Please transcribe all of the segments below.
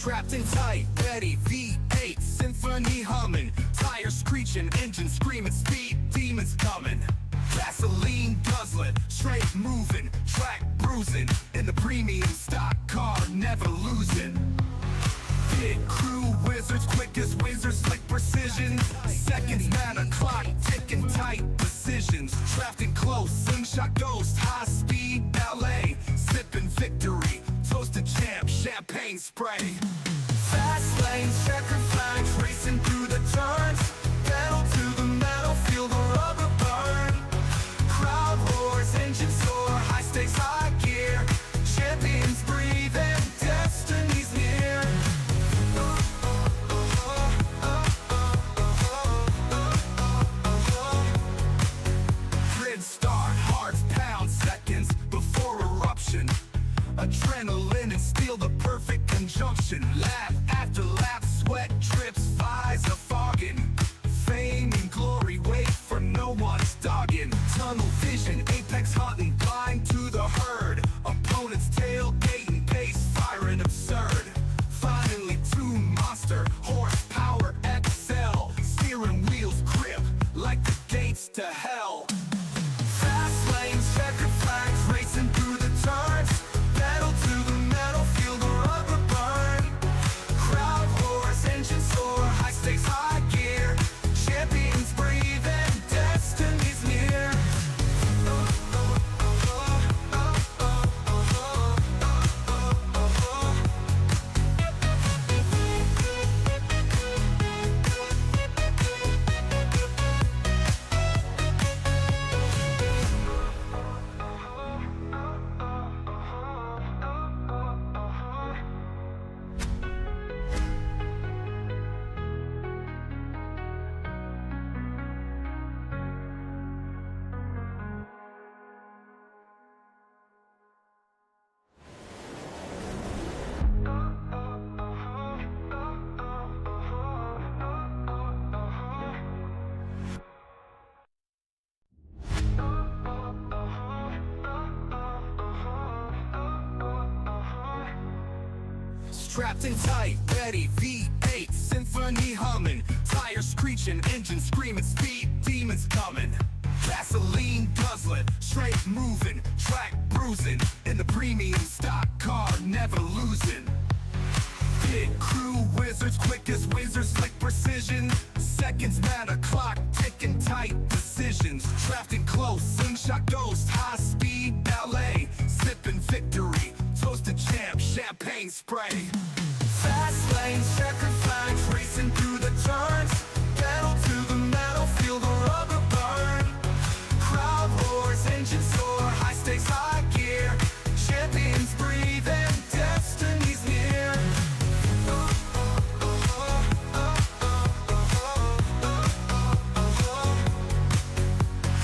Strapped in tight, ready, V8 symphony humming, tires screeching, engine screaming, speed demons coming. Gasoline guzzling, straight moving, track bruising, in the premium stock car, never losing. Pit crew wizards, quick as wizards, slick precision. Seconds, man, a clock ticking, tight decisions. Drafting close, slingshot ghost, high speed ballet, sipping victory, toasted champ, champagne spray. Fast lanes, checkered flags, racing through the turns. Pedal to the metal, feel the rubber burn. Crowd roars, engine soar, high stakes, high gear. Champions breathe and destiny's near. Grid start, hearts pound seconds before eruption. Adrenaline and steel, the perfect conjunction. Lap after lap, sweat drips, visor fogging. Fame and glory wait for no one's dogging. Tunnel vision, apex hunting, blind to the herd. Opponent's tailgating, pace firing absurd. Finally tuned monster, horsepower XL. Steering wheels grip like the gates to hell. Fast lanes, checkered flags, racing through the turns. Pedal to the metal, feel the rubber burn. Crowd roars, engine soar, high stakes, high gear. Champions breathe and destiny's near. Strapped in tight, ready, V8 symphony humming, tires screeching, engine screaming, speed demons coming. Gasoline guzzling, straight moving, track bruising, in the premium stock car, never losing. Pit crew wizards, quick as wizards, slick precision. Seconds, man, a clock ticking, tight decisions. Drafting close, slingshot ghost, high speed ballet, sipping victory, toasted champ, champagne spray. Fast lanes, checkered flags, racing through the turns. Pedal to the metal, feel the rubber burn. Crowd roars, engine soar, high stakes, high gear. Champions breathe and destiny's near.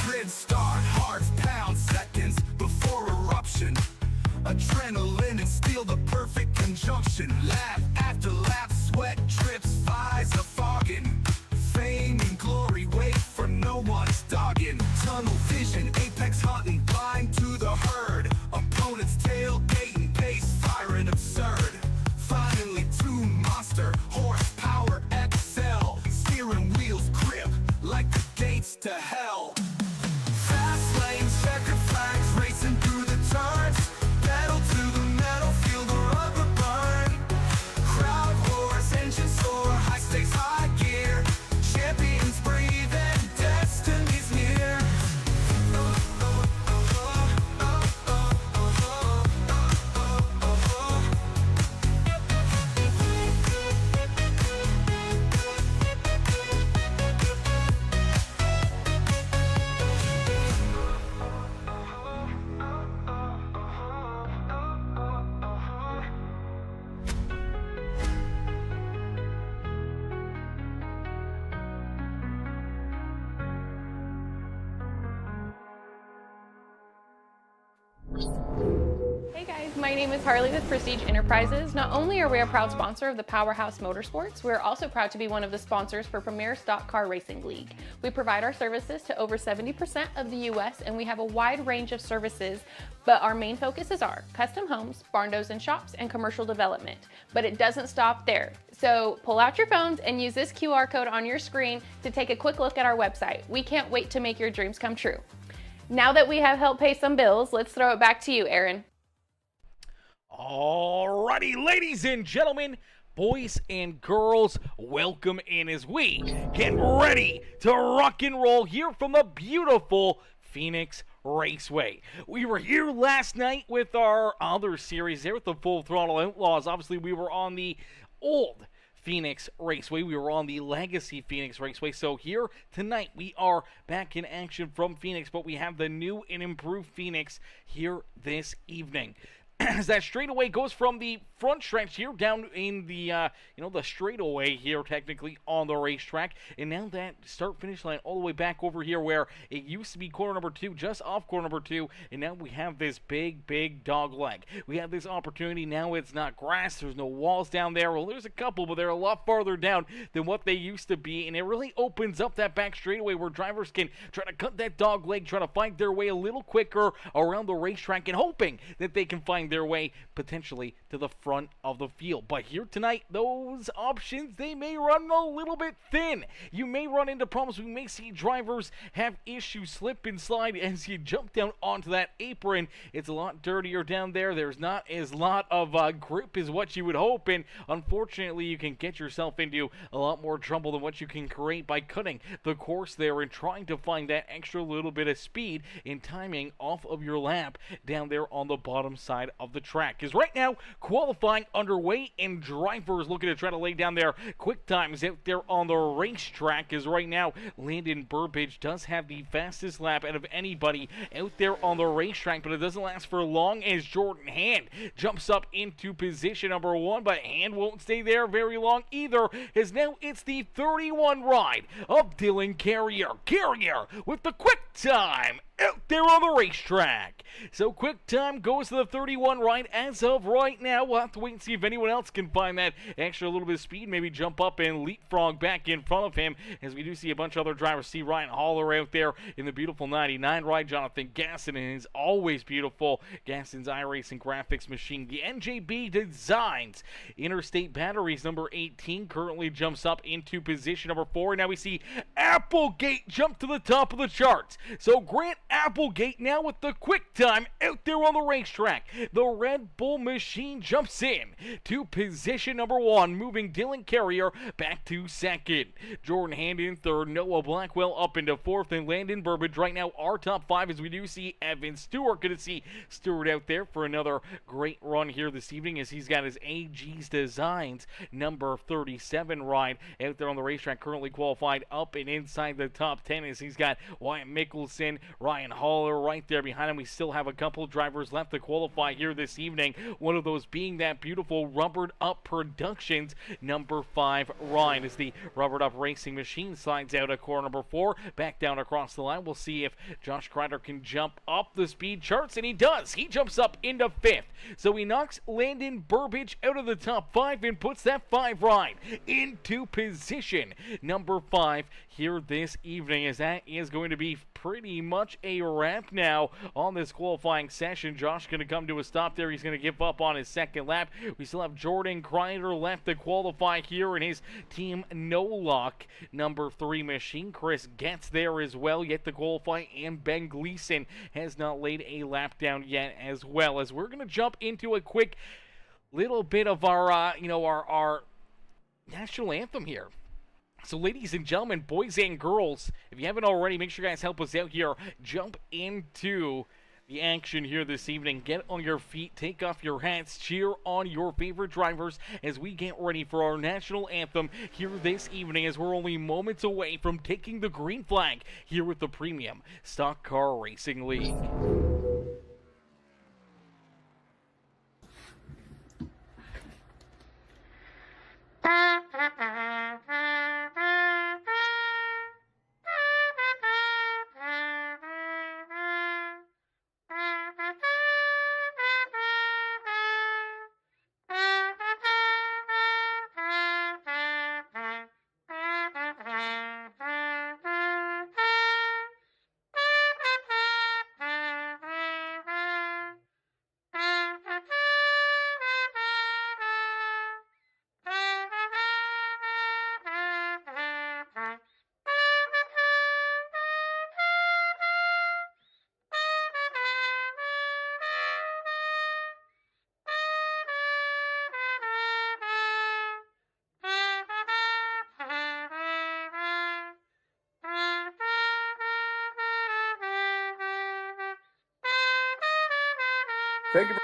Grid start, hearts pound seconds before eruption. Adrenaline and steel, the perfect conjunction. Lap after lap, sweat drips, visor fogging. Fame and glory wait for no one's dogging. Tunnel vision, apex hunting, blind to the herd. Opponent's tailgating, pace firing absurd. Finally tuned monster, horsepower XL. Steering wheels grip like the gates to hell. Fast lanes, checkered flags, racing through the turns. Pedal to the metal, feel the rubber burn. My name is Harley with Prestige Enterprises. Not only are we a proud sponsor of the Powerhouse Motorsports, we're also proud to be one of the sponsors for Premier Stock Car Racing League. We provide our services to over 70% of the US, and we have a wide range of services, but our main focuses are custom homes, barn doors and shops, and commercial development. But it doesn't stop there. So pull out your phones and use this QR code on your screen to take a quick look at our website. We can't wait to make your dreams come true. Now that we have helped pay some bills, let's throw it back to you, Aaron. Alrighty, ladies and gentlemen, boys and girls, welcome in as we get ready to rock and roll here from the beautiful Phoenix Raceway. We were here last night with our other series there with the Full Throttle Outlaws. Obviously, we were on the old Phoenix Raceway. We were on the Legacy Phoenix Raceway. So here tonight we are back in action from Phoenix, but we have the new and improved Phoenix here this evening. As that straightaway goes from the front stretch here down in the, the straightaway here technically on the racetrack. And now that start-finish line all the way back over here where it used to be corner number 2, just off corner number 2. And now we have this big dog leg. We have this opportunity. Now it's not grass. There's no walls down there. Well, there's a couple, but they're a lot farther down than what they used to be. And it really opens up that back straightaway where drivers can try to cut that dog leg, try to find their way a little quicker around the racetrack and hoping that they can find their way potentially to the front of the field. But here tonight, those options, they may run a little bit thin. You may run into problems. We may see drivers have issues slip and slide as you jump down onto that apron. It's a lot dirtier down there. There's not as lot of grip as what you would hope, and unfortunately you can get yourself into a lot more trouble than what you can create by cutting the course there and trying to find that extra little bit of speed and timing off of your lap down there on the bottom side of the track. Because right now, qualifying underway and drivers looking to try to lay down their quick times out there on the racetrack. As right now, Landon Burbidge does have the fastest lap out of anybody out there on the racetrack, but it doesn't last for long as Jordan Hand jumps up into position number 1, but Hand won't stay there very long either, as now it's the 31 ride of Dylan Carrier. Carrier with the quick time out there on the racetrack. So quick time goes to the 31 ride as of right now. We'll have to wait and see if anyone else can find that extra little bit of speed, maybe jump up and leapfrog back in front of him, as we do see a bunch of other drivers. See Ryan Haller out there in the beautiful 99 ride. Jonathan Gaston is always beautiful. Gaston's iRacing graphics machine. The NJB Designs Interstate Batteries number 18 currently jumps up into position number 4. Now we see Applegate jump to the top of the charts. So Grant Applegate now with the quick time out there on the racetrack. The Red Bull machine jumps in to position number 1, moving Dylan Carrier back to second. Jordan Hand in third, Noah Blackwell up into fourth, and Landon Burbidge right now our top 5, as we do see Evan Stewart. Good to see Stewart out there for another great run here this evening, as he's got his AG's Designs number 37 ride out there on the racetrack, currently qualified up and inside the top 10, as he's got Wyatt Mickelson, Ryan Haller right there behind him. We still have a couple of drivers left to qualify here this evening, one of those being that beautiful Rubbered Up Productions number 5 ride, as the Rubbered Up Racing machine slides out of corner number 4, back down across the line. We'll see if Josh Crider can jump up the speed charts, and he does. He jumps up into 5th. So he knocks Landon Burbidge out of the top 5 and puts that 5 ride into position number 5 here this evening, as that is going to be pretty much a wrap now on this qualifying session. Josh going to come to a stop there. He's going to give up on his second lap. We still have Jordan Crider left to qualify here in his Team No Lock number 3 machine. Chris gets there as well, yet to qualify, and Ben Gleason has not laid a lap down yet as well, as we're going to jump into a quick little bit of our our national anthem here. So ladies and gentlemen, boys and girls, if you haven't already, make sure you guys help us out here. Jump into the action here this evening. Get on your feet, take off your hats, cheer on your favorite drivers as we get ready for our national anthem here this evening, as we're only moments away from taking the green flag here with the Premium Stock Car Racing League. Thank you.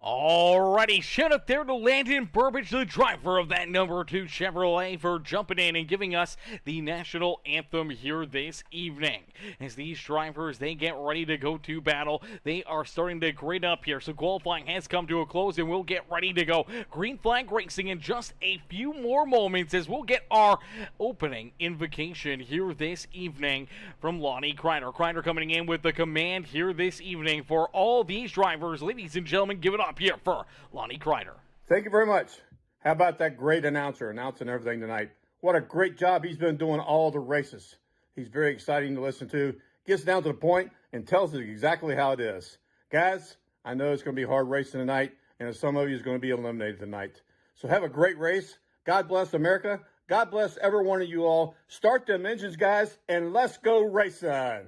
Alrighty, shout out there to Landon Burbage, the driver of that number 2 Chevrolet, for jumping in and giving us the national anthem here this evening. As these drivers, they get ready to go to battle, they are starting to grid up here. So qualifying has come to a close and we'll get ready to go. Green flag racing in just a few more moments as we'll get our opening invocation here this evening from Lonnie Crider. Crider coming in with the command here this evening for all these drivers. Ladies and gentlemen, give it up here for Lonnie Crider. Thank you very much. How about that great announcer announcing everything tonight? What a great job he's been doing all the races. He's very exciting to listen to. Gets down to the point and tells us exactly how it is. Guys, I know it's going to be hard racing tonight, and some of you is going to be eliminated tonight. So have a great race. God bless America. God bless every one of you all. Start them engines, guys, and let's go racing.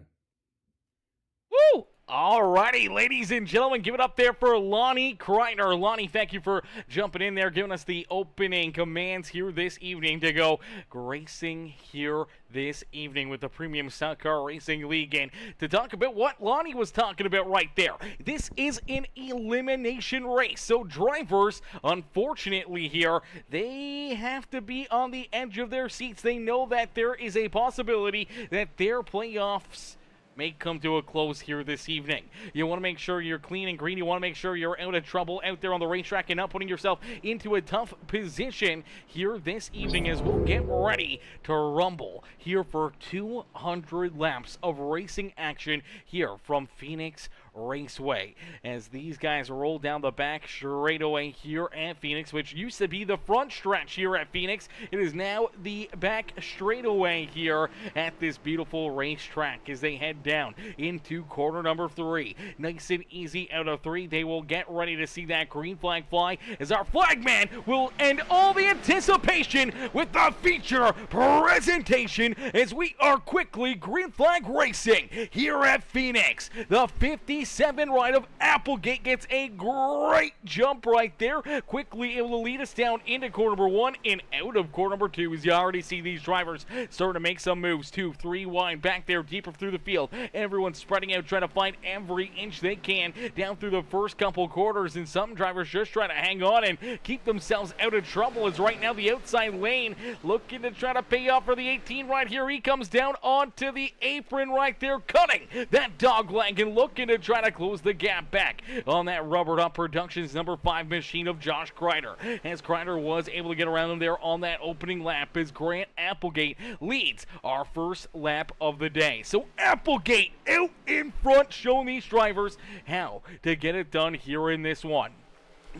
Woo! Alrighty, ladies and gentlemen, give it up there for Lonnie Crider. Lonnie, thank you for jumping in there, giving us the opening commands here this evening to go racing here this evening with the Premium Stock Car Racing League. And to talk about what Lonnie was talking about right there, this is an elimination race. So drivers, unfortunately here, they have to be on the edge of their seats. They know that there is a possibility that their playoffs may come to a close here this evening. You want to make sure you're clean and green. You want to make sure you're out of trouble out there on the racetrack and not putting yourself into a tough position here this evening as we'll get ready to rumble here for 200 laps of racing action here from Phoenix Raceway as these guys roll down the back straightaway here at Phoenix, which used to be the front stretch here at Phoenix. It is now the back straightaway here at this beautiful racetrack as they head down into corner number 3. Nice and easy out of 3. They will get ready to see that green flag fly as our flagman will end all the anticipation with the feature presentation as we are quickly green flag racing here at Phoenix. The 57 ride of Applegate gets a great jump right there, quickly able to lead us down into corner number 1 and out of corner number 2 as you already see these drivers starting to make some moves. 2, 3 wide back there deeper through the field. Everyone's spreading out trying to find every inch they can down through the first couple quarters, and some drivers just trying to hang on and keep themselves out of trouble as right now the outside lane looking to try to pay off for the 18 right here. He comes down onto the apron right there, cutting that dog leg and looking to try to close the gap back on that Rubbered Up Productions number 5 machine of Josh Crider, as Crider was able to get around him there on that opening lap as Grant Applegate leads our first lap of the day. So Applegate out in front, showing these drivers how to get it done here in this one.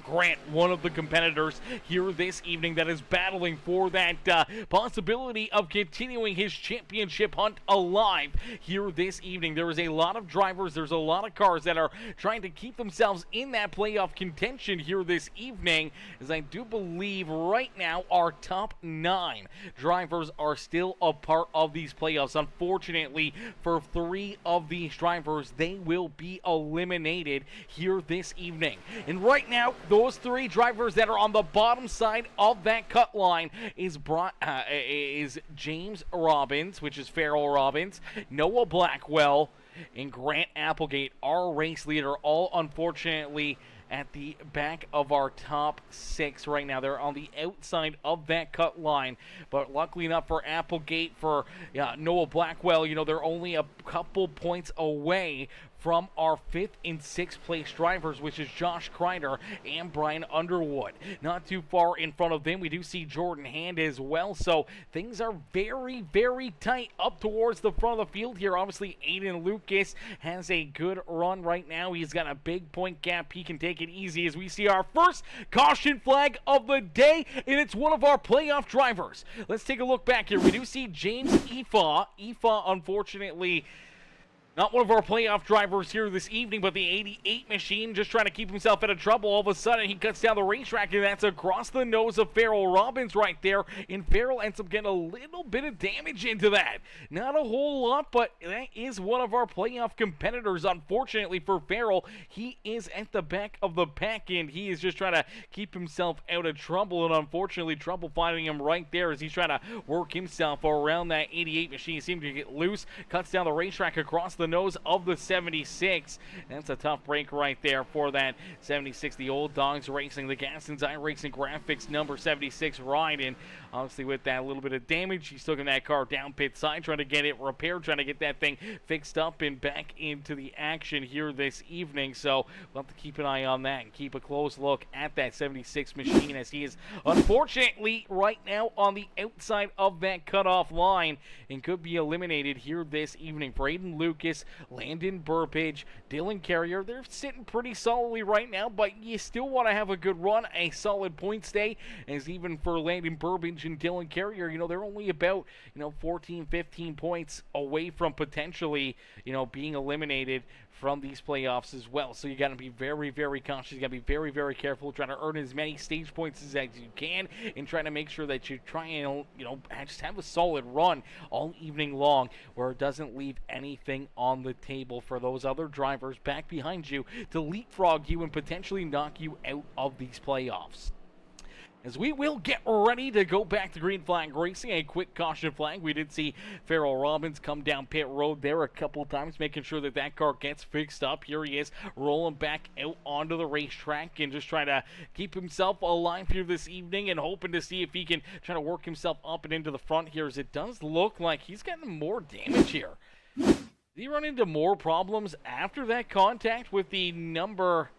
Grant, one of the competitors here this evening that is battling for that possibility of continuing his championship hunt alive here this evening. There is a lot of drivers, there's a lot of cars that are trying to keep themselves in that playoff contention here this evening, as I do believe right now our top 9 drivers are still a part of these playoffs. Unfortunately for 3 of these drivers, they will be eliminated here this evening. And right now, those 3 drivers that are on the bottom side of that cut line is James Robbins, which is Farrell Robbins, Noah Blackwell, and Grant Applegate, our race leader, all unfortunately at the back of our top 6 right now. They're on the outside of that cut line, but luckily enough for Applegate, for Noah Blackwell, you know, they're only a couple points away from our 5th and 6th place drivers, which is Josh Crider and Brian Underwood. Not too far in front of them, we do see Jordan Hand as well, so things are very, very tight up towards the front of the field here. Obviously, Aiden Lucas has a good run right now. He's got a big point gap. He can take it easy as we see our first caution flag of the day, and it's one of our playoff drivers. Let's take a look back here. We do see James Efa. Efa, unfortunately, Not one of our playoff drivers here this evening, but the 88 machine just trying to keep himself out of trouble. All of a sudden, he cuts down the racetrack, and that's across the nose of Farrell Robbins right there. And Farrell ends up getting a little bit of damage into that. Not a whole lot, but that is one of our playoff competitors. Unfortunately for Farrell, he is at the back of the pack, and he is just trying to keep himself out of trouble. And unfortunately, trouble finding him right there as he's trying to work himself around that 88 machine. He seems to get loose, cuts down the racetrack across the nose of the 76. That's a tough break right there for that 76. The Old Dogs Racing, the Gaston's iRacing Graphics number 76 ride. And obviously with that little bit of damage, he's taking that car down pit side, trying to get it repaired, trying to get that thing fixed up and back into the action here this evening. So we'll have to keep an eye on that and keep a close look at that 76 machine, as he is unfortunately right now on the outside of that cutoff line and could be eliminated here this evening. For Aiden Lucas, Landon Burbage, Dylan Carrier, they're sitting pretty solidly right now, but you still want to have a good run, a solid point stay, as even for Landon Burbage and Dylan Carrier, they're only about, 14, 15 points away from potentially, being eliminated from these playoffs as well. So you got to be very, very cautious. You got to be very, very careful, trying to earn as many stage points as you can, and trying to make sure that you try and, just have a solid run all evening long, where it doesn't leave anything on the table for those other drivers back behind you to leapfrog you and potentially knock you out of these playoffs. As we will get ready to go back to green flag racing, a quick caution flag. We did see Farrell Robbins come down pit road there a couple times, making sure that that car gets fixed up. Here he is rolling back out onto the racetrack and just trying to keep himself alive here this evening and hoping to see if he can try to work himself up and into the front here, as it does look like he's getting more damage here. Did he run into more problems after that contact with the number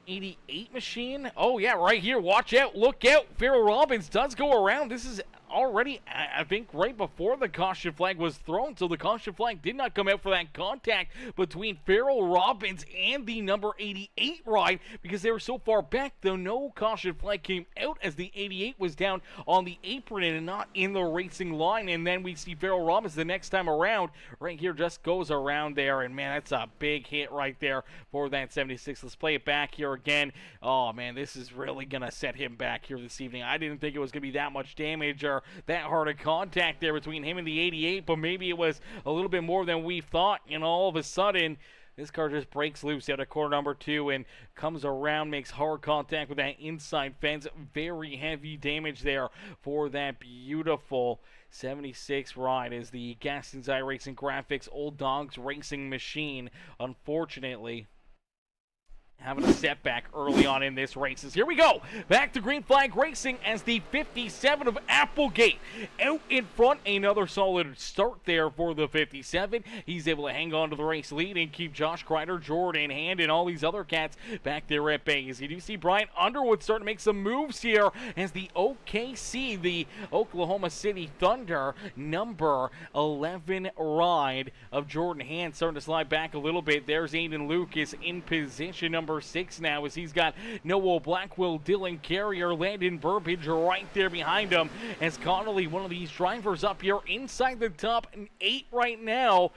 88 machine? Oh yeah, right here. Watch out, look out. Farrell Robbins does go around. This is already, I think, right before the caution flag was thrown, so the caution flag did not come out for that contact between Farrell Robbins and the number 88 ride, because they were so far back, though no caution flag came out, as the 88 was down on the apron and not in the racing line. And then we see Farrell Robbins the next time around right here, just goes around there, and man, that's a big hit right there for that 76. Let's play it back here again. Oh man, this is really gonna set him back here this evening. I didn't think it was gonna be that much damage or that hard of contact there between him and the 88, but maybe it was a little bit more than we thought. All of a sudden, this car just breaks loose out of corner number 2 and comes around, makes hard contact with that inside fence. Very heavy damage there for that beautiful 76 ride, as the Gaston's iRacing Graphics Old Dogs Racing machine, unfortunately, having a setback early on in this race. Here we go, back to green flag racing, as the 57 of Applegate out in front. Another solid start there for the 57. He's able to hang on to the race lead and keep Josh Crider, Jordan Hand, and all these other cats back there at bay. As you do see Brian Underwood starting to make some moves here, as the OKC, the Oklahoma City Thunder, number 11 ride of Jordan Hand, starting to slide back a little bit. There's Aiden Lucas in position number 6 now, as he's got Noah Blackwell, Dylan Carrier, Landon Burbage right there behind him, as Connolly, one of these drivers up here inside the top 8 right now,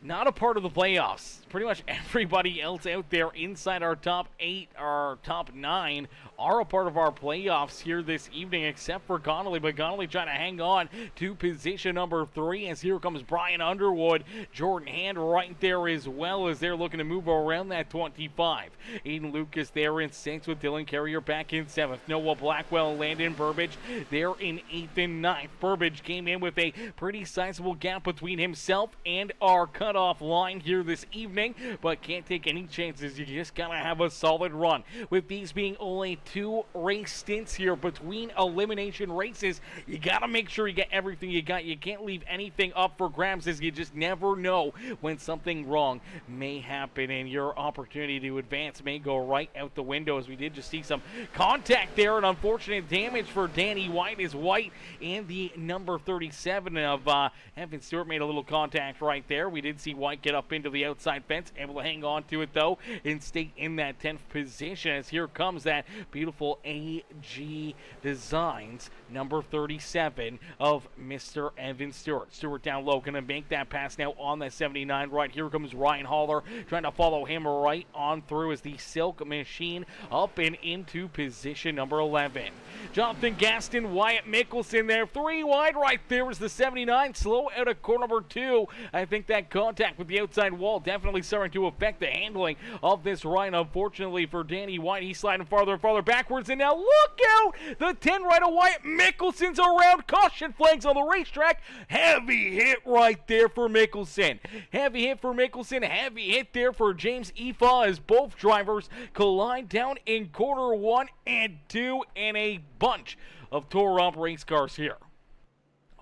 not a part of the playoffs. Pretty much everybody else out there inside our top 8, our top 9, are a part of our playoffs here this evening, except for Connolly. But Connolly trying to hang on to position number 3, as here comes Brian Underwood, Jordan Hand right there as well, as they're looking to move around that 25. Aiden Lucas there in 6th, with Dylan Carrier back in 7th. Noah Blackwell and Landon Burbage there in 8th and 9th. Burbage came in with a pretty sizable gap between himself and our cutoff line here this evening, but can't take any chances. You just gotta have a solid run. With these being only 2 race stints here between elimination races, you gotta make sure you get everything you got. You can't leave anything up for grabs, as you just never know when something wrong may happen and your opportunity to advance may go right out the window, as we did just see some contact there, and unfortunate damage for Danny White, as White and the number 37 of Evan Stewart made a little contact right there. We did see White get up into the outside fence, able to hang on to it though and stay in that 10th position as here comes that beautiful AG Designs number 37 of Mr. Evan Stewart. Stewart down low, going to make that pass now on that 79 right. Here comes Ryan Haller trying to follow him right on through as the Silk Machine up and into position number 11. Jonathan Gaston, Wyatt Mickelson there, 3 wide right there was the 79, slow out of corner number 2. I think that contact with the outside wall definitely starting to affect the handling of this ride. Unfortunately for Danny White, he's sliding farther and farther backwards, and now look out! The 10 right of Wyatt Mickelson's around, caution flags on the racetrack. Heavy hit right there for Mickelson. Heavy hit for Mickelson, heavy hit there for James Efa as both drivers collide down in corner 1 and 2 in a bunch of tore up race cars here.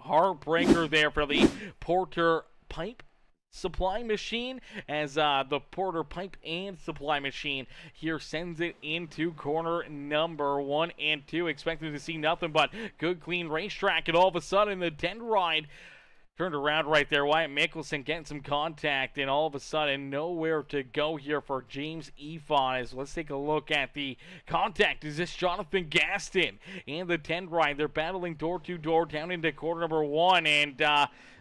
Heartbreaker there for the Porter Pipe Supply Machine as the Porter Pipe and Supply Machine here sends it into corner number 1 and 2. Expecting to see nothing but good clean racetrack, and all of a sudden the 10 ride turned around right there. Wyatt Mickelson getting some contact, and all of a sudden nowhere to go here for James Efon. Let's take a look at the contact. Is this Jonathan Gaston and the 10 ride? They're battling door to door down into corner number 1, and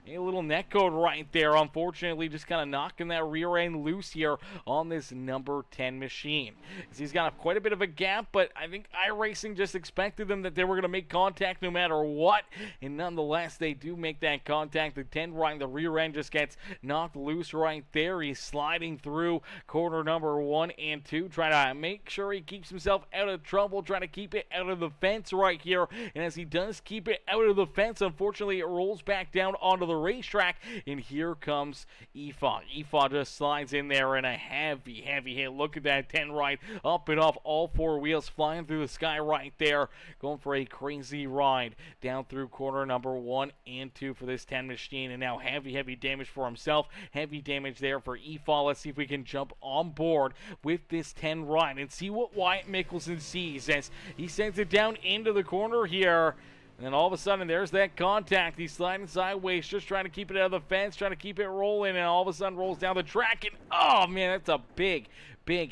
a little neck code right there. Unfortunately, just kind of knocking that rear end loose here on this number 10 machine. He's got quite a bit of a gap, but I think iRacing just expected them that they were going to make contact no matter what, and nonetheless, they do make that contact. The 10 right, the rear end just gets knocked loose right there. He's sliding through corner number 1 and 2, trying to make sure he keeps himself out of trouble, trying to keep it out of the fence right here, and as he does keep it out of the fence, unfortunately, it rolls back down onto the racetrack, and here comes Efa. Efa just slides in there in a heavy hit. Look at that 10 right, up and off, all 4 wheels flying through the sky right there, going for a crazy ride down through corner number 1 and 2 for this 10 machine, and now heavy damage for himself, heavy damage there for Efa. Let's see if we can jump on board with this 10 ride and see what Wyatt Mickelson sees as he sends it down into the corner here. And then all of a sudden, there's that contact. He's sliding sideways, just trying to keep it out of the fence, trying to keep it rolling, and all of a sudden rolls down the track. And, oh, man, that's a big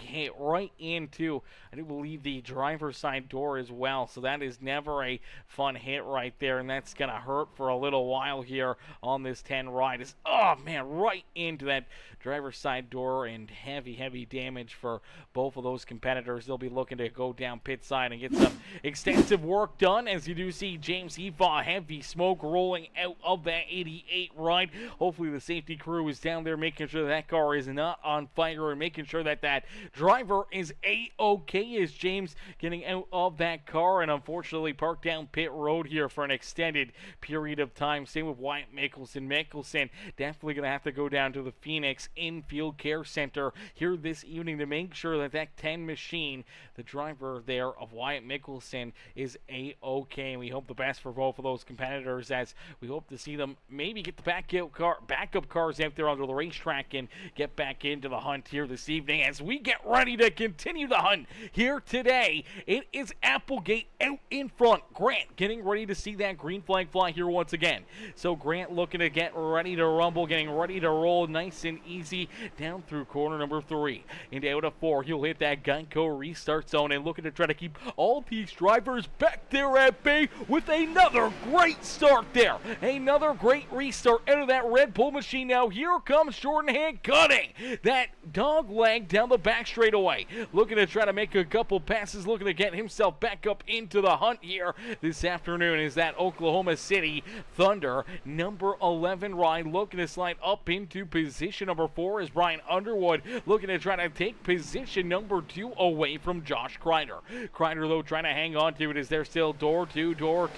hit right into, I do believe, the driver's side door as well. So that is never a fun hit right there, and that's going to hurt for a little while here on this 10 ride. It's, oh, man, right into that driver's side door, and heavy damage for both of those competitors. They'll be looking to go down pit side and get some extensive work done, as you do see James Efa, heavy smoke rolling out of that 88 ride. Hopefully the safety crew is down there making sure that car is not on fire and making sure that that driver is A-OK as James getting out of that car and unfortunately parked down pit road here for an extended period of time. Same with Wyatt Mickelson. Mickelson definitely going to have to go down to the Phoenix Infield Care Center here this evening to make sure that that 10 machine, the driver there of Wyatt Mickelson, is A-OK. And we hope the best for both of those competitors, as we hope to see them maybe get the backup cars out there onto the racetrack and get back into the hunt here this evening as we get ready to continue the hunt here today. It is Applegate out in front. Grant getting ready to see that green flag fly here once again. So Grant looking to get ready to rumble, getting ready to roll nice and easy down through corner number 3 and out of 4. He'll hit that Geico restart zone and looking to try to keep all these drivers back there at bay with another great start there. Another great restart out of that Red Bull machine. Now here comes Jordan Hand cutting that dog leg down the back straightaway. Looking to try to make a couple passes, looking to get himself back up into the hunt here this afternoon is that Oklahoma City Thunder number 11 ride, looking to slide up into position number 4 is Brian Underwood looking to try to take position number 2 away from Josh Crider. Crider though trying to hang on to it as they're still door to door,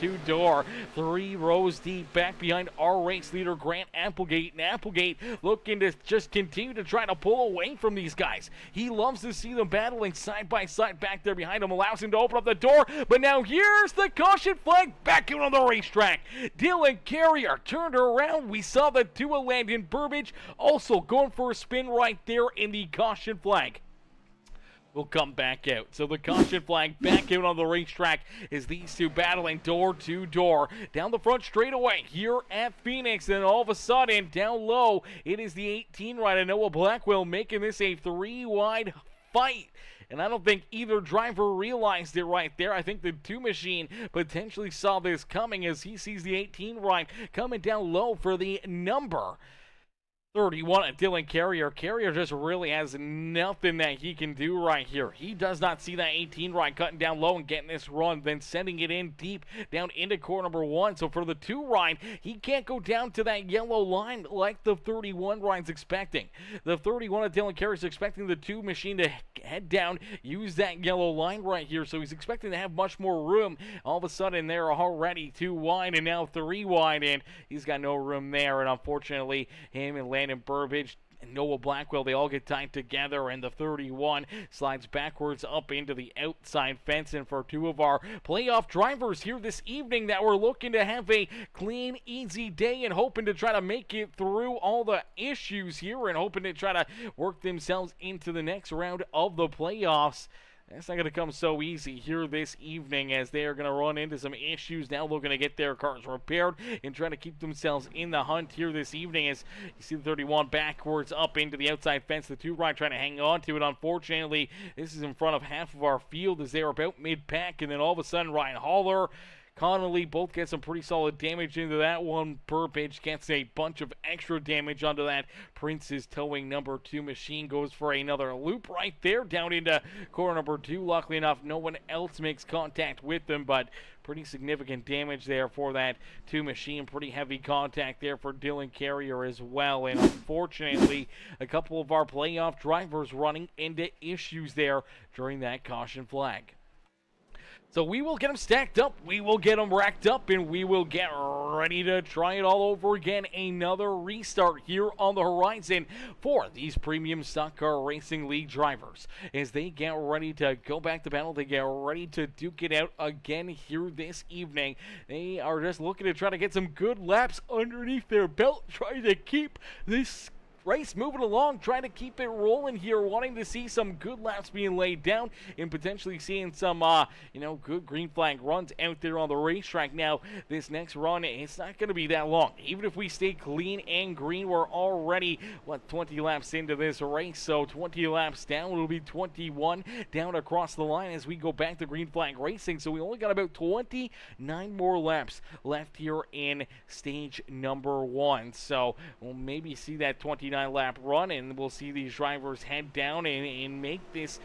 3 rows deep back behind our race leader Grant Applegate, and Applegate looking to just continue to try to pull away from these guys. He loves to see them battling side by side back there behind him, allows him to open up the door, but now here's the caution flag back out on the racetrack. Dylan Carrier turned around. We saw the 2 of Landon Burbage also going for a spin right there in the caution flag. will come back out. So the caution flag back out on the racetrack is these two battling door to door down the front straightaway here at Phoenix. And all of a sudden, down low, it is the 18 rider Noah Blackwell making this a 3-wide fight. And I don't think either driver realized it right there. I think the 2 machine potentially saw this coming as he sees the 18 ride coming down low for the number 31 Dylan Carrier. Carrier just really has nothing that he can do right here. He does not see that 18 ride cutting down low and getting this run, then sending it in deep down into corner number 1. So for the 2 ride, he can't go down to that yellow line like the 31 ride's expecting. The 31 of Dylan Carrier is expecting the 2 machine to head down, use that yellow line right here. So he's expecting to have much more room. All of a sudden, they're already 2 wide and now 3 wide, and he's got no room there. And unfortunately, him and Landon Burbage and Noah Blackwell, they all get tied together, and the 31 slides backwards up into the outside fence. And for 2 of our playoff drivers here this evening that were looking to have a clean, easy day and hoping to try to make it through all the issues here and hoping to try to work themselves into the next round of the playoffs, that's not going to come so easy here this evening, as they are going to run into some issues. Now looking to get their cars repaired and trying to keep themselves in the hunt here this evening, as you see the 31 backwards up into the outside fence. The 2 ride trying to hang on to it. Unfortunately, this is in front of half of our field as they're about mid-pack, and then all of a sudden Ryan Haller, Connolly both get some pretty solid damage into that one. Burbage gets a bunch of extra damage onto that. Prince's towing number 2 machine goes for another loop right there down into corner number 2. Luckily enough, no one else makes contact with them, but pretty significant damage there for that 2 machine. Pretty heavy contact there for Dylan Carrier as well. And unfortunately, a couple of our playoff drivers running into issues there during that caution flag. So we will get them stacked up, we will get them racked up, and we will get ready to try it all over again. Another restart here on the horizon for these Premium Stock Car Racing League drivers as they get ready to go back to battle. They get ready to duke it out again here this evening. They are just looking to try to get some good laps underneath their belt, trying to keep this race moving along, trying to keep it rolling here, wanting to see some good laps being laid down and potentially seeing some good green flag runs out there on the racetrack. Now this next run, it's not going to be that long. Even if we stay clean and green, we're already 20 laps into this race. So 20 laps down, it'll be 21 down across the line as we go back to green flag racing. So we only got about 29 more laps left here in stage number 1. So we'll maybe see that 29 lap run, and we'll see these drivers head down and make this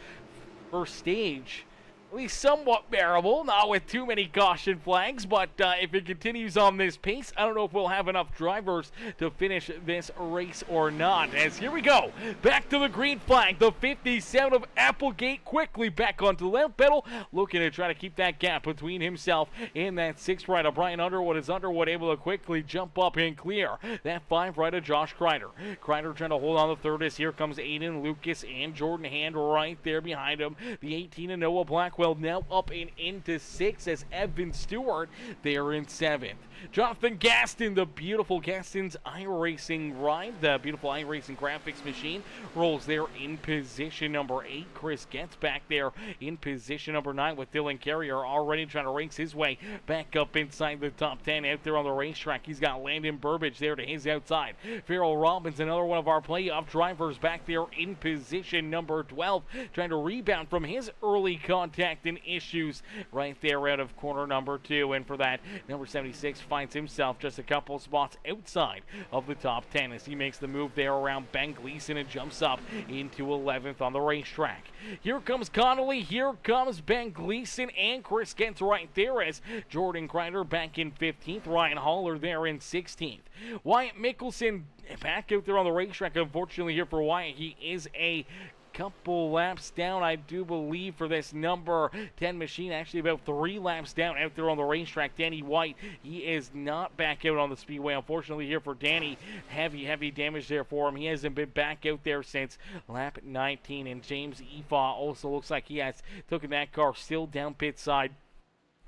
first stage at least somewhat bearable, not with too many caution flags. But if it continues on this pace, I don't know if we'll have enough drivers to finish this race or not. As here we go, back to the green flag, the 57 of Applegate quickly back onto the left pedal, looking to try to keep that gap between himself and that 6 rider Brian Underwood. Is Underwood able to quickly jump up and clear that 5 rider Josh Crider. Crider trying to hold on the third as here comes Aiden Lucas and Jordan Hand right there behind him. The 18 of Noah Blackwell now up and into 6 as Evan Stewart there in 7th. Jonathan Gaston, the beautiful Gaston's iRacing ride, the beautiful iRacing graphics machine, rolls there in position number 8. Chris gets back there in position number 9 with Dylan Carrier already trying to race his way back up inside the top 10 out there on the racetrack. He's got Landon Burbage there to his outside. Farrell Robbins, another one of our playoff drivers, back there in position number 12, trying to rebound from his early contact and issues right there out of corner number 2. And for that, number 76 finds himself just a couple spots outside of the top 10 as he makes the move there around Ben Gleason and jumps up into 11th on the racetrack. Here comes Connolly, here comes Ben Gleason, and Chris gets right there as Jordan Crider back in 15th, Ryan Haller there in 16th. Wyatt Mickelson back out there on the racetrack. Unfortunately here for Wyatt, he is a couple laps down, I do believe, for this number 10 machine. Actually about 3 laps down out there on the racetrack. Danny White, he is not back out on the speedway. Unfortunately here for Danny, heavy damage there for him. He hasn't been back out there since lap 19. And James Efa also looks like he has taken that car still down pit side,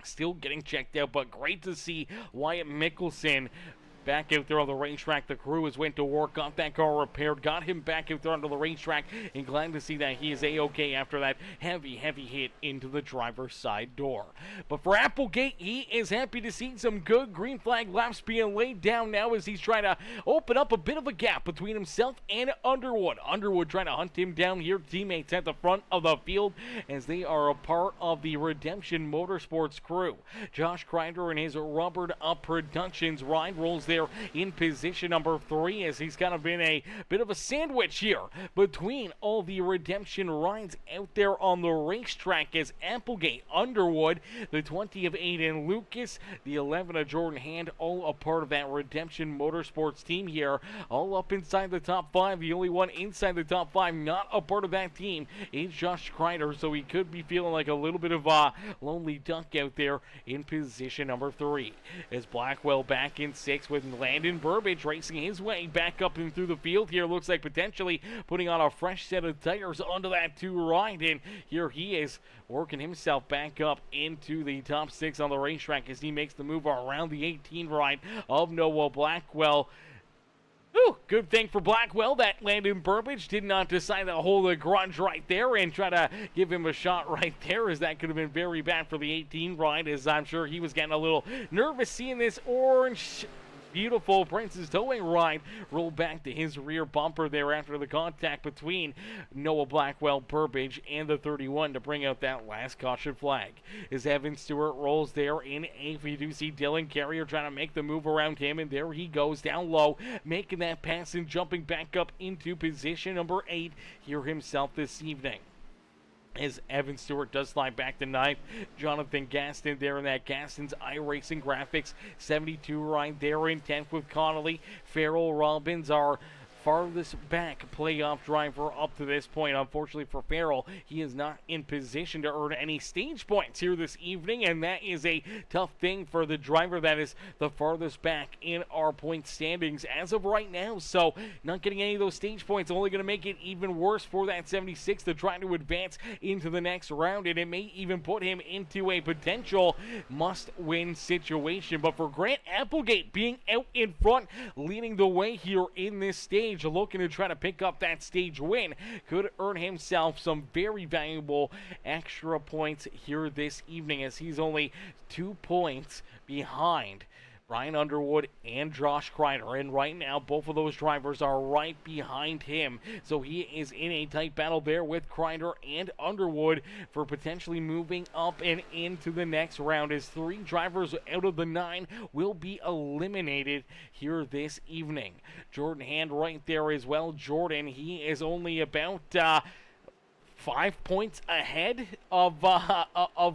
still getting checked out. But great to see Wyatt Mickelson back out there on the racetrack. The crew has went to work, got that car repaired, got him back out there onto the racetrack, and glad to see that he is A-OK after that heavy hit into the driver's side door. But for Applegate, he is happy to see some good green flag laps being laid down now as he's trying to open up a bit of a gap between himself and Underwood. Underwood trying to hunt him down here. Teammates at the front of the field as they are a part of the Redemption Motorsports crew. Josh Crider and his rubbered up Productions ride rolls there in position number 3 as he's kind of been a bit of a sandwich here between all the Redemption rides out there on the racetrack as Applegate, Underwood, the 20 of Aiden Lucas, the 11 of Jordan Hand, all a part of that Redemption Motorsports team here, all up inside the top 5. The only one inside the top 5 not a part of that team is Josh Crider, so he could be feeling like a little bit of a lonely duck out there in position number 3. As Blackwell back in 6 with Landon Burbage racing his way back up and through the field here. Looks like potentially putting on a fresh set of tires onto that 2 ride, and here he is working himself back up into the top 6 on the racetrack as he makes the move around the 18 ride of Noah Blackwell. Ooh, good thing for Blackwell that Landon Burbage did not decide to hold a grudge right there and try to give him a shot right there, as that could have been very bad for the 18 ride, as I'm sure he was getting a little nervous seeing this orange beautiful Prince's Towing ride roll back to his rear bumper there after the contact between Noah Blackwell, Burbage, and the 31 to bring out that last caution flag. As Evan Stewart rolls there in 8th, we do see Dylan Carrier trying to make the move around him, and there he goes down low, making that pass and jumping back up into position number 8 here himself this evening. As Evan Stewart does slide back to 9th. Jonathan Gaston there in that Gaston's iRacing Graphics 72 ride there in 10th with Connolly. Farrell Robbins, our farthest back playoff driver up to this point. Unfortunately for Farrell, he is not in position to earn any stage points here this evening, and that is a tough thing for the driver that is the farthest back in our point standings as of right now. So not getting any of those stage points, only going to make it even worse for that 76 to try to advance into the next round, and it may even put him into a potential must-win situation. But for Grant Applegate being out in front, leading the way here in this stage, looking to try to pick up that stage win, could earn himself some very valuable extra points here this evening, as he's only 2 points behind Brian Underwood and Josh Crider, and right now both of those drivers are right behind him, so he is in a tight battle there with Crider and Underwood for potentially moving up and into the next round, as 3 drivers out of the 9 will be eliminated here this evening. Jordan Hand right there as well. Jordan, he is only about 5 points ahead of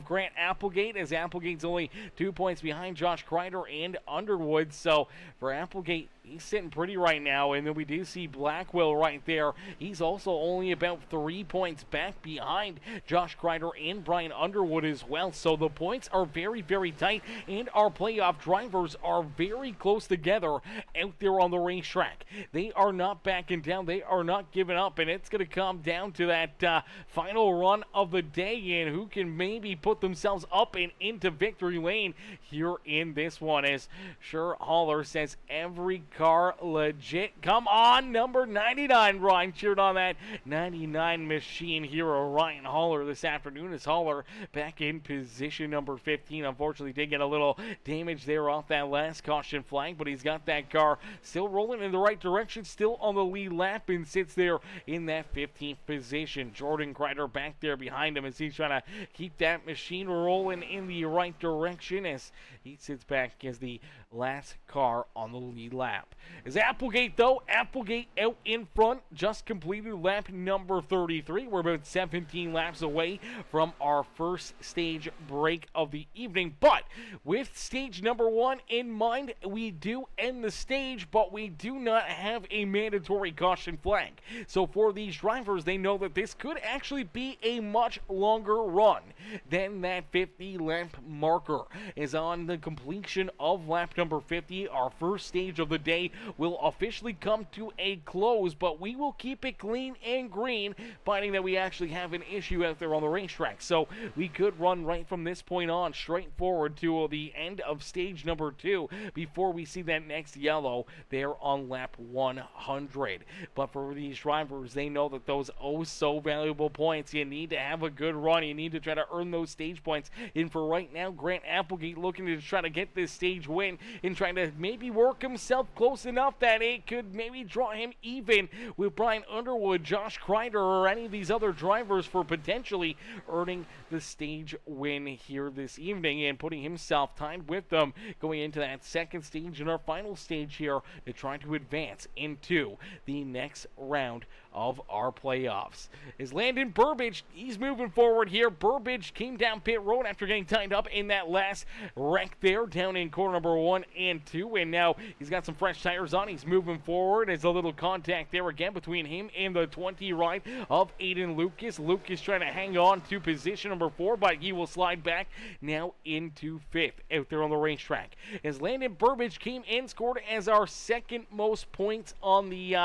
Grant Applegate, as Applegate's only 2 points behind Josh Crider and Underwood. So for Applegate, he's sitting pretty right now. And then we do see Blackwell right there. He's also only about 3 points back behind Josh Crider and Brian Underwood as well. So the points are very, very tight, and our playoff drivers are very close together out there on the racetrack. They are not backing down. They are not giving up, and it's going to come down to that final run of the day and who can maybe put themselves up and into victory lane here in this one, as Sure Haller says every car legit. Come on, number 99, Ryan cheered on that 99 machine hero Ryan Haller this afternoon, as Haller back in position number 15. Unfortunately did get a little damage there off that last caution flag, but he's got that car still rolling in the right direction, still on the lead lap, and sits there in that 15th position. Jordan Crider back there behind him as he's trying to keep that machine rolling in the right direction, as he sits back as the last car on the lead lap. As Applegate, though, Applegate out in front, just completed lap number 33. We're about 17 laps away from our first stage break of the evening, but with stage number 1 in mind, we do end the stage, but we do not have a mandatory caution flag. So for these drivers, they know that this could actually be a much longer run than that 50 lap marker, as on the completion of lap number 50. Our first stage of the day will officially come to a close, but we will keep it clean and green, finding that we actually have an issue out there on the racetrack. So we could run right from this point on straight forward to the end of stage number 2 before we see that next yellow there on lap 100. But for these drivers, they know that those oh so valuable points, you need to have a good run. You need to try to earn those stage points. And for right now, Grant Applegate looking to try to get this stage win and trying to maybe work himself close enough that it could maybe draw him even with Brian Underwood, Josh Crider, or any of these other drivers for potentially earning the stage win here this evening and putting himself tied with them going into that second stage and our final stage here to try to advance into the next round of our playoffs. Is Landon Burbage, he's moving forward here. Burbage came down pit road after getting tied up in that last wreck there down in corner number 1 and 2, and now he's got some fresh tires on. He's moving forward. There's a little contact there again between him and the 20 ride of Aiden Lucas. Lucas trying to hang on to position number 4, but he will slide back now into 5th out there on the racetrack. As Landon Burbage came in, scored as our second most points on the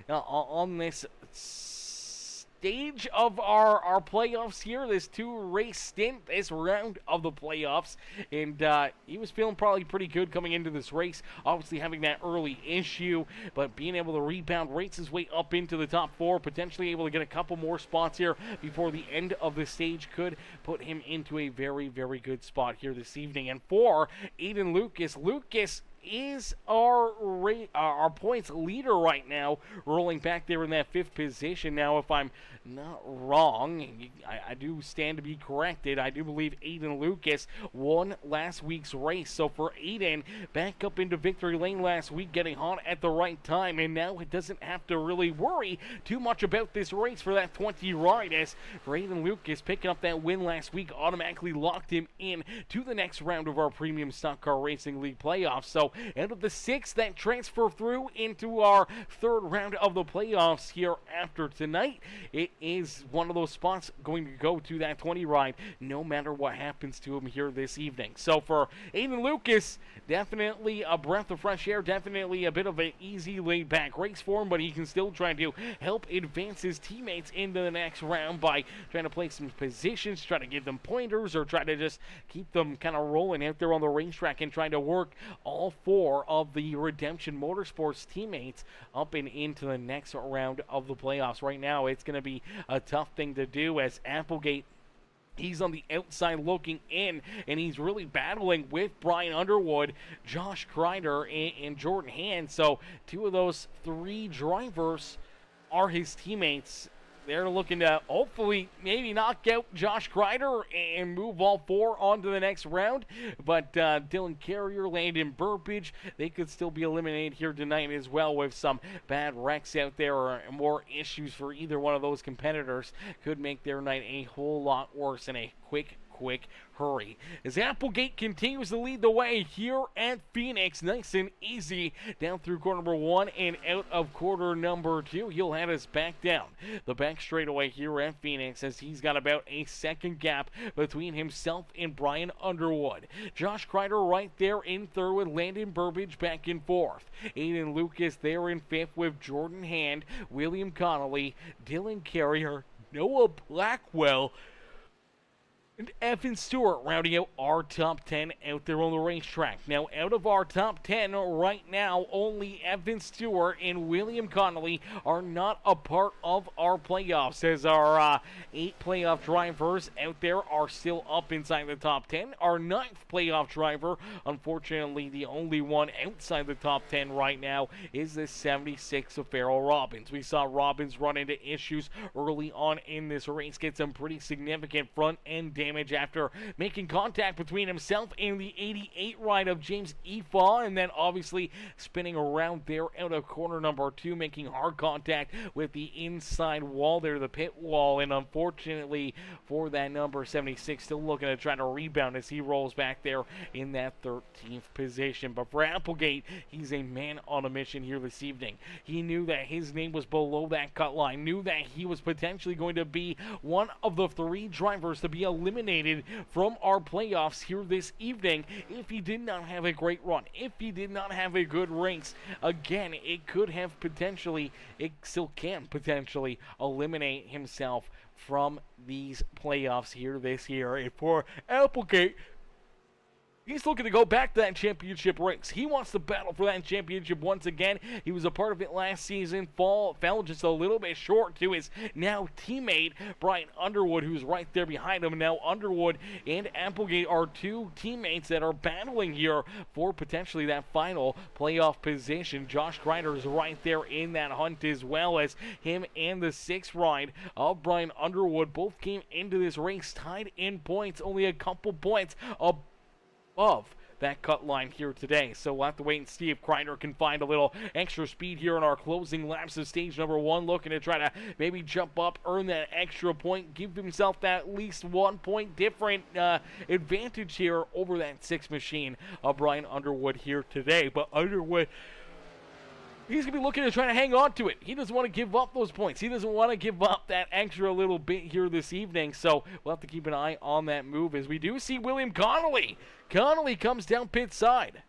on this stage of our playoffs here, this 2-race stint, this round of the playoffs, and he was feeling probably pretty good coming into this race, obviously having that early issue, but being able to rebound, race his way up into the top 4, potentially able to get a couple more spots here before the end of the stage could put him into a very, very good spot here this evening. And for Aiden Lucas, Lucas is our points leader right now, rolling back there in that 5th position. Now, if I'm not wrong, I do stand to be corrected. I do believe Aiden Lucas won last week's race. So for Aiden, back up into victory lane last week, getting hot at the right time, and now it doesn't have to really worry too much about this race for that 20 ride, as for Aiden Lucas picking up that win last week automatically locked him in to the next round of our Premium Stock Car Racing League playoffs. So out of the 6 that transfer through into our 3rd round of the playoffs here after tonight, it is one of those spots going to go to that 20 ride no matter what happens to him here this evening. So for Aiden Lucas, definitely a breath of fresh air, definitely a bit of an easy laid back race for him, but he can still try to help advance his teammates into the next round by trying to play some positions, try to give them pointers, or try to just keep them kind of rolling out there on the racetrack and trying to work all 4 of the Redemption Motorsports teammates up and into the next round of the playoffs. Right now, it's going to be a tough thing to do as Applegate, he's on the outside looking in, and he's really battling with Brian Underwood, Josh Crider, and Jordan Hand. So 2 of those 3 drivers are his teammates. They're looking to hopefully maybe knock out Josh Crider and move all 4 on to the next round. But Dylan Carrier, Landon Burbage, they could still be eliminated here tonight as well, with some bad wrecks out there or more issues for either one of those competitors. Could make their night a whole lot worse in a quick hurry. As Applegate continues to lead the way here at Phoenix, nice and easy down through corner number 1 and out of quarter number 2. He'll head us back down the back straightaway here at Phoenix, as he's got about a second gap between himself and Brian Underwood. Josh Crider right there in 3rd with Landon Burbage back in 4th. Aiden Lucas there in 5th with Jordan Hand, William Connolly, Dylan Carrier, Noah Blackwell, and Evan Stewart rounding out our top 10 out there on the racetrack. Now, out of our top 10 right now, only Evan Stewart and William Connolly are not a part of our playoffs, as our 8 playoff drivers out there are still up inside the top 10. Our 9th playoff driver, unfortunately the only one outside the top 10 right now, is the 76 of Farrell Robbins. We saw Robbins run into issues early on in this race, get some pretty significant front end damage after making contact between himself and the 88 ride of James Efaw, and then obviously spinning around there out of corner number 2, making hard contact with the inside wall there, the pit wall, and unfortunately for that number 76, still looking to try to rebound as he rolls back there in that 13th position. But for Applegate, he's a man on a mission here this evening. He knew that his name was below that cut line, knew that he was potentially going to be one of the 3 drivers to be eliminated eliminated from our playoffs here this evening if he did not have a great run, if he did not have a good race. Again, it could have potentially, it still can potentially eliminate himself from these playoffs here this year. And for Applegate, he's looking to go back to that championship race. He wants to battle for that championship once again. He was a part of it last season. Fell just a little bit short to his now teammate, Brian Underwood, who's right there behind him. Now Underwood and Applegate are two teammates that are battling here for potentially that final playoff position. Josh Crider is right there in that hunt as well, as him and the sixth ride of Brian Underwood both came into this race tied in points, only a couple points above that cut line here today. So we'll have to wait and see if Crider can find a little extra speed here in our closing laps of stage number 1, looking to try to maybe jump up, earn that extra point, give himself that at least 1 point different advantage here over that 6 machine of Brian Underwood here today. But Underwood, he's going to be looking to try to hang on to it. He doesn't want to give up those points. He doesn't want to give up that extra little bit here this evening. So we'll have to keep an eye on that move, as we do see William Connolly. Connolly comes down pit side.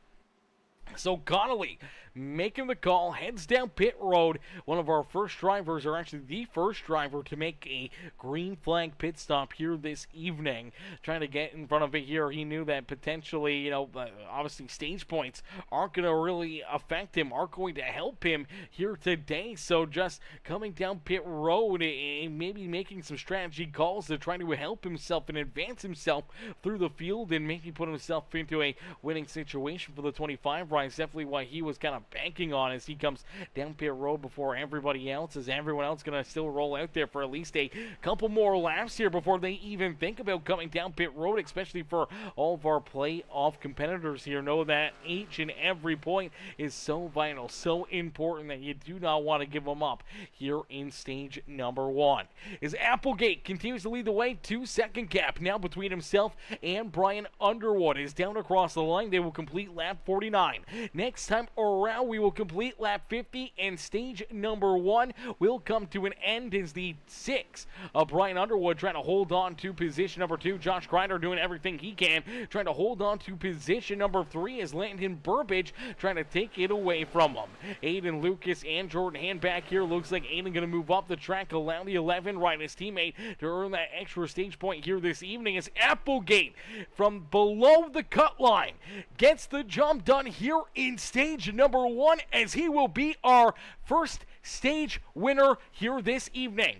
So Connolly making the call, heads down pit road. One of our first drivers, or actually the first driver to make a green flag pit stop here this evening. Trying to get in front of it here. He knew that potentially, obviously stage points aren't going to really affect him, aren't going to help him here today. So just coming down pit road and maybe making some strategy calls to try to help himself and advance himself through the field and maybe put himself into a winning situation for the 25 ride. Definitely what he was kind of banking on as he comes down pit road before everybody else, as everyone else going to still roll out there for at least a couple more laps here before they even think about coming down pit road, especially for all of our playoff competitors here. Know that each and every point is so vital, so important, that you do not want to give them up here in stage number 1. As Applegate continues to lead the way, 2-second gap now between himself and Brian Underwood is down across the line. They will complete lap 49. Next time around, we will complete lap 50, and stage number 1 will come to an end as the 6 of Brian Underwood trying to hold on to position number 2. Josh Crider doing everything he can, trying to hold on to position number 3 as Landon Burbage trying to take it away from him. Aiden Lucas and Jordan Hand back here. Looks like Aiden going to move up the track, allow the 11 right, his teammate, to earn that extra stage point here this evening, as Applegate from below the cut line gets the job done here in stage number 1, as he will be our first stage winner here this evening.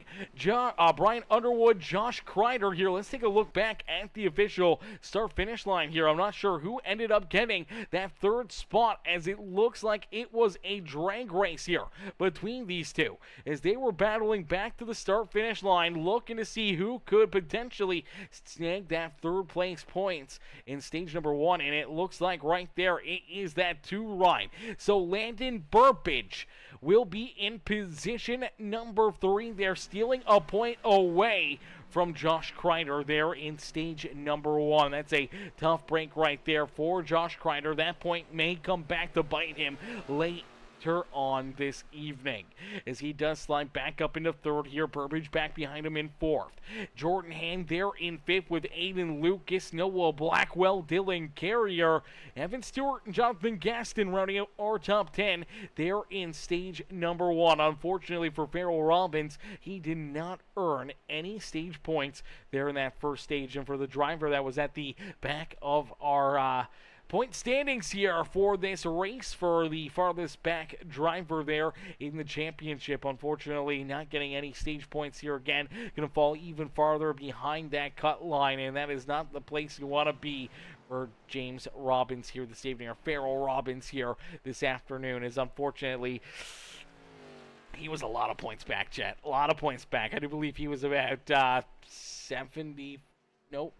Brian Underwood, Josh Crider here. Let's take a look back at the official start-finish line here. I'm not sure who ended up getting that 3rd spot, as it looks like it was a drag race here between these two, as they were battling back to the start-finish line, looking to see who could potentially snag that 3rd place points in stage number 1, and it looks like right there it is that 2 ride. So Landon Burbage will be in position number 3. They're stealing a point away from Josh Crider there in stage number 1. That's a tough break right there for Josh Crider. That point may come back to bite him late on this evening, as he does slide back up into 3rd here. Burbage back behind him in 4th. Jordan Hand there in 5th with Aiden Lucas, Noah Blackwell, Dylan Carrier, Evan Stewart, and Jonathan Gaston rounding out our top 10 there in stage number 1. Unfortunately for Farrell Robbins, he did not earn any stage points there in that first stage, and for the driver that was at the back of our point standings here for this race, for the farthest back driver there in the championship, unfortunately not getting any stage points here again. Going to fall even farther behind that cut line, and that is not the place you want to be for James Robbins here this evening, or Farrell Robbins here this afternoon, is unfortunately he was a lot of points back, Chet. A lot of points back. I do believe he was about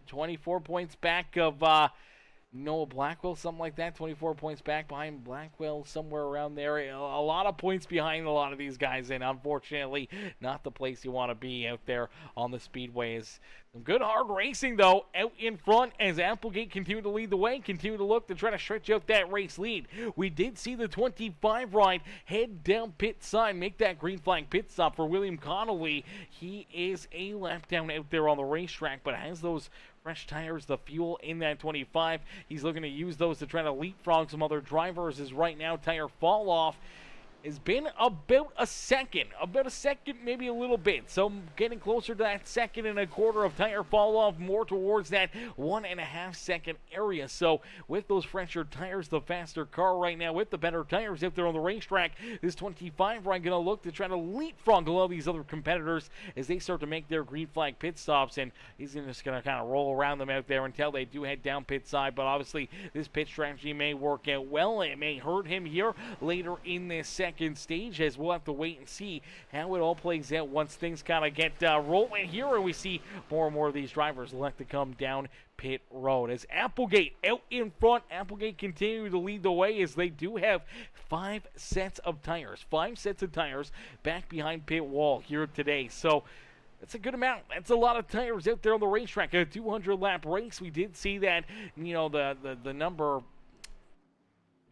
24 points back of Noah Blackwell, something like that. 24 points back behind Blackwell, somewhere around there. A lot of points behind a lot of these guys, and unfortunately not the place you want to be out there on the speedway, as Some good hard racing, though, out in front as Applegate continued to lead the way, continued to look to try to stretch out that race lead. We did see the 25 ride head down pit side, make that green flag pit stop for William Connolly. He is a lap down out there on the racetrack, but has those fresh tires, the fuel in that 25. He's looking to use those to try to leapfrog some other drivers as right now tire fall off has been about a second, maybe a little bit. So getting closer to that 2.25 of tire fall off, more towards that 1.5 second area. So with those fresher tires, the faster car right now with the better tires out there on the racetrack, this 25 ride going to look to try to leapfrog a lot of these other competitors as they start to make their green flag pit stops, and he's just going to kind of roll around them out there until they do head down pit side. But obviously this pit strategy may work out well. It may hurt him here later in this second stage, as we'll have to wait and see how it all plays out once things kind of get rolling here, and we see more and more of these drivers elect to come down pit road. As Applegate out in front, Applegate continue to lead the way as they do have 5 sets of tires back behind pit wall here today. So that's a good amount. That's a lot of tires out there on the racetrack. A 200-lap race. We did see that, the number,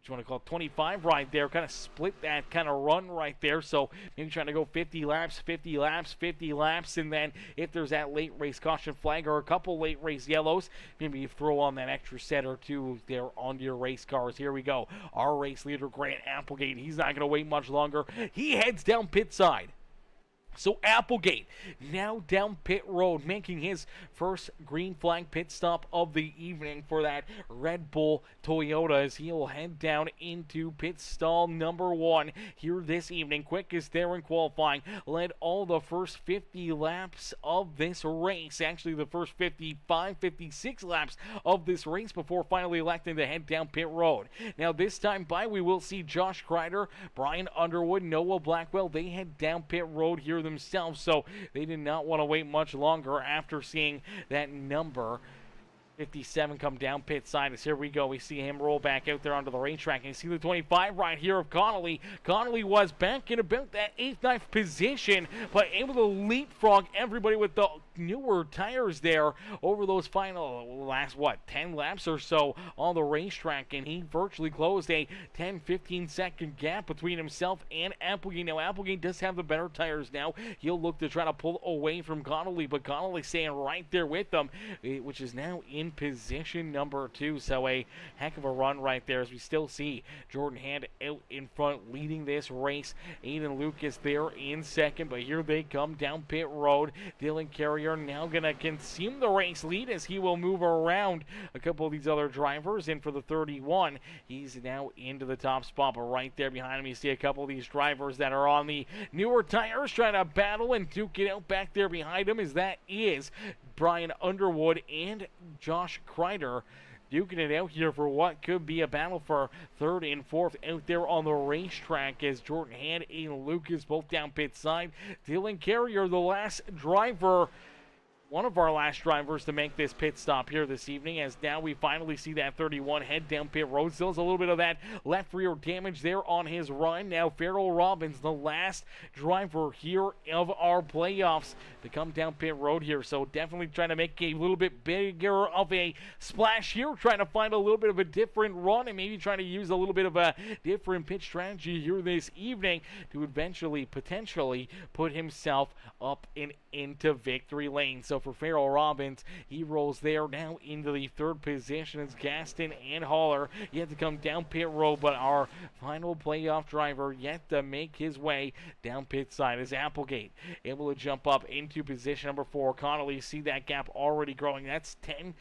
you want to call it 25 right there, kind of split that kind of run right there. So maybe trying to go 50 laps, and then if there's that late race caution flag or a couple late race yellows, maybe you throw on that extra set or two there onto your race cars. Here we go. Our race leader, Grant Applegate, he's not going to wait much longer. He heads down pit side. So Applegate now down pit road, making his first green flag pit stop of the evening for that Red Bull Toyota, as he'll head down into pit stall number 1 here this evening. Quickest there in qualifying, led all the first 50 laps of this race, actually the first 56 laps of this race before finally electing to head down pit road. Now this time by, we will see Josh Crider, Brian Underwood, Noah Blackwell, they head down pit road here themselves, so they did not want to wait much longer after seeing that number 57 come down pit side. As here we go, we see him roll back out there onto the racetrack, and you see the 25 right here of Connolly. Connolly was back in about that 8th, 9th position, but able to leapfrog everybody with the newer tires there over those final last 10 laps or so on the racetrack, and he virtually closed a 10-15 second gap between himself and Applegate. Now Applegate does have the better tires now. He'll look to try to pull away from Connolly, but Connolly staying right there with them, which is now in position number 2. So a heck of a run right there, as we still see Jordan Hand out in front leading this race. Aiden Lucas there in second, but here they come down pit road. Dylan Carrier now gonna consume the race lead as he will move around a couple of these other drivers, and for the 31 he's now into the top spot. But right there behind him you see a couple of these drivers that are on the newer tires trying to battle and duke it out back there behind him, as that is Brian Underwood and Josh Crider duking it out here for what could be a battle for 3rd and 4th out there on the racetrack, as Jordan Hand and Lucas both down pit side. Dylan Carrier, the last driver, one of our last drivers to make this pit stop here this evening, as now we finally see that 31 head down pit road. Still has a little bit of that left rear damage there on his run. Now Farrell Robbins, the last driver here of our playoffs to come down pit road here, so definitely trying to make a little bit bigger of a splash here, trying to find a little bit of a different run and maybe trying to use a little bit of a different pit strategy here this evening to eventually potentially put himself up and into victory lane. So for Farrell Robbins, he rolls there now into the 3rd position as Gaston and Haller yet to come down pit road, but our final playoff driver yet to make his way down pit side is Applegate, able to jump up into position number 4. Connolly, see that gap already growing. That's 10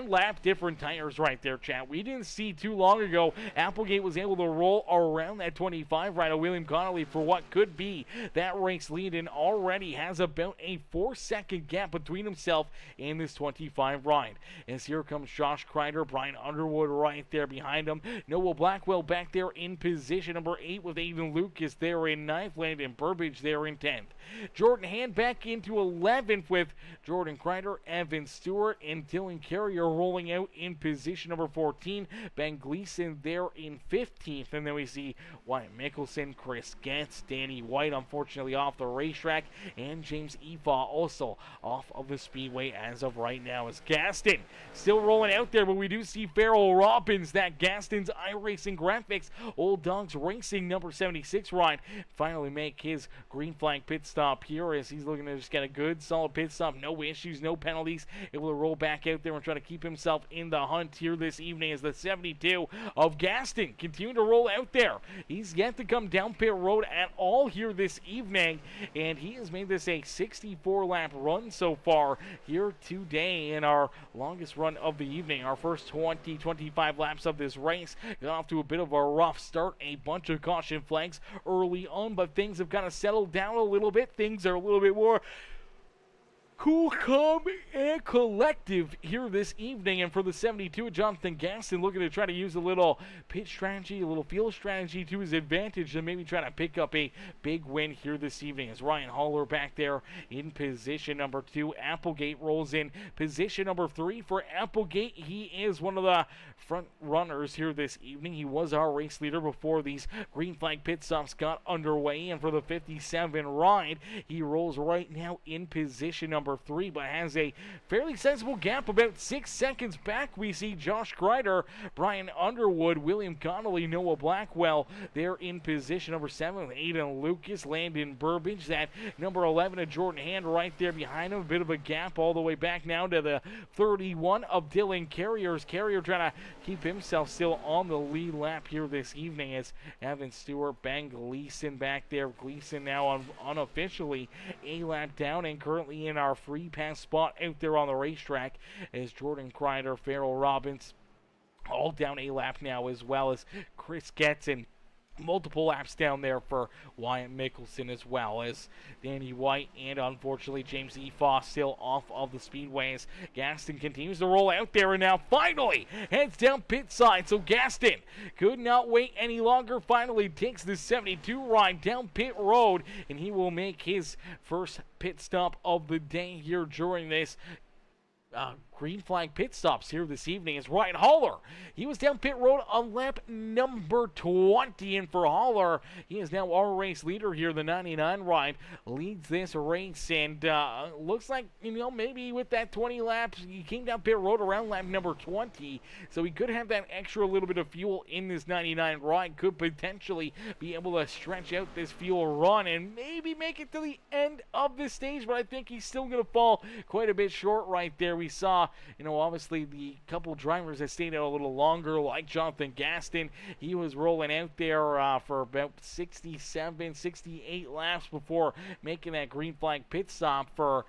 lap different tires right there, chat. We didn't see too long ago Applegate was able to roll around that 25 right of William Connolly for what could be that race lead, and already has about a 4-second gap between himself and this 25 ride. As here comes Josh Crider, Brian Underwood right there behind him. Noah Blackwell back there in position number 8 with Aiden Lucas there in 9th, Landon Burbage there in 10th. Jordan Hand back into 11th with Jordan Crider, Evan Stewart, and Dylan Carrier Carrier rolling out in position number 14. Ben Gleason there in 15th. And then we see Wyatt Mickelson, Chris Getz, Danny White unfortunately off the racetrack, and James Efa also off of the speedway as of right now. As Gaston still rolling out there, but we do see Farrell Robbins, that Gaston's iRacing Graphics Old Dogs Racing number 76 ride, finally make his green flag pit stop here as he's looking to just get a good solid pit stop, no issues, no penalties, able to roll back out there and try to keep himself in the hunt here this evening as the 72 of Gaston continue to roll out there. He's yet to come down pit road at all here this evening, and he has made this a 64 lap run so far here today in our longest run of the evening. Our first 25 laps of this race got off to a bit of a rough start, a bunch of caution flags early on, but things have kind of settled down a little bit. Things are a little bit more cool, calm, and collective here this evening. And for the 72, Jonathan Gaston looking to try to use a little pit strategy, a little field strategy to his advantage, and maybe try to pick up a big win here this evening. As Ryan Haller back there in position number 2. Applegate rolls in position number 3 for Applegate. He is one of the front runners here this evening. He was our race leader before these green flag pit stops got underway. And for the 57 ride, he rolls right now in position number 3, but has a fairly sensible gap about 6 seconds back. We see Josh Crider, Brian Underwood, William Connolly, Noah Blackwell there in position number 7 with Aiden Lucas, Landon Burbage, that number 11 of Jordan Hand right there behind him. A bit of a gap all the way back now to the 31 of Dylan Carriers. Carrier trying to keep himself still on the lead lap here this evening as Evan Stewart, Ben Gleason back there. Gleason now unofficially a lap down and currently in our free pass spot out there on the racetrack as Jordan Crider, Farrell Robbins all down a lap now, as well as Chris Getz and multiple laps down there for Wyatt Mickelson, as well as Danny White and unfortunately James Efa still off of the speedways. Gaston continues to roll out there and now finally heads down pit side. So Gaston could not wait any longer, finally takes the 72 ride down pit road, and he will make his first pit stop of the day here during this green flag pit stops here this evening. Is Ryan Haller. He was down pit road on lap number 20, and for Haller, he is now our race leader here. The 99 ride leads this race, and looks like, maybe with that 20 laps, he came down pit road around lap number 20, so he could have that extra little bit of fuel in this 99 ride, could potentially be able to stretch out this fuel run and maybe make it to the end of this stage, but I think he's still going to fall quite a bit short right there. We saw, obviously the couple drivers that stayed out a little longer, like Jonathan Gaston. He was rolling out there for about 67, 68 laps before making that green flag pit stop. For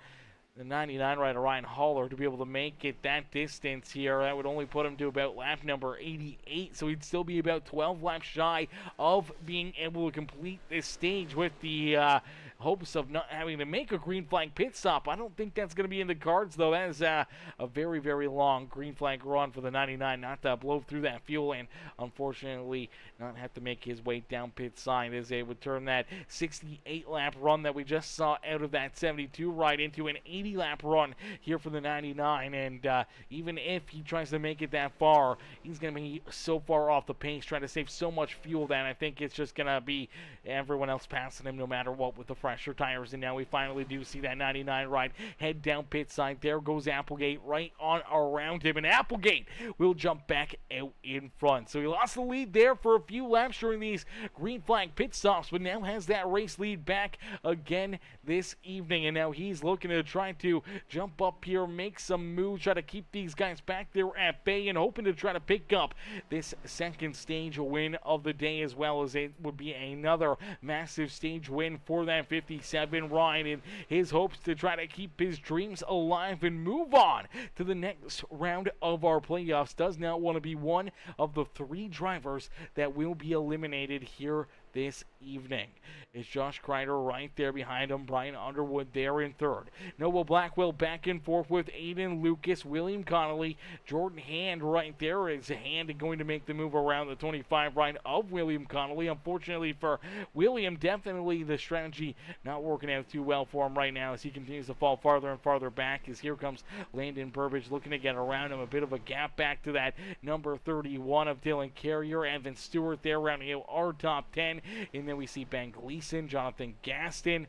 the 99 rider Ryan Haller to be able to make it that distance here, that would only put him to about lap number 88, so he'd still be about 12 laps shy of being able to complete this stage with the hopes of not having to make a green flag pit stop. I don't think that's going to be in the cards, though. That is a very, very long green flag run for the 99, not to blow through that fuel and unfortunately not have to make his way down pit side, as they would turn that 68 lap run that we just saw out of that 72 ride into an 80 lap run here for the 99. And even if he tries to make it that far, he's going to be so far off the pace, trying to save so much fuel that I think it's just going to be everyone else passing him no matter what with the fresher tires. And now we finally do see that 99 ride head down pit side. There goes Applegate right on around him, and Applegate will jump back out in front. So he lost the lead there for a few laps during these green flag pit stops, but now has that race lead back again this evening. And now he's looking to try to jump up here, make some moves, try to keep these guys back there at bay, and hoping to try to pick up this second stage win of the day, as well as it would be another massive stage win for that 57 ride, in his hopes to try to keep his dreams alive and move on to the next round of our playoffs. Does not want to be one of the 3 drivers that will be eliminated here this evening. It's Josh Crider right there behind him. Brian Underwood there in third. Noah Blackwell back and forth with Aiden Lucas. William Connolly. Jordan Hand right there. Is Hand going to make the move around the 25 right of William Connolly. Unfortunately for William, definitely the strategy not working out too well for him right now as he continues to fall farther and farther back. As here comes Landon Burbage looking to get around him. A bit of a gap back to that number 31 of Dylan Carrier. Evan Stewart there rounding out our top 10. And then we see Ben Gleason, Jonathan Gaston,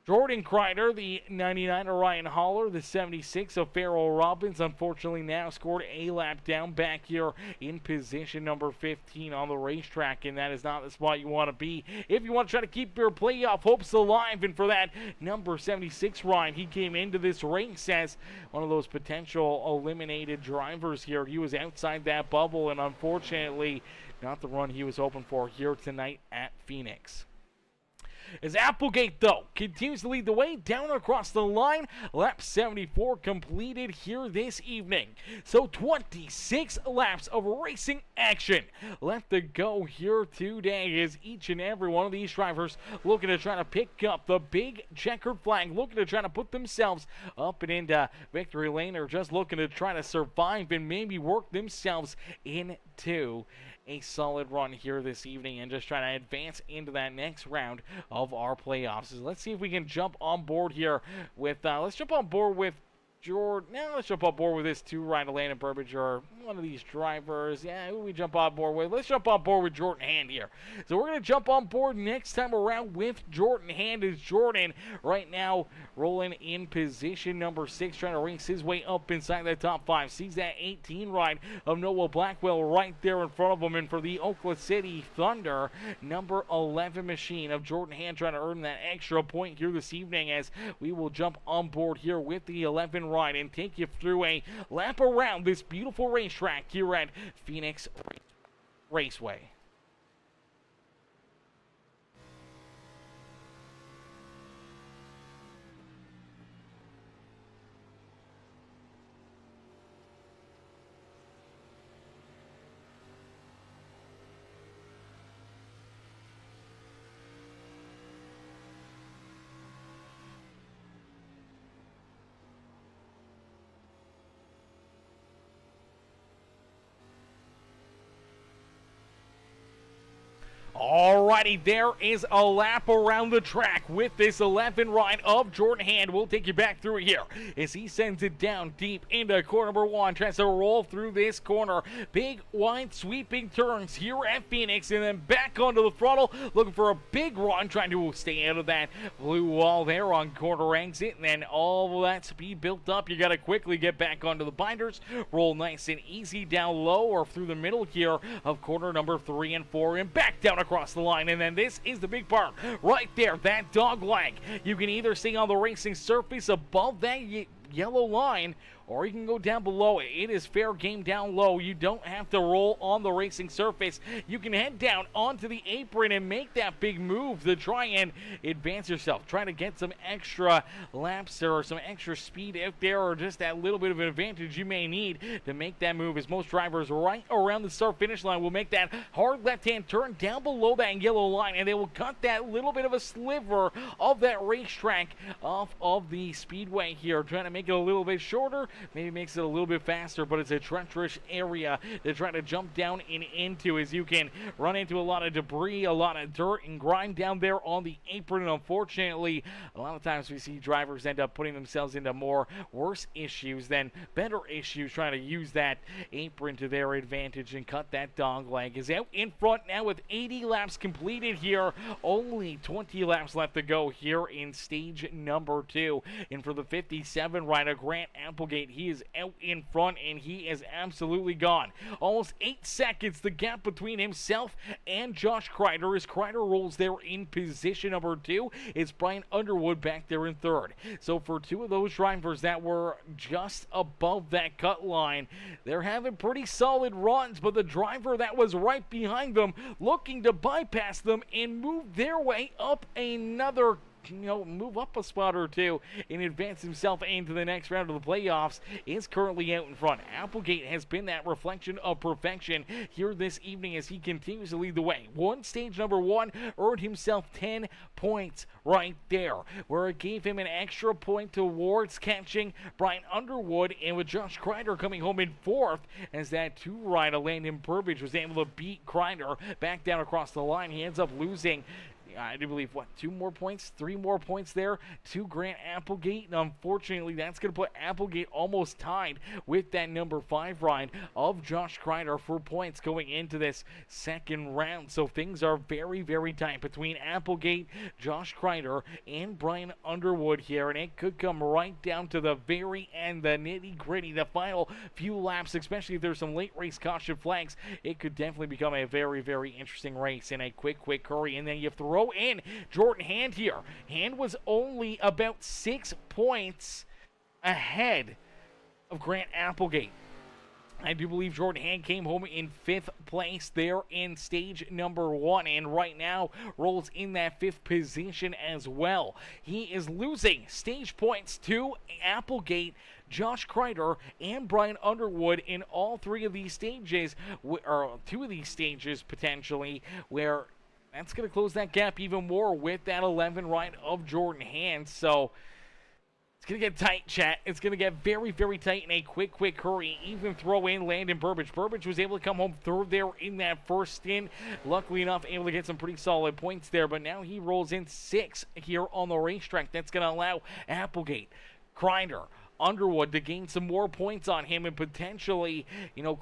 Jordan Crider, the 99 of Ryan Holler, the 76 of Farrell Robbins, unfortunately now scored a lap down back here in position number 15 on the racetrack, and that is not the spot you want to be if you want to try to keep your playoff hopes alive. And for that number 76 Ryan, he came into this race as one of those potential eliminated drivers here. He was outside that bubble, and unfortunately not the run he was hoping for here tonight at Phoenix. As Applegate, though, continues to lead the way down across the line. Lap 74 completed here this evening. So 26 laps of racing action left to go here today as each and every one of these drivers looking to try to pick up the big checkered flag, looking to try to put themselves up and into victory lane, or just looking to try to survive and maybe work themselves into a solid run here this evening and just try to advance into that next round of our playoffs. So let's see if we can jump on board here with, let's jump on board with Jordan. Now let's jump on board with this two Ryan Landon Burbage or one of these drivers. Yeah, who we jump on board with? Let's jump on board with Jordan Hand here. So we're going to jump on board next time around with Jordan Hand. As Jordan right now rolling in position number 6, trying to race his way up inside the top 5. Sees that 18 ride of Noah Blackwell right there in front of him. And for the Oklahoma City Thunder, number 11 machine of Jordan Hand trying to earn that extra point here this evening, as we will jump on board here with the 11 ride and take you through a lap around this beautiful racetrack here at Phoenix Raceway. Alrighty, there is a lap around the track with this 11 ride of Jordan Hand. We'll take you back through it here as he sends it down deep into corner number 1. Tries to roll through this corner. Big, wide, sweeping turns here at Phoenix, and then back onto the throttle, looking for a big run, trying to stay out of that blue wall there on corner exit. And then all of that speed built up, you got to quickly get back onto the binders. Roll nice and easy down low or through the middle here of corner number 3 and 4, and back down across the line. And then this is the big part right there, that dog leg. You can either stay on the racing surface above that yellow line, or you can go down below it. It is fair game down low. You don't have to roll on the racing surface. You can head down onto the apron and make that big move to try and advance yourself. Try to get some extra laps or some extra speed out there, or just that little bit of an advantage you may need to make that move, as most drivers right around the start finish line will make that hard left-hand turn down below that yellow line, and they will cut that little bit of a sliver of that racetrack off of the speedway here, trying to make it a little bit shorter. Maybe makes it a little bit faster, but it's a treacherous area to try to jump down and into, as you can run into a lot of debris, a lot of dirt and grime down there on the apron. And unfortunately, a lot of times we see drivers end up putting themselves into worse issues than better issues, trying to use that apron to their advantage and cut that dog leg. Is out in front now with 80 laps completed here. Only 20 laps left to go here in stage number 2. And for the 57 rider, Grant Applegate, he is out in front, and he is absolutely gone. Almost 8 seconds the gap between himself and Josh Crider, as Crider rolls there in position number 2. It's Brian Underwood back there in 3rd. So for 2 of those drivers that were just above that cut line, they're having pretty solid runs, but the driver that was right behind them looking to bypass them and move their way up another move up a spot or two and advance himself into the next round of the playoffs is currently out in front. Applegate has been that reflection of perfection here this evening as he continues to lead the way. Stage number 1 earned himself 10 points right there, where it gave him an extra point towards catching Brian Underwood, and with Josh Crider coming home in 4th as that 2-rider Landon Burbage was able to beat Crider back down across the line. He ends up losing, I do believe, 3 more points there to Grant Applegate. And unfortunately, that's going to put Applegate almost tied with that number 5 ride of Josh Crider for points going into this second round. So things are very, very tight between Applegate, Josh Crider, and Brian Underwood here. And it could come right down to the very end, the nitty-gritty, the final few laps, especially if there's some late race caution flags. It could definitely become a very, very interesting race in a quick hurry. And then you throw in Jordan Hand here. Hand was only about 6 points ahead of Grant Applegate. I do believe Jordan Hand came home in 5th place there in stage number 1, and right now rolls in that 5th position as well. He is losing stage points to Applegate, Josh Crider, and Brian Underwood in all 3 of these stages, or 2 of these stages potentially, where that's going to close that gap even more with that 11 ride of Jordan Hand. So it's going to get tight, chat. It's going to get very, very tight in a quick hurry. Even throw in Landon Burbage. Burbage was able to come home 3rd there in that first stint. Luckily enough, able to get some pretty solid points there. But now he rolls in 6th here on the racetrack. That's going to allow Applegate, Crider, Underwood to gain some more points on him and potentially,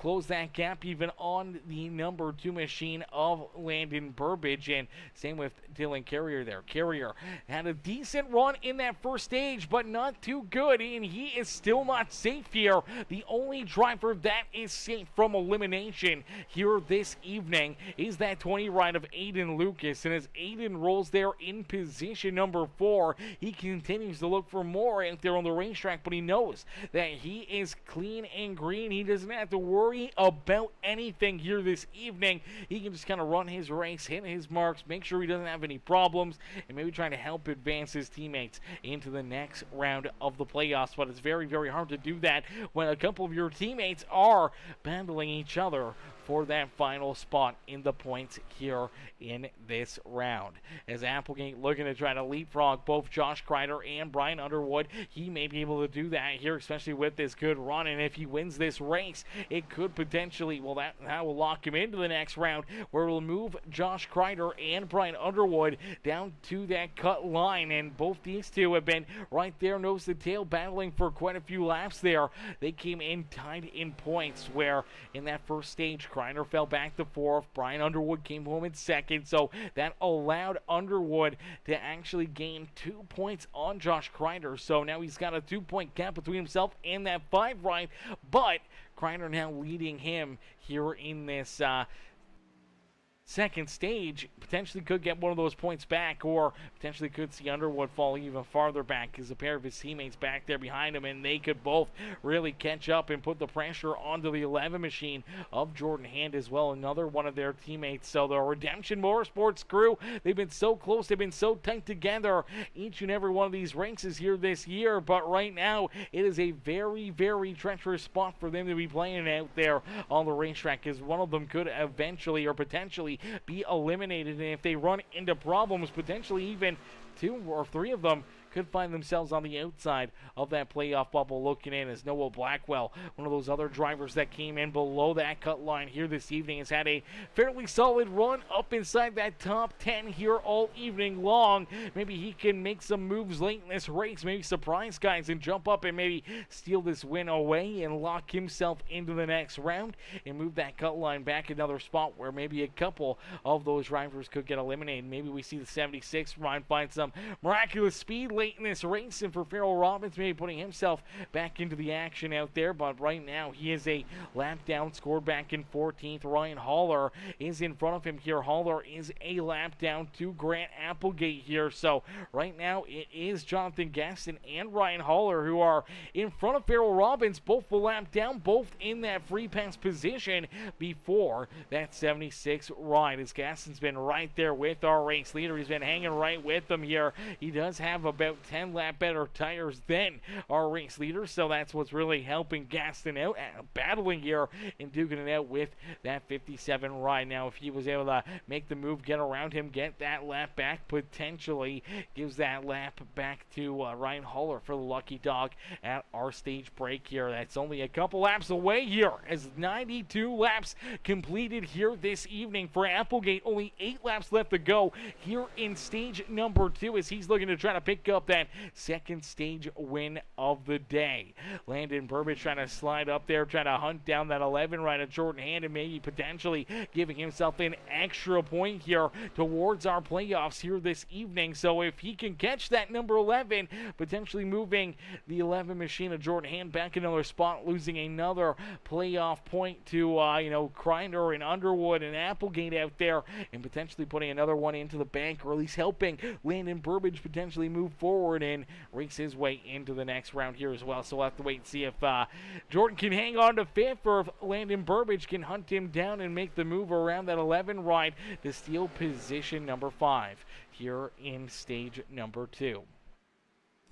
close that gap even on the number 2 machine of Landon Burbage. And same with Dylan Carrier there. Carrier had a decent run in that first stage, but not too good, and he is still not safe here. The only driver that is safe from elimination here this evening is that 20 ride of Aiden Lucas. And as Aiden rolls there in position number 4, he continues to look for more out there on the racetrack, but he knows that he is clean and green. He doesn't have to worry about anything here this evening. He can just kind of run his race, hit his marks, make sure he doesn't have any problems, and maybe trying to help advance his teammates into the next round of the playoffs. But it's very, very hard to do that when a couple of your teammates are battling each other for that final spot in the points here in this round. As Applegate looking to try to leapfrog both Josh Crider and Brian Underwood, he may be able to do that here, especially with this good run. And if he wins this race, it could potentially, that will lock him into the next round, where it will move Josh Crider and Brian Underwood down to that cut line. And both these two have been right there, nose to tail, battling for quite a few laps there. They came in tied in points, where in that first stage, Crider fell back to 4th. Brian Underwood came home in 2nd, so that allowed Underwood to actually gain 2 points on Josh Crider. So now he's got a 2-point gap between himself and that 5 ride, but Crider now leading him here in this second stage. Potentially could get one of those points back, or potentially could see Underwood fall even farther back because a pair of his teammates back there behind him, and they could both really catch up and put the pressure onto the 11 machine of Jordan Hand as well, another one of their teammates. So the Redemption Motorsports crew, they've been so close, they've been so tight together each and every one of these races here this year, but right now it is a very, very treacherous spot for them to be playing out there on the racetrack, because one of them could eventually or potentially be eliminated, and if they run into problems, potentially even 2 or 3 of them could find themselves on the outside of that playoff bubble looking in, as Noah Blackwell, one of those other drivers that came in below that cut line here this evening, has had a fairly solid run up inside that top 10 here all evening long. Maybe he can make some moves late in this race, maybe surprise guys and jump up and maybe steal this win away and lock himself into the next round and move that cut line back another spot where maybe a couple of those drivers could get eliminated. Maybe we see the 76 ride find some miraculous speed late late in this race, and for Farrell Robbins maybe putting himself back into the action out there, but right now he is a lap down, scored back in 14th. Ryan Haller is in front of him here. Haller is a lap down to Grant Applegate here, so right now it is Jonathan Gaston and Ryan Haller who are in front of Farrell Robbins, both the lap down, both in that free pass position before that 76 ride, as Gaston's been right there with our race leader. He's been hanging right with them here. He does have about 10 lap better tires than our race leader, so that's what's really helping Gaston out, battling here and duking it out with that 57 ride. Now, if he was able to make the move, get around him, get that lap back, potentially gives that lap back to Ryan Haller for the lucky dog at our stage break here. That's only a couple laps away here, as 92 laps completed here this evening for Applegate. Only 8 laps left to go here in stage number 2, as he's looking to try to pick up that second stage win of the day. Landon Burbage trying to slide up there, trying to hunt down that 11 right at short hand, and maybe potentially giving himself an extra point here towards our playoffs here this evening. So if he can catch that number 11, potentially moving the 11 machine of Jordan Hand back another spot, losing another playoff point to Crider and Underwood and Applegate out there, and potentially putting another one into the bank, or at least helping Landon Burbage potentially move forward and race his way into the next round here as well. So we'll have to wait and see if Jordan can hang on to 5th, or if Landon Burbage can hunt him down and make the move around that 11 ride to steal position number 5 here in stage number 2.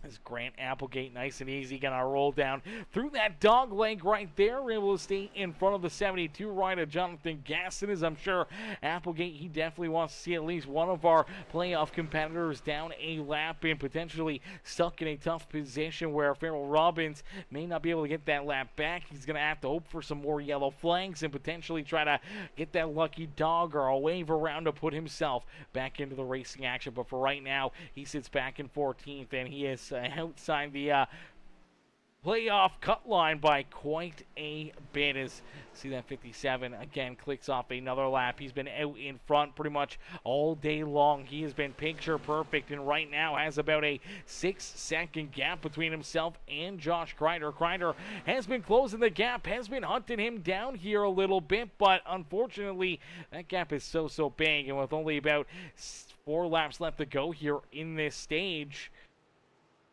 As Grant Applegate, nice and easy, gonna roll down through that dog leg right there, able to stay in front of the 72 ride of Jonathan Gaston, as I'm sure Applegate, he definitely wants to see at least one of our playoff competitors down a lap and potentially stuck in a tough position where Farrell Robbins may not be able to get that lap back. He's gonna have to hope for some more yellow flags and potentially try to get that lucky dog or a wave around to put himself back into the racing action. But for right now, he sits back in 14th, and he is outside the playoff cut line by quite a bit. As see that 57 again clicks off another lap. He's been out in front pretty much all day long. He has been picture perfect, and right now has about a 6-second gap between himself and Josh Crider. Crider has been closing the gap, has been hunting him down here a little bit, but unfortunately that gap is so big, and with only about 4 laps left to go here in this stage,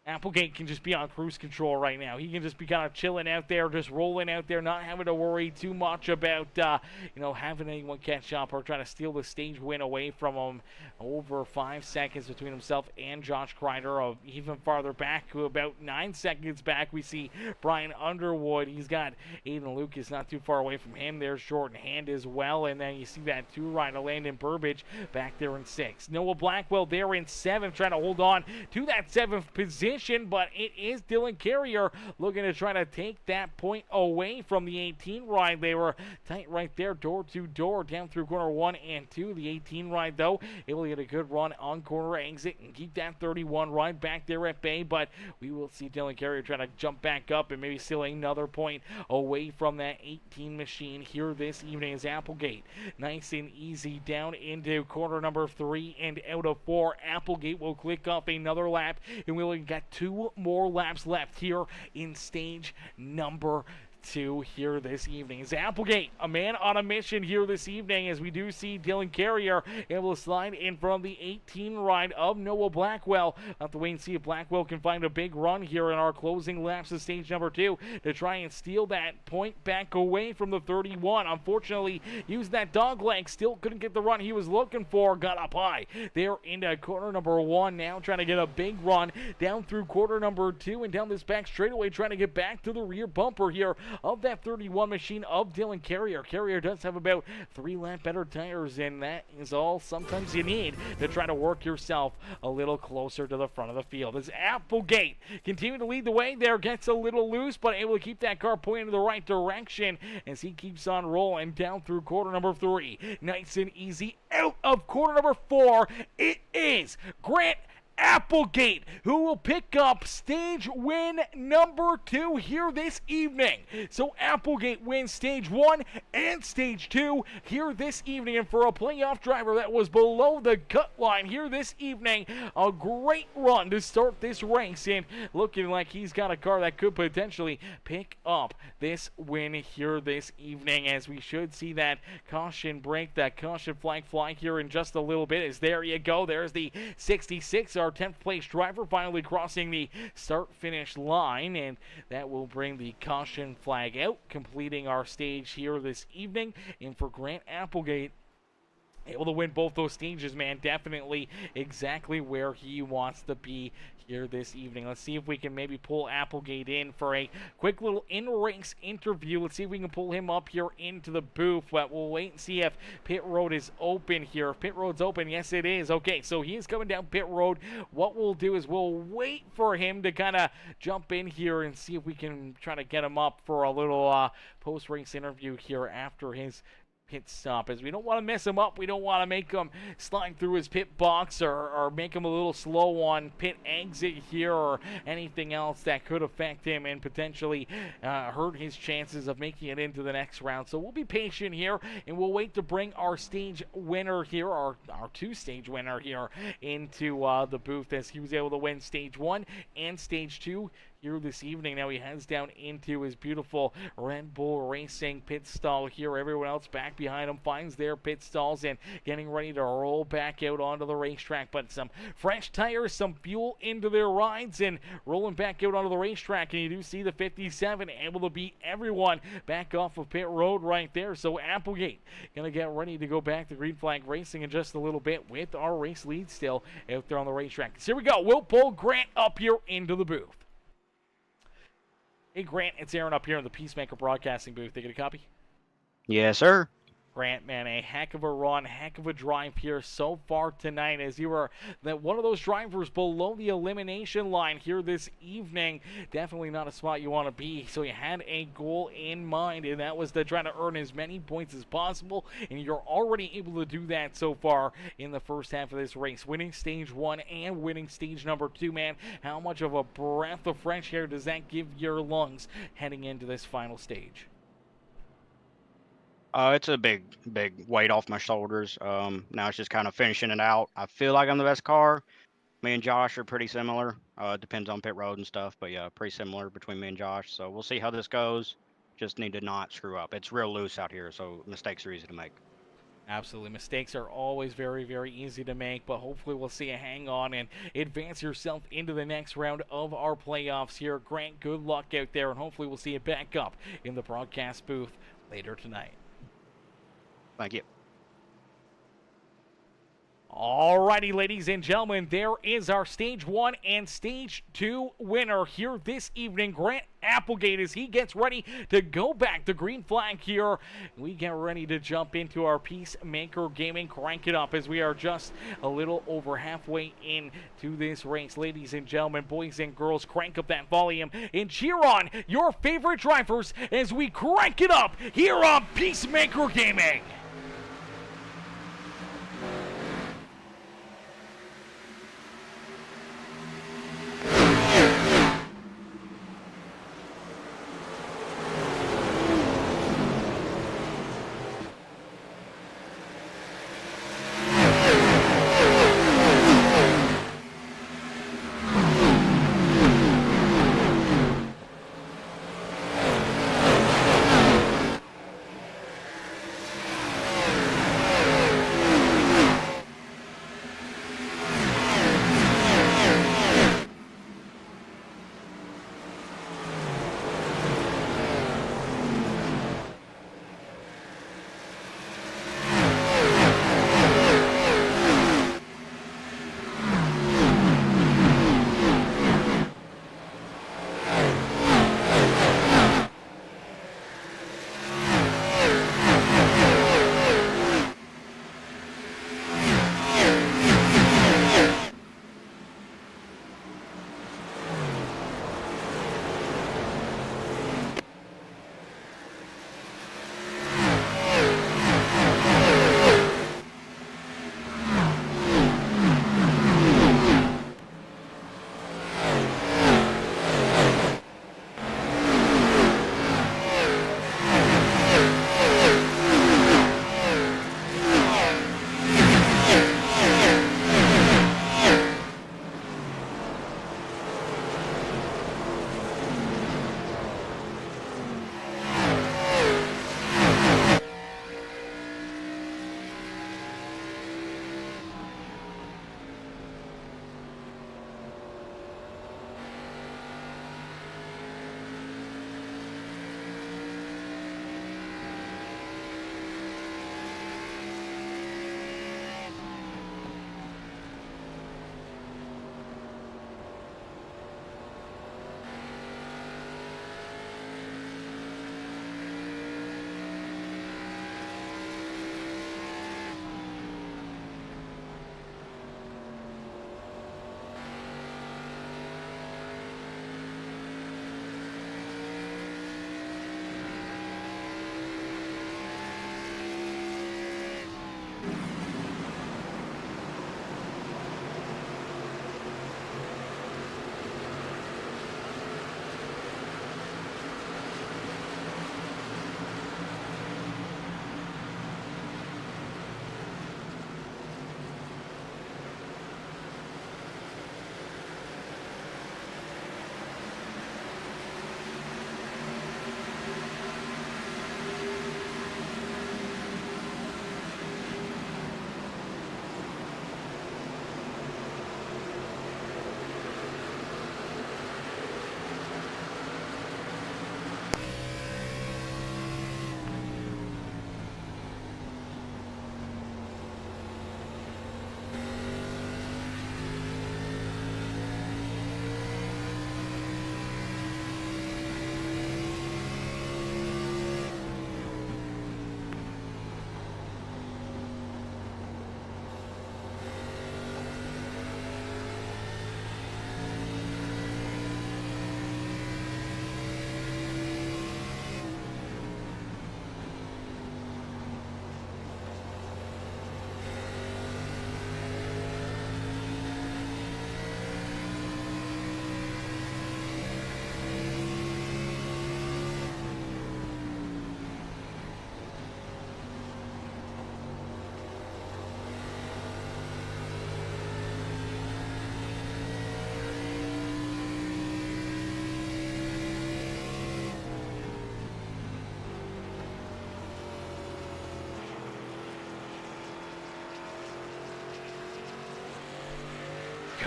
Applegate can just be on cruise control right now. He can just be kind of chilling out there, just rolling out there, not having to worry too much about, having anyone catch up or trying to steal the stage win away from him. Over 5 seconds between himself and Josh Crider. Even farther back, to about 9 seconds back, we see Brian Underwood. He's got Aiden Lucas not too far away from him. There's Jordan Hand as well. And then you see that 2 ride of Landon Burbage back there in 6th. Noah Blackwell there in 7th, trying to hold on to that 7th position, but it is Dylan Carrier looking to try to take that point away from the 18 ride. They were tight right there, door to door, down through corner 1 and 2. The 18 ride, though, able to get a good run on corner exit and keep that 31 ride back there at bay, but we will see Dylan Carrier try to jump back up and maybe steal another point away from that 18 machine here this evening. As Applegate, nice and easy down into corner number 3 and out of 4. Applegate will click off another lap, and we only got 2 more laps left here in stage number 2 here this evening. As Applegate, a man on a mission here this evening, as we do see Dylan Carrier able to slide in from the 18 ride of Noah Blackwell. I'll have to wait and see if Blackwell can find a big run here in our closing laps of stage number 2 to try and steal that point back away from the 31. Unfortunately, used that dog leg, still couldn't get the run he was looking for. Got up high there into corner number 1, now trying to get a big run down through quarter number 2 and down this back straightaway, trying to get back to the rear bumper here of that 31 machine of Dylan Carrier. Carrier does have about 3 lap better tires, and that is all sometimes you need to try to work yourself a little closer to the front of the field. As Applegate continue to lead the way there, gets a little loose, but able to keep that car pointing in the right direction as he keeps on rolling down through quarter number 3. Nice and easy out of quarter number 4. It is Grant Applegate, who will pick up stage win number 2 here this evening. So Applegate wins stage 1 and stage 2 here this evening. And for a playoff driver that was below the cut line here this evening, a great run to start this race, and looking like he's got a car that could potentially pick up this win here this evening, as we should see that caution break, that caution flag fly here in just a little bit. As there you go, there's the 66, our 10th place driver, finally crossing the start-finish line, and that will bring the caution flag out, completing our stage here this evening. And for Grant Applegate, able to win both those stages, man, definitely exactly where he wants to be here this evening. Let's see if we can maybe pull Applegate in for a quick little in-race interview. Let's see if we can pull him up here into the booth, but we'll wait and see if pit road is open here. If pit road's open, yes it is. Okay, so he is coming down pit road. What we'll do is we'll wait for him to kind of jump in here and see if we can try to get him up for a little post-race interview here after his pit stop, as we don't want to mess him up. We don't want to make him slide through his pit box or make him a little slow on pit exit here or anything else that could affect him and potentially hurt his chances of making it into the next round. So we'll be patient here, and we'll wait to bring our stage winner here, our two-stage winner here, into the booth, as he was able to win stage 1 and stage 2 here this evening. Now he heads down into his beautiful Red Bull Racing pit stall here. Everyone else back behind him finds their pit stalls and getting ready to roll back out onto the racetrack. But some fresh tires, some fuel into their rides, and rolling back out onto the racetrack. And you do see the 57 able to beat everyone back off of pit road right there. So Applegate gonna get ready to go back to green flag racing in just a little bit with our race lead still out there on the racetrack. So here we go. We'll pull Grant up here into the booth. Hey, Grant, it's Aaron up here in the Peacemaker Broadcasting booth. They get a copy? Yes, sir. Grant, man, a heck of a run, heck of a drive here so far tonight, as you were one of those drivers below the elimination line here this evening. Definitely not a spot you want to be, so you had a goal in mind, and that was to try to earn as many points as possible, and you're already able to do that so far in the first half of this race, winning stage 1 and winning stage number 2, man. How much of a breath of fresh air does that give your lungs heading into this final stage? It's a big weight off my shoulders. Now it's just kind of finishing it out. I feel like I'm the best car. Me and Josh are pretty similar. Depends on pit road and stuff, but yeah, pretty similar between me and Josh. So we'll see how this goes. Just need to not screw up. It's real loose out here, so mistakes are easy to make. Absolutely. Mistakes are always very, very easy to make, but hopefully we'll see you hang on and advance yourself into the next round of our playoffs here. Grant, good luck out there, and hopefully we'll see you back up in the broadcast booth later tonight. Thank you. Alrighty, ladies and gentlemen, there is our stage 1 and stage 2 winner here this evening, Grant Applegate, as he gets ready to go back to green flag here. We get ready to jump into our Peacemaker Gaming Crank It Up, as we are just a little over halfway into this race. Ladies and gentlemen, boys and girls, crank up that volume and cheer on your favorite drivers as we crank it up here on Peacemaker Gaming.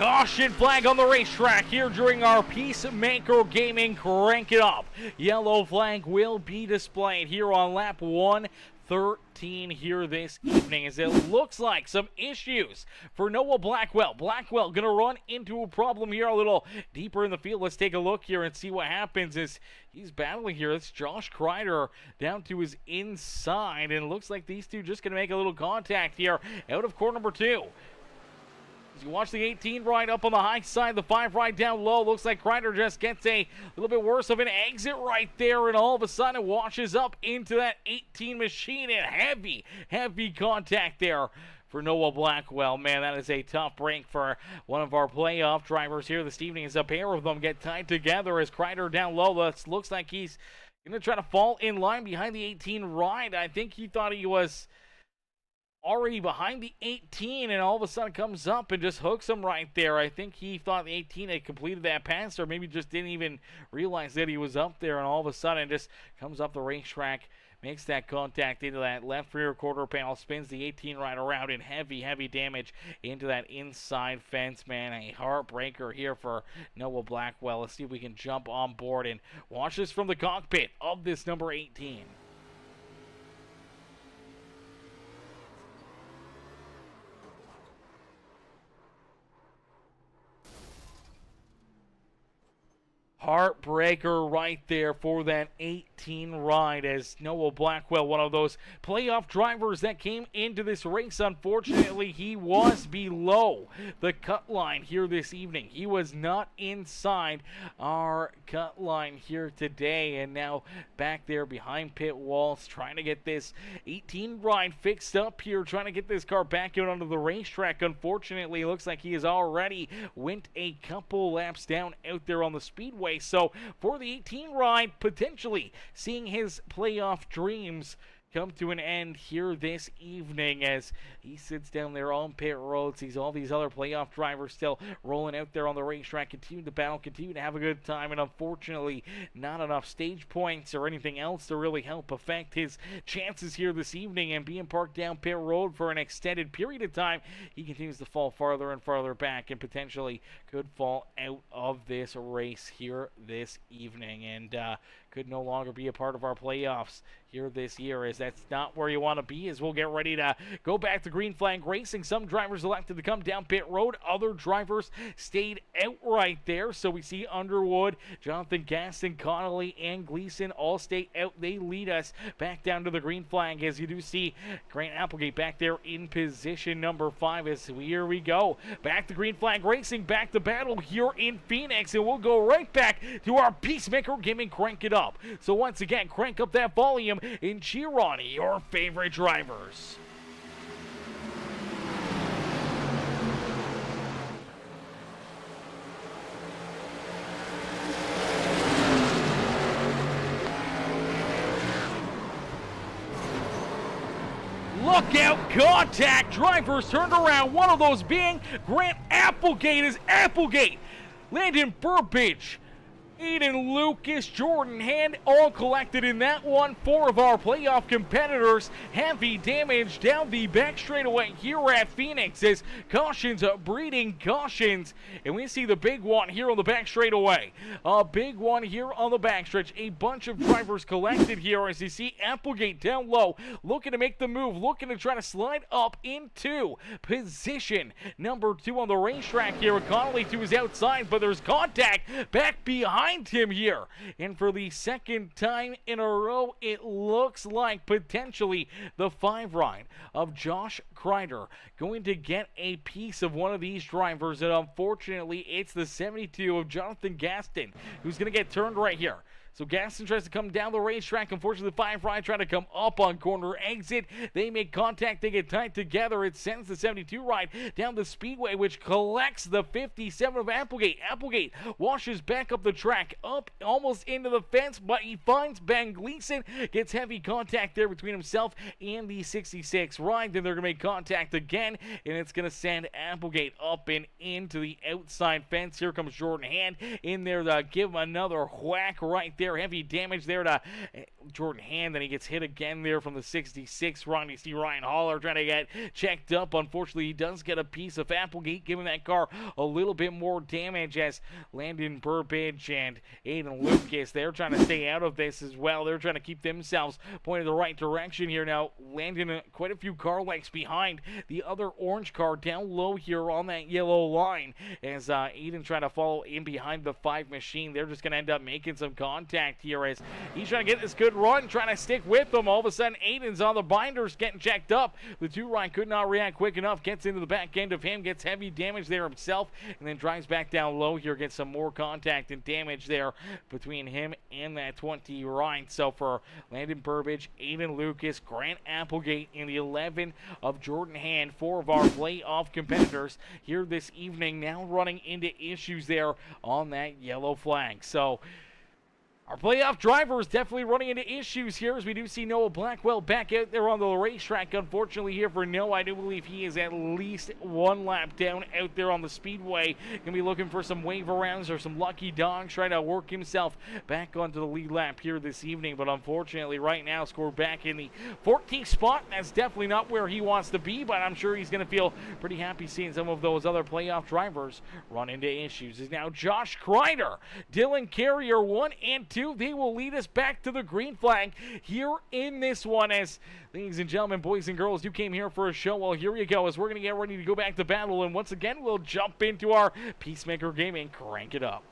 Caution flag on the racetrack here during our Peacemaker Gaming Crank It Up. Yellow flag will be displayed here on lap 113 here this evening, as it looks like some issues for Noah Blackwell. Blackwell gonna run into a problem here a little deeper in the field. Let's take a look here and see what happens as he's battling here. It's Josh Crider down to his inside, and it looks like these two just gonna make a little contact here out of corner number 2. As you watch the 18 ride up on the high side, the 5 ride down low. Looks like Crider just gets a little bit worse of an exit right there, and all of a sudden it washes up into that 18 machine, and heavy contact there for Noah Blackwell. Man, that is a tough break for one of our playoff drivers here this evening, as a pair of them get tied together as Crider down low. Looks like he's going to try to fall in line behind the 18 ride. I think he thought he was already behind the 18, and all of a sudden comes up and just hooks him right there. I think he thought the 18 had completed that pass, or maybe just didn't even realize that he was up there, and all of a sudden just comes up the racetrack, makes that contact into that left rear quarter panel, spins the 18 right around, and heavy damage into that inside fence. Man, a heartbreaker here for Noah Blackwell. Let's see if we can jump on board and watch this from the cockpit of this number 18. Heartbreaker right there for that 18 ride, as Noah Blackwell, one of those playoff drivers that came into this race, unfortunately he was below the cut line here this evening. He was not inside our cut line here today, and now back there behind pit walls trying to get this 18 ride fixed up here, trying to get this car back out onto the racetrack. Unfortunately, it looks like he has already went a couple laps down out there on the speedway. So for the 18 ride, potentially seeing his playoff dreams come to an end here this evening, as he sits down there on pit road, sees all these other playoff drivers still rolling out there on the racetrack, continue to battle, continue to have a good time, and unfortunately not enough stage points or anything else to really help affect his chances here this evening, and being parked down pit road for an extended period of time, he continues to fall farther and farther back, and potentially could fall out of this race here this evening, and could no longer be a part of our playoffs here this year, as that's not where you want to be, as we'll get ready to go back to green flag racing. Some drivers elected to come down pit road, other drivers stayed out right there. So we see Underwood, Jonathan Gaston, Connolly, and Gleason all stay out. They lead us back down to the green flag, as you do see Grant Applegate back there in position number 5, as here we go. Back to green flag racing, back to battle here in Phoenix, and we'll go right back to our Peacemaker Gaming Crank It Up. So once again, crank up that volume and cheer on your favorite drivers. Look out, contact, drivers turned around, one of those being Grant Applegate, as Applegate, Landon Burbidge, Aiden Lucas, Jordan Hand, all collected in that one. 4 of our playoff competitors. Heavy damage down the back straightaway here at Phoenix, as cautions, breeding cautions. And we see the big one here on the back straightaway. A big one here on the backstretch. A bunch of drivers collected here, as you see Applegate down low, looking to make the move, looking to try to slide up into position number 2 on the racetrack here. Connolly to his outside, but there's contact back behind him here, and for the second time in a row, it looks like potentially the 5 ride of Josh Crider going to get a piece of one of these drivers, and unfortunately it's the 72 of Jonathan Gaston who's going to get turned right here. So Gaston tries to come down the racetrack. Unfortunately, the 5 ride trying to come up on corner exit. They make contact. They get tied together. It sends the 72 ride down the speedway, which collects the 57 of Applegate. Applegate washes back up the track, up almost into the fence, but he finds Ben Gleason. Gets heavy contact there between himself and the 66 ride. Then they're going to make contact again, and it's going to send Applegate up and into the outside fence. Here comes Jordan Hand in there to give him another whack right there. Heavy damage there to Jordan Hand. Then he gets hit again there from the 66 run. You see Ryan Haller trying to get checked up. Unfortunately, he does get a piece of Applegate, giving that car a little bit more damage as Landon Burbidge and Aiden Lucas, they're trying to stay out of this as well. They're trying to keep themselves pointed the right direction here. Now, Landon quite a few car lengths behind the other orange car down low here on that yellow line as Aiden trying to follow in behind the 5 machine. They're just going to end up making some contact here as he's trying to get this good run, trying to stick with them. All of a sudden, Aiden's on the binders, getting checked up. The 2 Ryan could not react quick enough, gets into the back end of him, gets heavy damage there himself, and then drives back down low here, gets some more contact and damage there between him and that 20 Ryan. So for Landon Burbidge, Aiden Lucas, Grant Applegate, and the 11 of Jordan Hand, 4 of our playoff competitors here this evening, now running into issues there on that yellow flag. So our playoff driver is definitely running into issues here as we do see Noah Blackwell back out there on the racetrack. Unfortunately here for Noah, I do believe he is at least 1 lap down out there on the speedway. Going to be looking for some wave arounds or some lucky dogs, trying to work himself back onto the lead lap here this evening. But unfortunately right now scored back in the 14th spot. That's definitely not where he wants to be, but I'm sure he's going to feel pretty happy seeing some of those other playoff drivers run into issues. Is now Josh Crider, Dylan Carrier 1 and 2. They will lead us back to the green flag here in this one as, ladies and gentlemen, boys and girls, you came here for a show. Well, here you go as we're going to get ready to go back to battle. And once again, we'll jump into our Peacemaker Gaming. Crank it up.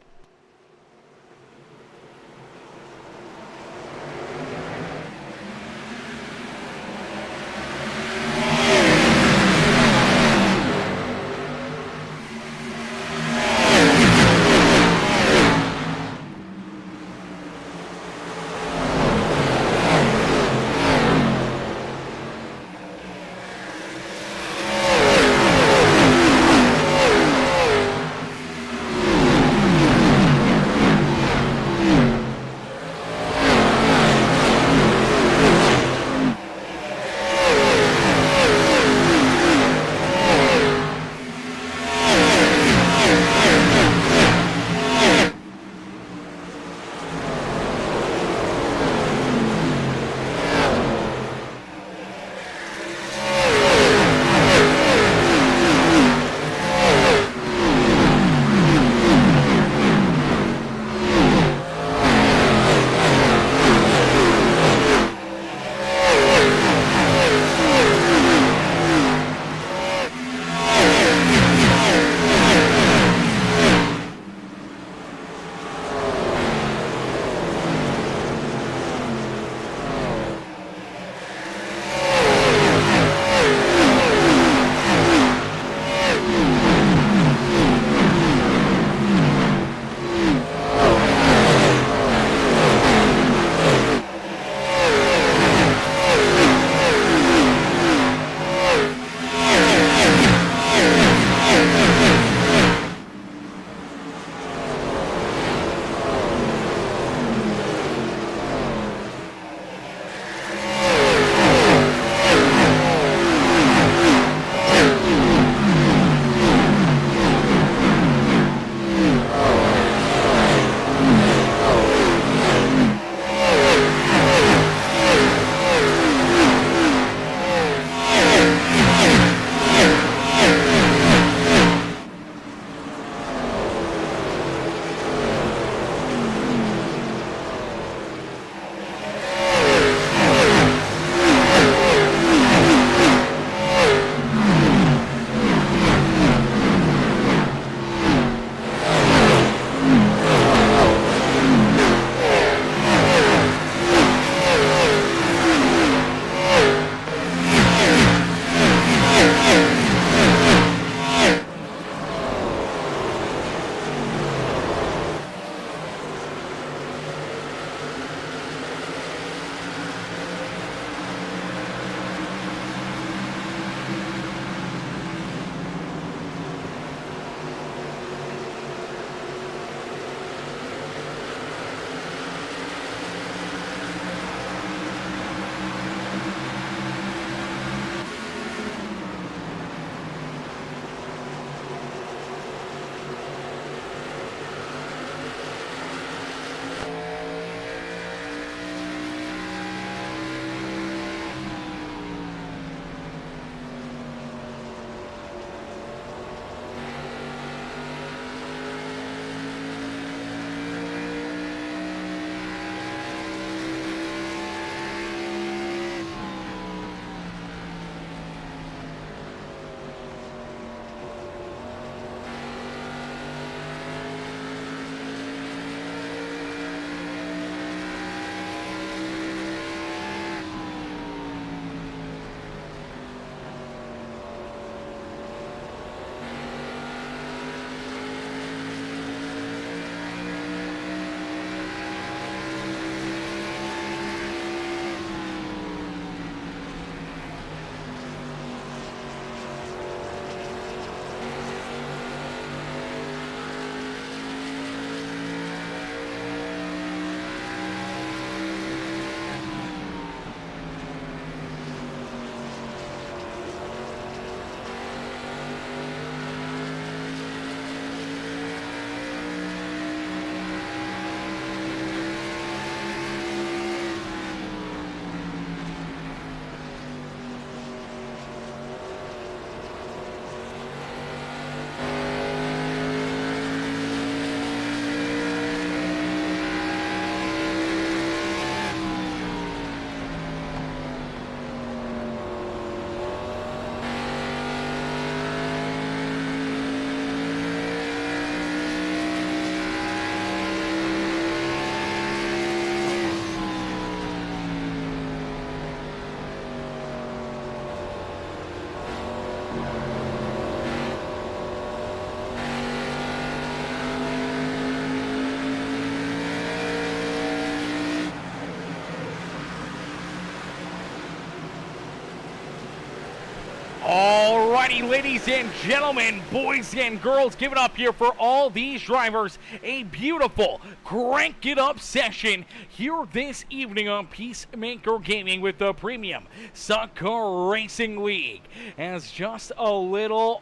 Alrighty, ladies and gentlemen, boys and girls, give it up here for all these drivers. A beautiful crank it up session here this evening on Peacemaker Gaming with the Premium Soccer Racing League. As just a little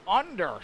under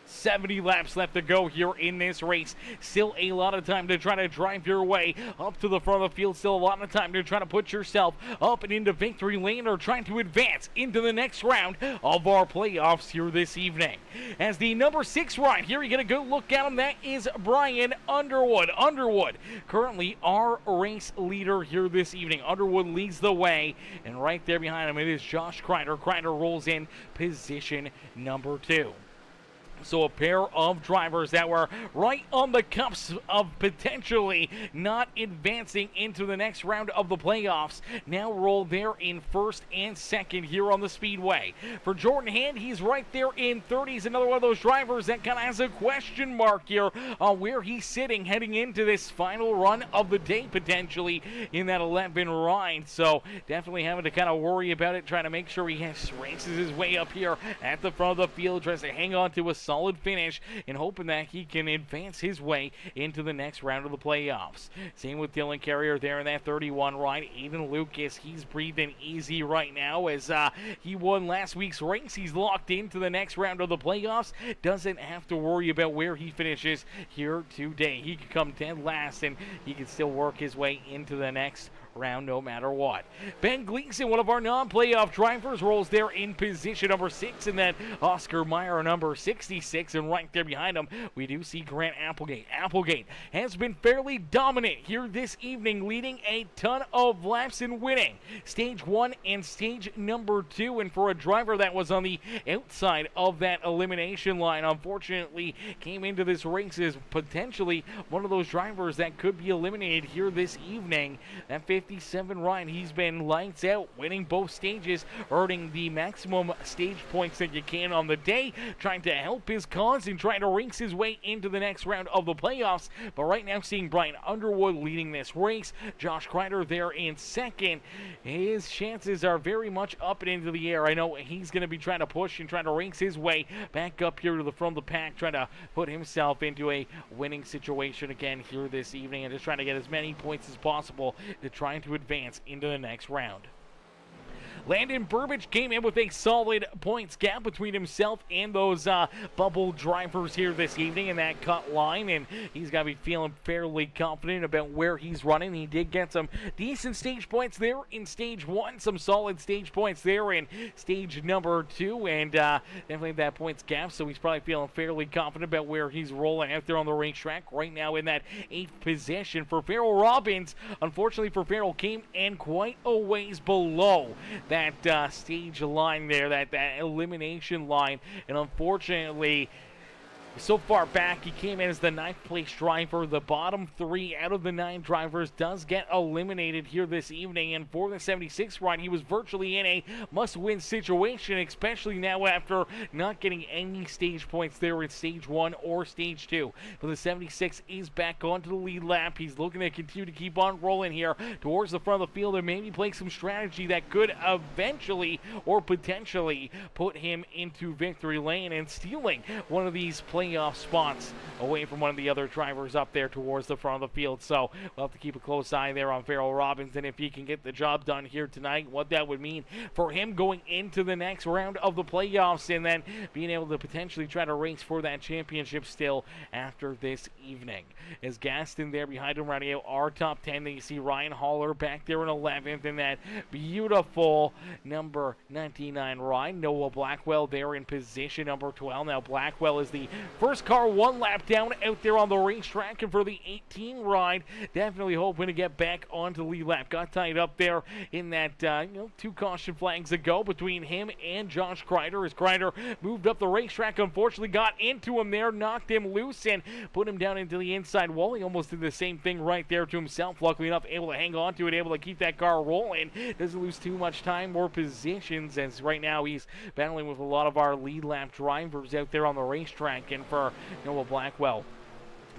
70 laps left to go here in this race. Still a lot of time to try to drive your way up to the front of the field. Still a lot of time to try to put yourself up and into victory lane or trying to advance into the next round of our playoffs here this evening. As the number 6 ride here, you get a good look at him. That is Brian Underwood. Underwood, currently our race leader here this evening. Underwood leads the way, and right there behind him it is Josh Crider. Crider rolls in position number 2. So a pair of drivers that were right on the cusp of potentially not advancing into the next round of the playoffs now roll there in first and second here on the speedway. For Jordan Hand, he's right there in 30s. Another one of those drivers that kind of has a question mark here on where he's sitting heading into this final run of the day potentially in that 11 ride. So definitely having to kind of worry about it, trying to make sure he races his way up here at the front of the field, tries to hang on to a solid finish and hoping that he can advance his way into the next round of the playoffs. Same with Dylan Carrier there in that 31 ride. Aiden Lucas, he's breathing easy right now as he won last week's race. He's locked into the next round of the playoffs. Doesn't have to worry about where he finishes here today. He could come dead last and he can still work his way into the next round no matter what. Ben Gleason, one of our non-playoff drivers, rolls there in position number 6, and then Oscar Meyer number 66, and right there behind him we do see Grant Applegate. Applegate has been fairly dominant here this evening, leading a ton of laps and winning stage 1 and stage number 2, and for a driver that was on the outside of that elimination line, unfortunately came into this race as potentially one of those drivers that could be eliminated here this evening. That 57 ride, he's been lights out, winning both stages, earning the maximum stage points that you can on the day, trying to help his cause and trying to race his way into the next round of the playoffs. But right now seeing Brian Underwood leading this race, Josh Crider there in second. His chances are very much up and into the air. I know he's going to be trying to push and trying to race his way back up here to the front of the pack, trying to put himself into a winning situation again here this evening and just trying to get as many points as possible to try to advance into the next round. Landon Burbage came in with a solid points gap between himself and those bubble drivers here this evening in that cut line, and he's got to be feeling fairly confident about where he's running. He did get some decent stage points there in stage 1, some solid stage points there in stage number 2, and definitely that points gap, so he's probably feeling fairly confident about where he's rolling out there on the racetrack right now in that 8th position. For Farrell Robbins, unfortunately for Farrell, came in quite a ways below that stage line there, that elimination line, and unfortunately so far back he came in as the 9th place driver. The bottom 3 out of the 9 drivers does get eliminated here this evening, and for the 76th ride he was virtually in a must-win situation, especially now after not getting any stage points there in stage 1 or stage 2. But the 76 is back onto the lead lap. He's looking to continue to keep on rolling here towards the front of the field and maybe play some strategy that could eventually or potentially put him into victory lane and stealing one of these playoff spots away from one of the other drivers up there towards the front of the field. So we'll have to keep a close eye there on Farrell Robbins, and if he can get the job done here tonight, what that would mean for him going into the next round of the playoffs and then being able to potentially try to race for that championship still after this evening. As Gaston there behind him rounding out our top 10, then you see Ryan Haller back there in 11th in that beautiful number 99 ride. Noah Blackwell there in position number 12. Now Blackwell is the first car 1 lap down out there on the racetrack, and for the 18 ride, definitely hoping to get back onto the lead lap. Got tied up there in that 2 caution flags ago between him and Josh Crider, as Crider moved up the racetrack, unfortunately got into him there, knocked him loose and put him down into the inside wall. He almost did the same thing right there to himself. Luckily enough, able to hang on to it, able to keep that car rolling. Doesn't lose too much time or positions, as right now he's battling with a lot of our lead lap drivers out there on the racetrack. And for Noah Blackwell,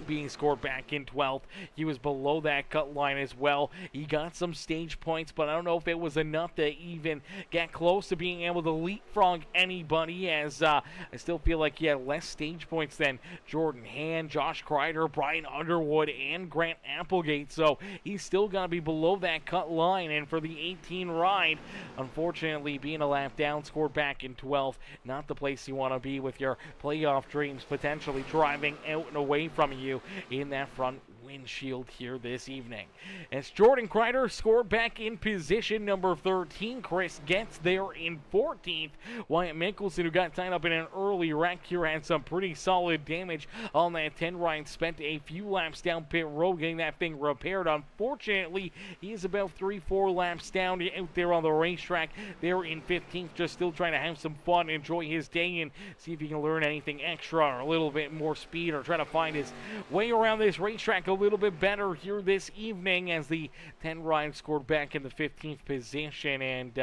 being scored back in 12th. He was below that cut line as well. He got some stage points, but I don't know if it was enough to even get close to being able to leapfrog anybody, as I still feel like he had less stage points than Jordan Hand, Josh Crider, Brian Underwood, and Grant Applegate. So he's still going to be below that cut line. And for the 18 ride, unfortunately being a lap down, scored back in 12th. Not the place you want to be with your playoff dreams potentially driving out and away from you in that front windshield here this evening. As Jordan Crider scored back in position number 13, Chris gets there in 14th. Wyatt Mickelson, who got tied up in an early wreck here, had some pretty solid damage on that 10 ride, spent a few laps down pit road getting that thing repaired. Unfortunately, he is about 3-4 laps down out there on the racetrack. There in 15th, just still trying to have some fun, enjoy his day, and see if he can learn anything extra or a little bit more speed, or try to find his way around this racetrack a little bit better here this evening, as the 10 ride scored back in the 15th position. And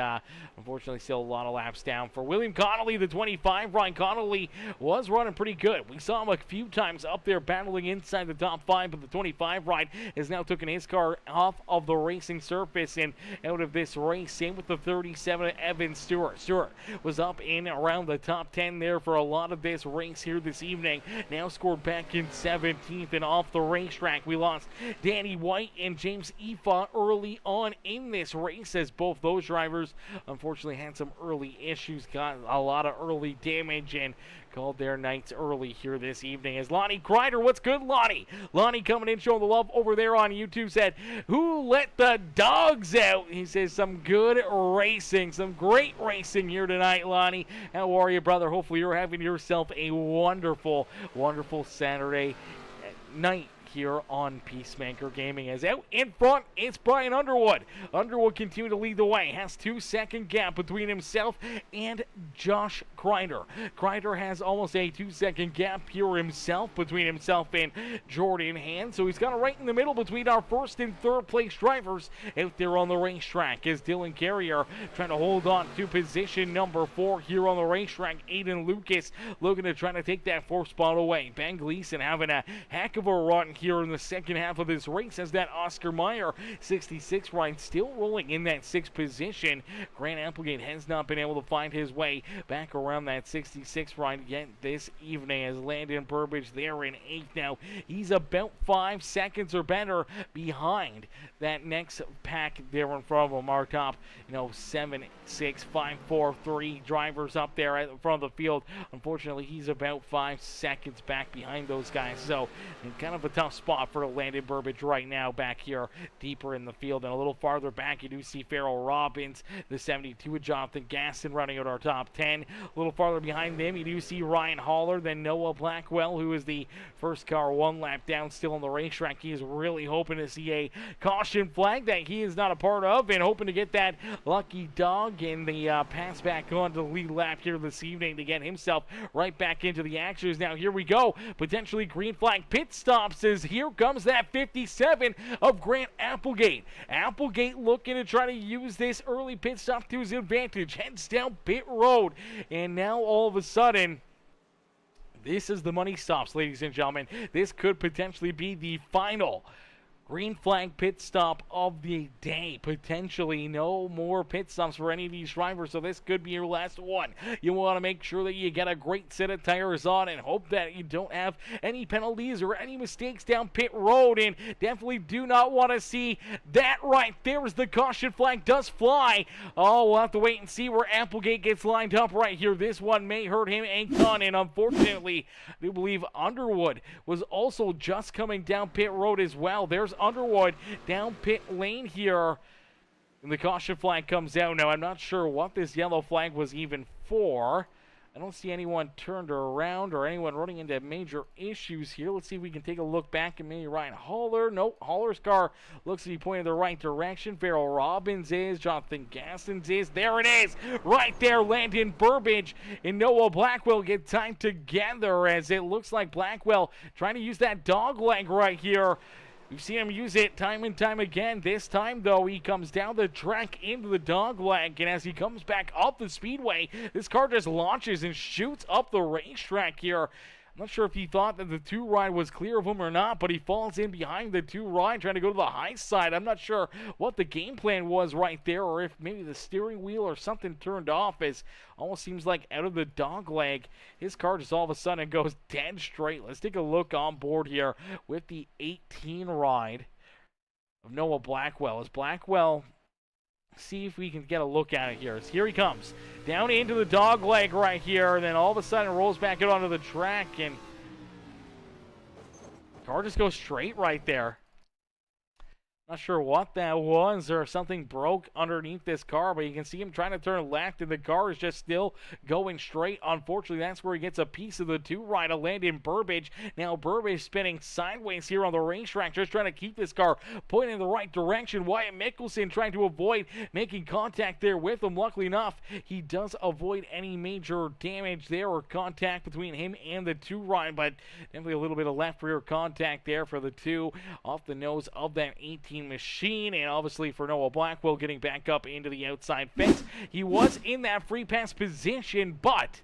unfortunately still a lot of laps down for William Connolly, the 25 ride. Connolly was running pretty good. We saw him a few times up there battling inside the top 5, but the 25 ride has now taken his car off of the racing surface and out of this race. Same with the 37 Evan Stewart. Stewart was up in around the top 10 there for a lot of this race here this evening. Now scored back in 17th and off the racetrack. We lost Danny White and James Efa early on in this race, as both those drivers unfortunately had some early issues, got a lot of early damage, and called their nights early here this evening. As Lonnie Crider, what's good, Lonnie? Lonnie coming in, showing the love over there on YouTube, said, who let the dogs out? He says, some good racing, some great racing here tonight, Lonnie. How are you, brother? Hopefully you're having yourself a wonderful, wonderful Saturday night here on Peacemaker Gaming. As out in front, it's Brian Underwood. Underwood continuing to lead the way, has 2-second gap between himself and Josh Crider. Crider has almost a 2-second gap here himself between himself and Jordan Hand, so he's got it right in the middle between our first and third place drivers out there on the racetrack. As Dylan Carrier trying to hold on to position number 4 here on the racetrack. Aiden Lucas looking to try to take that 4th spot away. Ben Gleason having a heck of a run here in the second half of this race, as that Oscar Meyer 66 ride still rolling in that 6th position. Grant Applegate has not been able to find his way back around that 66 ride yet this evening, as Landon Burbage there in 8th now. He's about 5 seconds or better behind that next pack there in front of him. Our top, 7, 6, 5, 4, 3 drivers up there at the front of the field. Unfortunately, he's about 5 seconds back behind those guys, so kind of a tough spot for Landon Burbage right now back here deeper in the field. And a little farther back, you do see Farrell Robbins, the 72 of Jonathan Gaston, running out our top 10. A little farther behind them, you do see Ryan Haller, then Noah Blackwell, who is the first car 1 lap down still on the racetrack. He is really hoping to see a caution flag that he is not a part of, and hoping to get that lucky dog in the pass back on to the lead lap here this evening to get himself right back into the action. Now here we go, potentially green flag pit stops, as here comes that 57 of Grant Applegate. Applegate looking to try to use this early pit stop to his advantage, heads down pit road, and now all of a sudden, this is the money stops, ladies and gentlemen. This could potentially be the final green flag pit stop of the day. Potentially no more pit stops for any of these drivers, so this could be your last one. You want to make sure that you get a great set of tires on and hope that you don't have any penalties or any mistakes down pit road, and definitely do not want to see that right there as the caution flag does fly. Oh, we'll have to wait and see where Applegate gets lined up right here. This one may hurt him a ton, and unfortunately, I do believe Underwood was also just coming down pit road as well. There's Underwood down pit lane here, and the caution flag comes out. Now, I'm not sure what this yellow flag was even for. I don't see anyone turned around or anyone running into major issues here. Let's see if we can take a look back at maybe Ryan Haller. Nope, Haller's car looks to be pointing the right direction. Farrell Robbins is, Jonathan Gaston's is. There it is, right there. Landon Burbage and Noah Blackwell get timed together, as it looks like Blackwell trying to use that dog leg right here. We've seen him use it time and time again. This time, though, he comes down the track into the dog leg, and as he comes back up the speedway, this car just launches and shoots up the racetrack here. I'm not sure if he thought that the 2 ride was clear of him or not, but he falls in behind the 2 ride trying to go to the high side. I'm not sure what the game plan was right there, or if maybe the steering wheel or something turned off, as almost seems like out of the dog leg, his car just all of a sudden goes dead straight. Let's take a look on board here with the 18 ride of Noah Blackwell. As Blackwell, see if we can get a look at it here. Here he comes down into the dog leg right here, and then all of a sudden rolls back out onto the track, and car just goes straight right there. Not sure what that was, or something broke underneath this car, but you can see him trying to turn left, and the car is just still going straight. Unfortunately, that's where he gets a piece of the 2 ride to land in Burbage. Now Burbage spinning sideways here on the racetrack, just trying to keep this car pointing in the right direction. Wyatt Mickelson trying to avoid making contact there with him. Luckily enough, he does avoid any major damage there or contact between him and the 2 ride, but definitely a little bit of left rear contact there for the 2 off the nose of that 18 machine, and obviously for Noah Blackwell getting back up into the outside fence. He was in that free pass position, but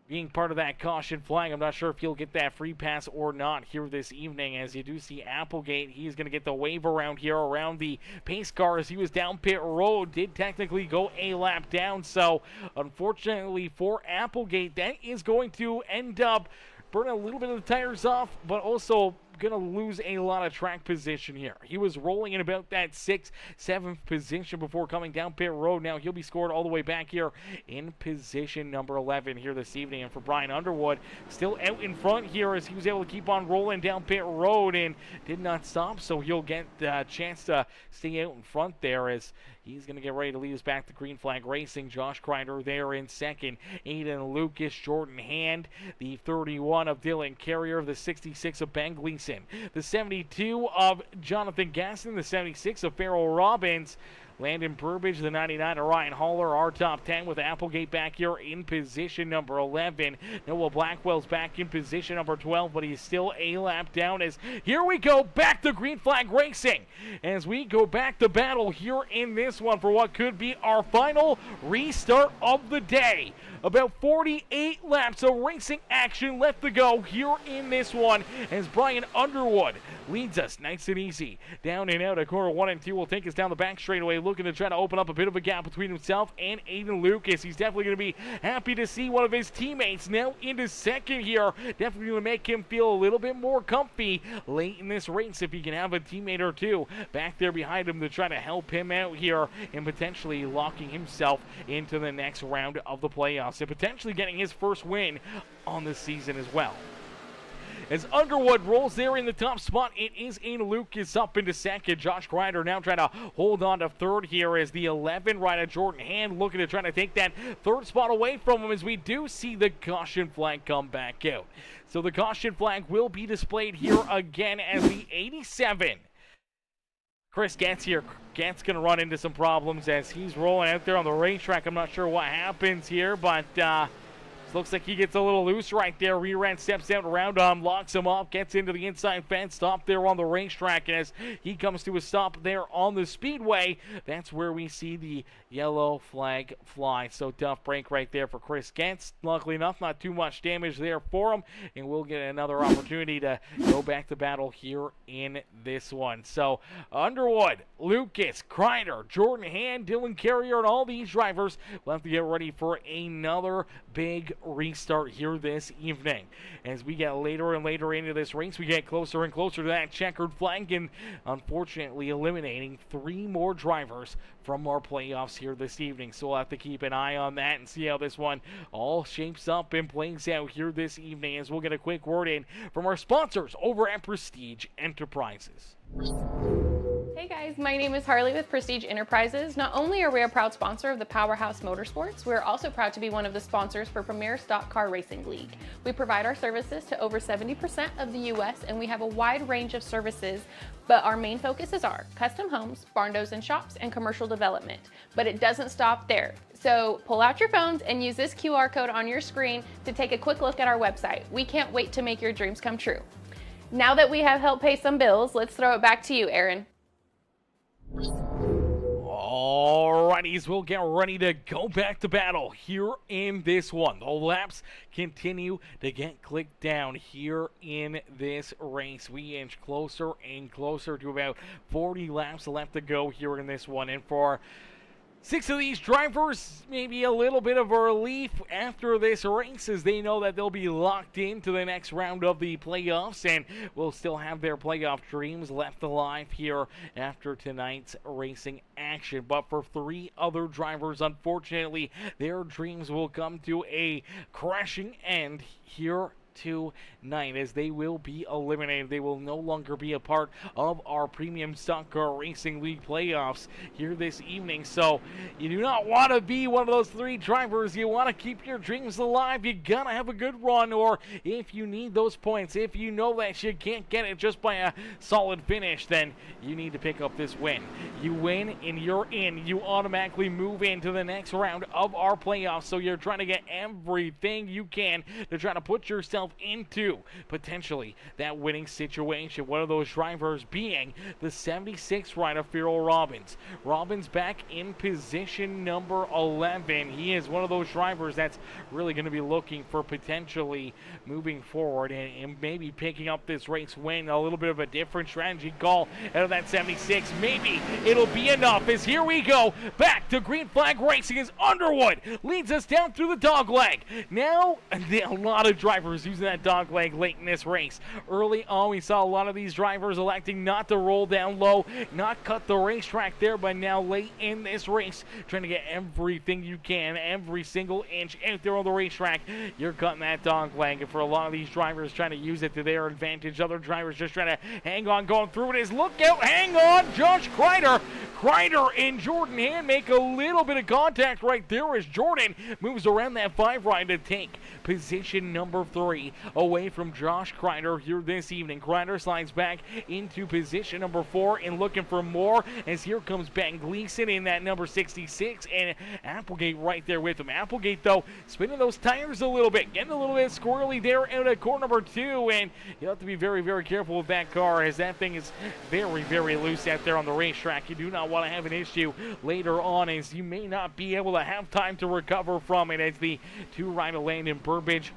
being part of that caution flag, I'm not sure if he'll get that free pass or not here this evening. As you do see Applegate, he's going to get the wave around here around the pace car as he was down pit road, did technically go a lap down. So unfortunately for Applegate, that is going to end up burning a little bit of the tires off, but also going to lose a lot of track position here. He was rolling in about that 6th, 7th position before coming down pit road. Now he'll be scored all the way back here in position number 11 here this evening. And for Brian Underwood, still out in front here as he was able to keep on rolling down pit road and did not stop, so he'll get the chance to stay out in front there as he's going to get ready to lead us back to Green Flag Racing. Josh Crider there in second. Aiden Lucas, Jordan Hand, the 31 of Dylan Carrier, the 66 of Ben Gleason, the 72 of Jonathan Gaston, the 76 of Farrell Robbins, Landon Burbage, the 99 of Ryan Haller, our top 10 with Applegate back here in position number 11. Noah Blackwell's back in position number 12, but he's still a lap down as here we go back to Green Flag Racing as we go back to battle here in this one for what could be our final restart of the day. About 48 laps of racing action left to go here in this one as Brian Underwood leads us nice and easy down and out of corner 1 and 2. Will take us down the back straightaway, looking to try to open up a bit of a gap between himself and Aiden Lucas. He's definitely going to be happy to see one of his teammates now into second here. Definitely going to make him feel a little bit more comfy late in this race if he can have a teammate or two back there behind him to try to help him out here and potentially locking himself into the next round of the playoffs and potentially getting his first win on the season as well. As Underwood rolls there in the top spot, it is Aiden Lucas up into second. Josh Crider now trying to hold on to third here as the 11 rider Jordan Hand looking to try to take that third spot away from him as we do see the caution flag come back out. So the caution flag will be displayed here again as the 87. Chris Getz here. Getz going to run into some problems as he's rolling out there on the racetrack. I'm not sure what happens here, but looks like he gets a little loose right there. Rear end steps out around him, locks him up, gets into the inside fence, stop there on the racetrack. And as he comes to a stop there on the speedway, that's where we see the yellow flag fly. So tough break right there for Chris Getz. Luckily enough, not too much damage there for him, and we'll get another opportunity to go back to battle here in this one. So Underwood, Lucas, Crider, Jordan Hand, Dylan Carrier, and all these drivers will have to get ready for another big restart here this evening. As we get later and later into this race, we get closer and closer to that checkered flag, and unfortunately eliminating 3 more drivers from our playoffs here this evening. So we'll have to keep an eye on that and see how this one all shapes up and plays out here this evening, as we'll get a quick word in from our sponsors over at Prestige Enterprises. Hey guys, my name is Harley with Prestige Enterprises. Not only are we a proud sponsor of the Powerhouse Motorsports, we're also proud to be one of the sponsors for Premier Stock Car Racing League. We provide our services to over 70% of the US, and we have a wide range of services, but our main focuses are custom homes, barn doors and shops, and commercial development. But it doesn't stop there. So pull out your phones and use this QR code on your screen to take a quick look at our website. We can't wait to make your dreams come true. Now that we have helped pay some bills, let's throw it back to you, Aaron. All right, righties will get ready to go back to battle here in this one. The laps continue to get clicked down here in this race. We inch closer and closer to about 40 laps left to go here in this one. And for 6 of these drivers, maybe a little bit of a relief after this race, as they know that they'll be locked into the next round of the playoffs and will still have their playoff dreams left alive here after tonight's racing action. But for 3 other drivers, unfortunately, their dreams will come to a crashing end here tonight, as they will be eliminated. They will no longer be a part of our Premium Stock Car Racing League playoffs here this evening. So you do not want to be one of those 3 drivers. You want to keep your dreams alive. You gotta have a good run, or if you need those points, if you know that you can't get it just by a solid finish, then you need to pick up this win. You win and you're in. You automatically move into the next round of our playoffs. So you're trying to get everything you can to try to put yourself into potentially that winning situation. One of those drivers being the 76 rider, Farrell Robbins. Robbins back in position number 11. He is one of those drivers that's really going to be looking for potentially moving forward and maybe picking up this race win. A little bit of a different strategy call out of that 76. Maybe it'll be enough, as here we go back to green flag racing as Underwood leads us down through the dog leg. Now a lot of drivers using that dog leg late in this race. Early on, we saw a lot of these drivers electing not to roll down low, not cut the racetrack there, but now late in this race, trying to get everything you can, every single inch out there on the racetrack. You're cutting that dog leg, and for a lot of these drivers trying to use it to their advantage, other drivers just trying to hang on, going through it is, look out, hang on, Josh Crider. Crider and Jordan Hand make a little bit of contact right there as Jordan moves around that 5 ride to take position number 3 away from Josh Crider here this evening. Crider slides back into position number 4 and looking for more, as here comes Ben Gleason in that number 66 and Applegate right there with him. Applegate, though, spinning those tires a little bit, getting a little bit squirrely there out of corner number 2, and you have to be very, very careful with that car, as that thing is very, very loose out there on the racetrack. You do not want to have an issue later on, as you may not be able to have time to recover from it, as the 2 rider Landon Burbage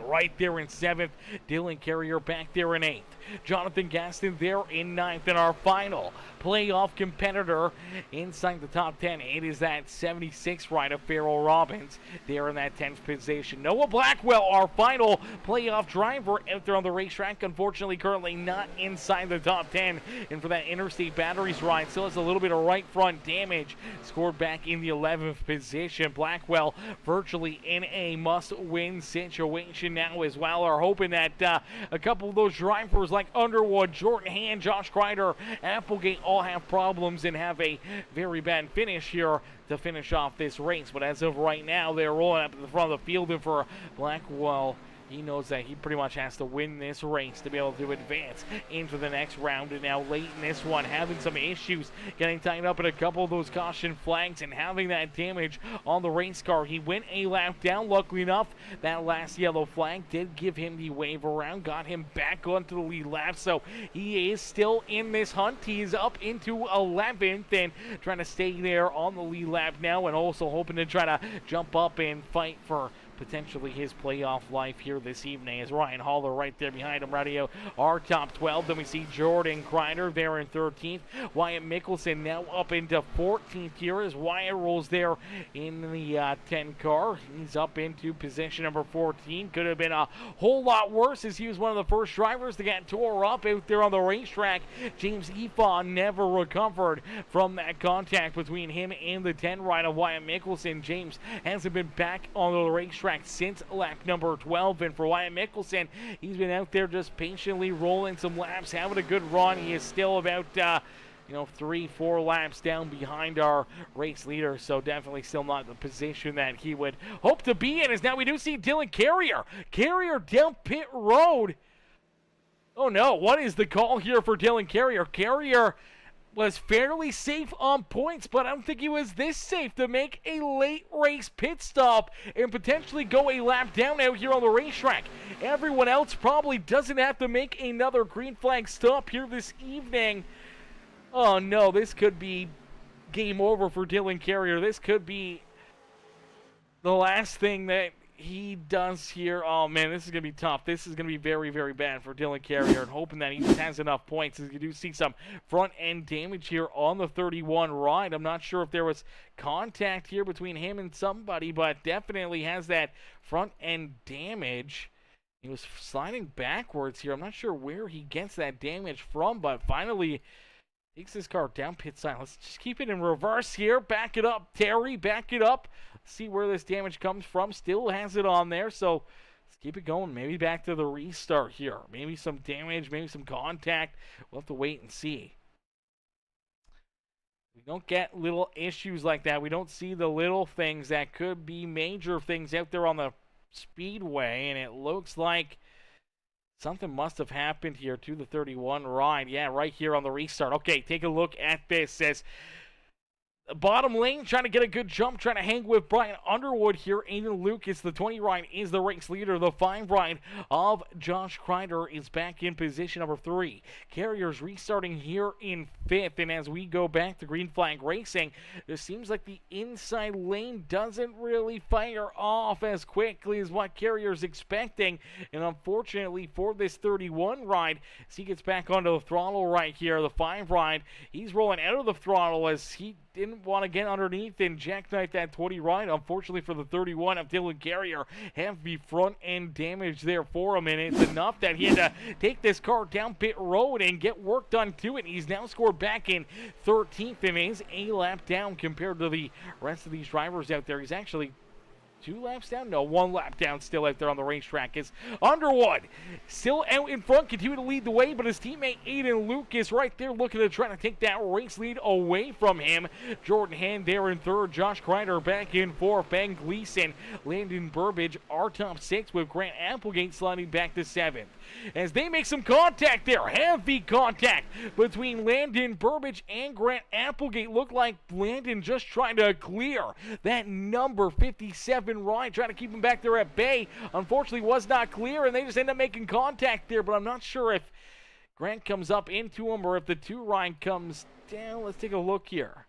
right there in 7th, Dylan Carrier back there in 8th, Jonathan Gaston there in 9th, and our final playoff competitor inside the top 10, it is that 76 rider, Farrell Robbins, there in that 10th position. Noah Blackwell, our final playoff driver out there on the racetrack, unfortunately currently not inside the top 10, and for that Interstate Batteries ride, still has a little bit of right front damage, scored back in the 11th position. Blackwell virtually in a must-win situation now as well, are hoping that a couple of those drivers like Underwood, Jordan Hand, Josh Crider, Applegate all have problems and have a very bad finish here to finish off this race. But as of right now, they're rolling up at the front of the field, and for Blackwell, he knows that he pretty much has to win this race to be able to advance into the next round. And now late in this one, having some issues getting tied up in a couple of those caution flags and having that damage on the race car. He went a lap down. Luckily enough, that last yellow flag did give him the wave around, got him back onto the lead lap. So he is still in this hunt. He is up into 11th and trying to stay there on the lead lap now, and also hoping to try to jump up and fight for potentially his playoff life here this evening, as Ryan Haller right there behind him, radio our top 12. Then we see Jordan Crider there in 13th. Wyatt Mickelson now up into 14th here, as Wyatt rolls there in the 10 car. He's up into position number 14. Could have been a whole lot worse, as he was one of the first drivers to get tore up out there on the racetrack. James Efaw never recovered from that contact between him and the 10 rider Wyatt Mickelson. James hasn't been back on the racetrack since lap number 12, and for Wyatt Mickelson, he's been out there just patiently rolling some laps, having a good run. He is still about 3-4 laps down behind our race leader, so definitely still not the position that he would hope to be in. As now we do see Dylan Carrier down pit road. Oh no, what is the call here for Dylan Carrier? Carrier was fairly safe on points, but I don't think he was this safe to make a late race pit stop and potentially go a lap down out here on the racetrack. Everyone else probably doesn't have to make another green flag stop here this evening. Oh no, this could be game over for Dylan Carrier. This could be the last thing that he does here. Oh, man, this is going to be tough. This is going to be very, very bad for Dylan Carrier, and hoping that he just has enough points. As you do see some front-end damage here on the 31 ride. I'm not sure if there was contact here between him and somebody, but definitely has that front-end damage. He was sliding backwards here. I'm not sure where he gets that damage from, but finally takes his car down pit side. Let's just keep it in reverse here. Back it up, Terry. Back it up. See where this damage comes from. Still has it on there, so let's keep it going. Maybe back to the restart here. Maybe some damage, maybe some contact. We'll have to wait and see. We don't get little issues like that. We don't see the little things that could be major things out there on the speedway, and it looks like something must have happened here to the 31 ride. Yeah, right here on the restart. Okay, take a look at this. Says bottom lane, trying to get a good jump, trying to hang with Brian Underwood here. Aiden Lucas, the 20 ride, is the race leader. The 5 ride of Josh Crider is back in position number 3. Carrier's restarting here in 5th, and as we go back to green flag racing, it seems like the inside lane doesn't really fire off as quickly as what Carrier's expecting, and unfortunately for this 31 ride, as he gets back onto the throttle right here, the 5 ride, he's rolling out of the throttle as he didn't want to get underneath and jackknife that 20 ride. Unfortunately for the 31 of Dylan Carrier, heavy front end damage there for him, and it's enough that he had to take this car down pit road and get work done to it. He's now scored back in 13th and is a lap down compared to the rest of these drivers out there. He's actually 2 laps down? No, 1 lap down still out there on the racetrack. Is Underwood still out in front, continue to lead the way, but his teammate Aiden Lucas right there looking to try to take that race lead away from him. Jordan Hand there in 3rd, Josh Crider back in 4th, Ben Gleason, Landon Burbage are top 6 with Grant Applegate sliding back to 7th. As they make some contact there, heavy contact between Landon Burbage and Grant Applegate. Looked like Landon just trying to clear that number 57 ride, trying to keep him back there at bay. Unfortunately was not clear, and they just end up making contact there, but I'm not sure if Grant comes up into him or if the 2 ride comes down. Let's take a look here.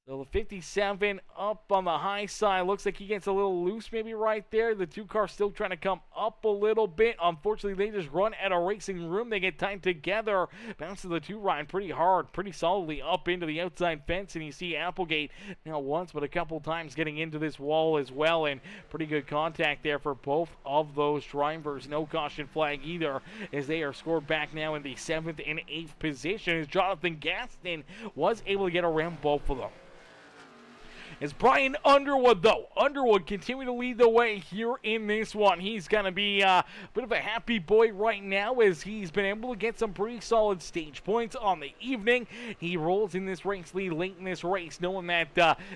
So the 57 up on the high side. Looks like he gets a little loose maybe right there. The 2 cars still trying to come up a little bit. Unfortunately, they just run out of racing room. They get tied together. Bounce to the 2 ride pretty hard, pretty solidly up into the outside fence. And you see Applegate now once, but a couple times getting into this wall as well. And pretty good contact there for both of those drivers. No caution flag either, as they are scored back now in the 7th and 8th position, as Jonathan Gaston was able to get around both of them. As Brian Underwood, though, Underwood continue to lead the way here in this one. He's going to be a bit of a happy boy right now, as he's been able to get some pretty solid stage points on the evening. He rolls in this race lead late in this race, knowing that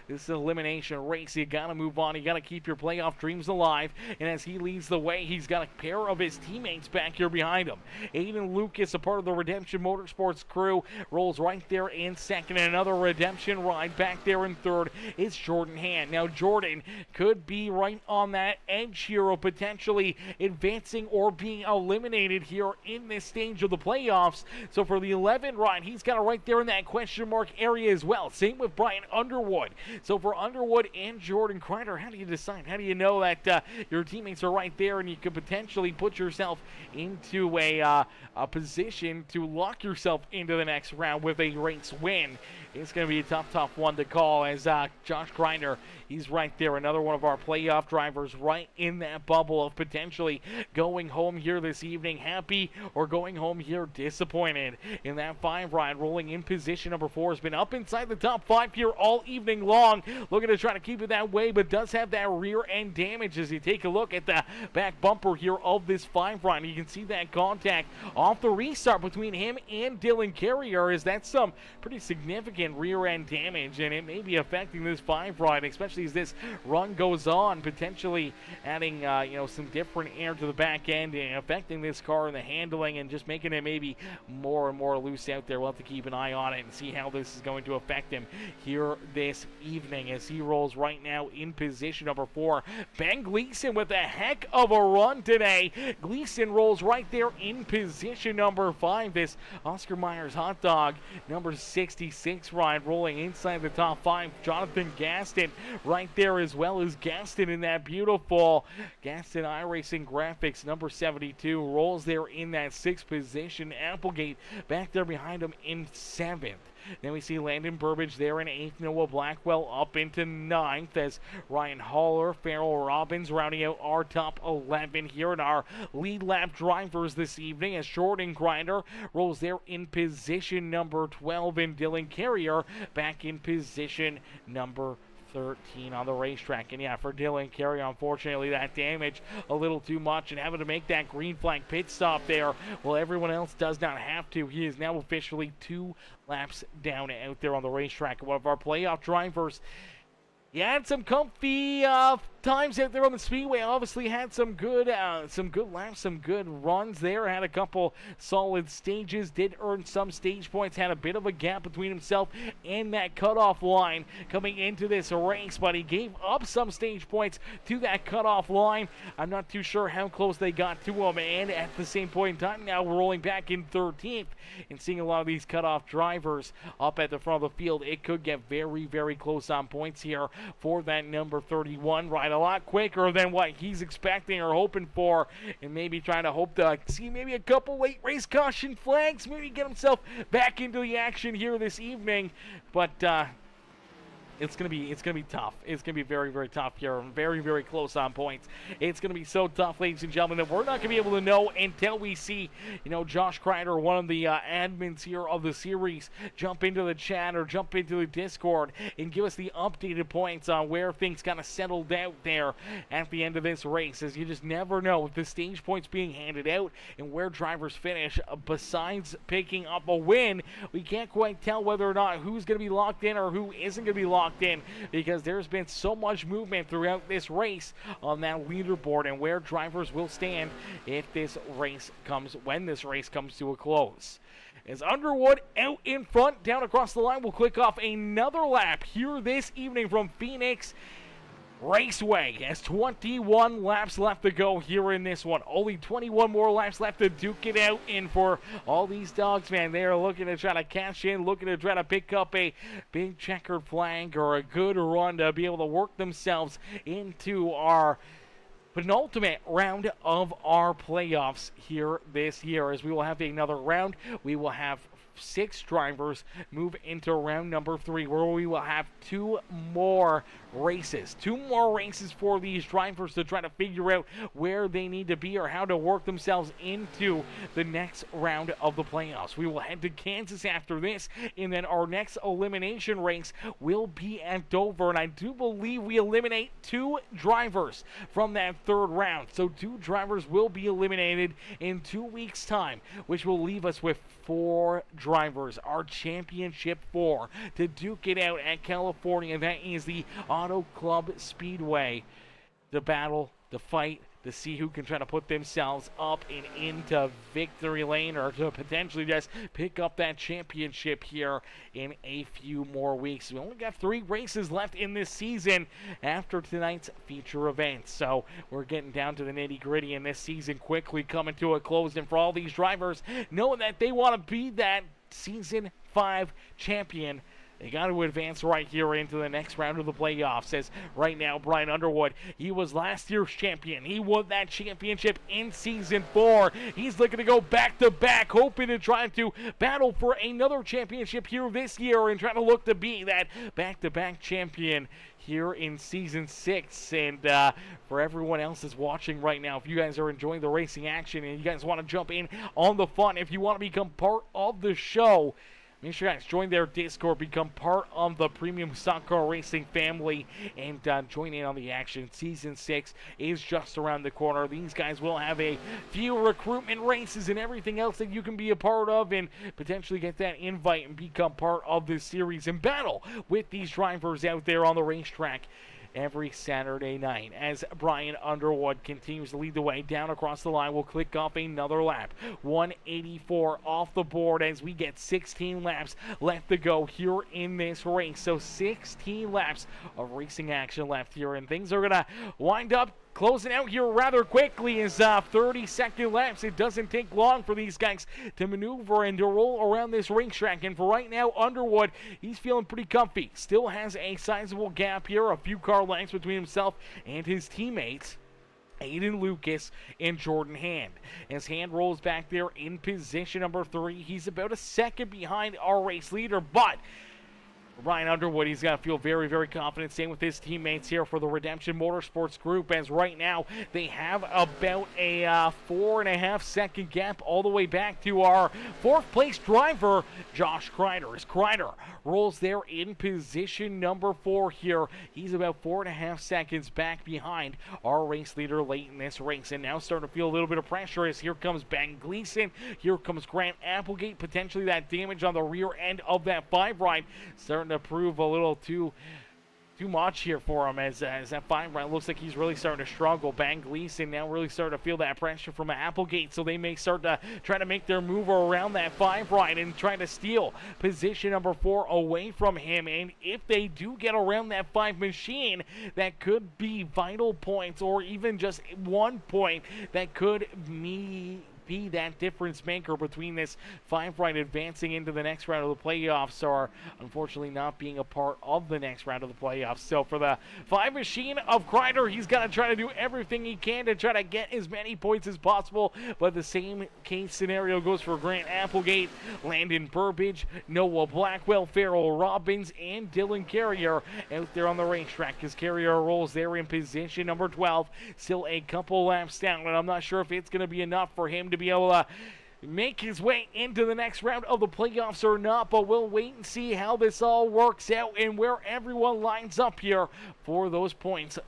this is an elimination race. You got to move on. You got to keep your playoff dreams alive. And as he leads the way, he's got a pair of his teammates back here behind him. Aiden Lucas, a part of the Redemption Motorsports crew, rolls right there in 2nd. And another Redemption ride back there in 3rd. It's Jordan Hand. Now Jordan could be right on that edge here of potentially advancing or being eliminated here in this stage of the playoffs. So for the 11 ride, he's got it right there in that question mark area as well. Same with Brian Underwood. So for Underwood and Jordan Crider, how do you decide? How do you know that your teammates are right there and you could potentially put yourself into a position to lock yourself into the next round with a race win? It's going to be a tough one to call, as Josh Crider, he's right there. Another one of our playoff drivers right in that bubble of potentially going home here this evening happy or going home here disappointed. In that 5 ride, rolling in position number 4, has been up inside the top 5 here all evening long. Looking to try to keep it that way, but does have that rear end damage. As you take a look at the back bumper here of this 5 ride, you can see that contact off the restart between him and Dylan Carrier, as that's some pretty significant rear end damage, and it may be affecting this 5 ride, especially as this run goes on, potentially adding some different air to the back end and affecting this car and the handling and just making it maybe more and more loose out there. We'll have to keep an eye on it and see how this is going to affect him here this evening as he rolls right now in position number 4. Ben Gleason with a heck of a run today. Gleason rolls right there in position number 5. This Oscar Myers hot dog number 66 ride rolling inside the top 5. Jonathan Gaston right there, as well as Gaston in that beautiful Gaston iRacing graphics number 72 rolls there in that 6th position. Applegate back there behind him in 7th. Then we see Landon Burbage there in 8th. Noah Blackwell up into 9th as Ryan Haller, Farrell Robbins rounding out our top 11 here in our lead lap drivers this evening as Jordan Grinder rolls there in position number 12 and Dylan Carrier back in position number 13 on the racetrack. And yeah, for Dylan Carrier, unfortunately that damage a little too much and having to make that green flag pit stop there while everyone else does not have to. He is now officially 2 laps down out there on the racetrack. One of our playoff drivers, he had some comfy times out there on the speedway. Obviously had some good laps, some good runs there. Had a couple solid stages. Did earn some stage points. Had a bit of a gap between himself and that cutoff line coming into this race, but he gave up some stage points to that cutoff line. I'm not too sure how close they got to him. And at the same point in time, now we're rolling back in 13th and seeing a lot of these cutoff drivers up at the front of the field. It could get very, very close on points here for that number 31 ride. A lot quicker than what he's expecting or hoping for, and maybe trying to hope to see maybe a couple late race caution flags, maybe get himself back into the action here this evening. But it's gonna be tough. It's gonna be very, very tough here. Very, very close on points. It's gonna be so tough, ladies and gentlemen, that we're not gonna be able to know until we see, Josh Crider, one of the admins here of the series, jump into the chat or jump into the Discord and give us the updated points on where things kind of settled out there at the end of this race, as you just never know with the stage points being handed out and where drivers finish. Besides picking up a win, we can't quite tell whether or not who's gonna be locked in or who isn't gonna be locked in, because there's been so much movement throughout this race on that leaderboard and where drivers will stand when this race comes to a close. As Underwood out in front, down across the line, will click off another lap here this evening from Phoenix Raceway. Has 21 laps left to go here in this one. Only 21 more laps left to duke it out in for all these dogs, man. They are looking to try to cash in, looking to try to pick up a big checkered flag or a good run to be able to work themselves into our penultimate round of our playoffs here this year. As we will have another round, we will have 6 drivers move into round number 3, where we will have 2 more races for these drivers to try to figure out where they need to be or how to work themselves into the next round of the playoffs. We will head to Kansas after this, and then our next elimination race will be at Dover, and I do believe we eliminate 2 drivers from that 3rd round. So 2 drivers will be eliminated in 2 weeks' time, which will leave us with 4 drivers, our championship 4, to duke it out at California. That is the Auto Club Speedway. To battle, to fight, to see who can try to put themselves up and into victory lane, or to potentially just pick up that championship here in a few more weeks. We only got 3 races left in this season after tonight's feature event, so we're getting down to the nitty-gritty, and this season quickly coming to a close. And for all these drivers, knowing that they want to be that Season 5 champion, they got to advance right here into the next round of the playoffs. As right now, Brian Underwood, he was last year's champion. He won that championship in Season 4. He's looking to go back-to-back, hoping to try to battle for another championship here this year and trying to look to be that back-to-back champion here in Season 6. And for everyone else that's watching right now, if you guys are enjoying the racing action and you guys want to jump in on the fun, if you want to become part of the show, Make sure you guys join their Discord, become part of the Premium Stock Car Racing family, and join in on the action. Season 6 is just around the corner. These guys will have a few recruitment races and everything else that you can be a part of and potentially get that invite and become part of this series and battle with these drivers out there on the racetrack every Saturday night. As Brian Underwood continues to lead the way down across the line, we'll click off another lap. 184 off the board as we get 16 laps left to go here in this race. So 16 laps of racing action left here, and things are gonna wind up closing out here rather quickly as 30-second laps. It doesn't take long for these guys to maneuver and to roll around this racetrack. And for right now, Underwood, he's feeling pretty comfy. Still has a sizable gap here, a few car lengths between himself and his teammates, Aiden Lucas and Jordan Hand. As Hand rolls back there in position number 3, he's about a second behind our race leader, but Brian Underwood, he's got to feel very, very confident staying with his teammates here for the Redemption Motorsports Group, as right now they have about a 4.5 second gap all the way back to our 4th place driver, Josh Crider. As Crider rolls there in position number 4 here, he's about 4.5 seconds back behind our race leader late in this race, and now starting to feel a little bit of pressure as here comes Ben Gleason, here comes Grant Applegate, potentially that damage on the rear end of that 5 ride starting to prove a little too much here for him as that 5 ride looks like he's really starting to struggle. Bang Gleason now really starting to feel that pressure from Applegate, so they may start to try to make their move around that 5 ride and try to steal position number 4 away from him. And if they do get around that 5 machine, that could be vital points or even just 1 point that could be that difference maker between this 5 ride advancing into the next round of the playoffs, or unfortunately not being a part of the next round of the playoffs. So for the 5 machine of Crider, he's got to try to do everything he can to try to get as many points as possible, but the same case scenario goes for Grant Applegate, Landon Burbage, Noah Blackwell, Farrell Robbins, and Dylan Carrier out there on the racetrack as Carrier rolls there in position number 12, still a couple laps down, and I'm not sure if it's going to be enough for him to be able to make his way into the next round of the playoffs or not, but we'll wait and see how this all works out and where everyone lines up here for those points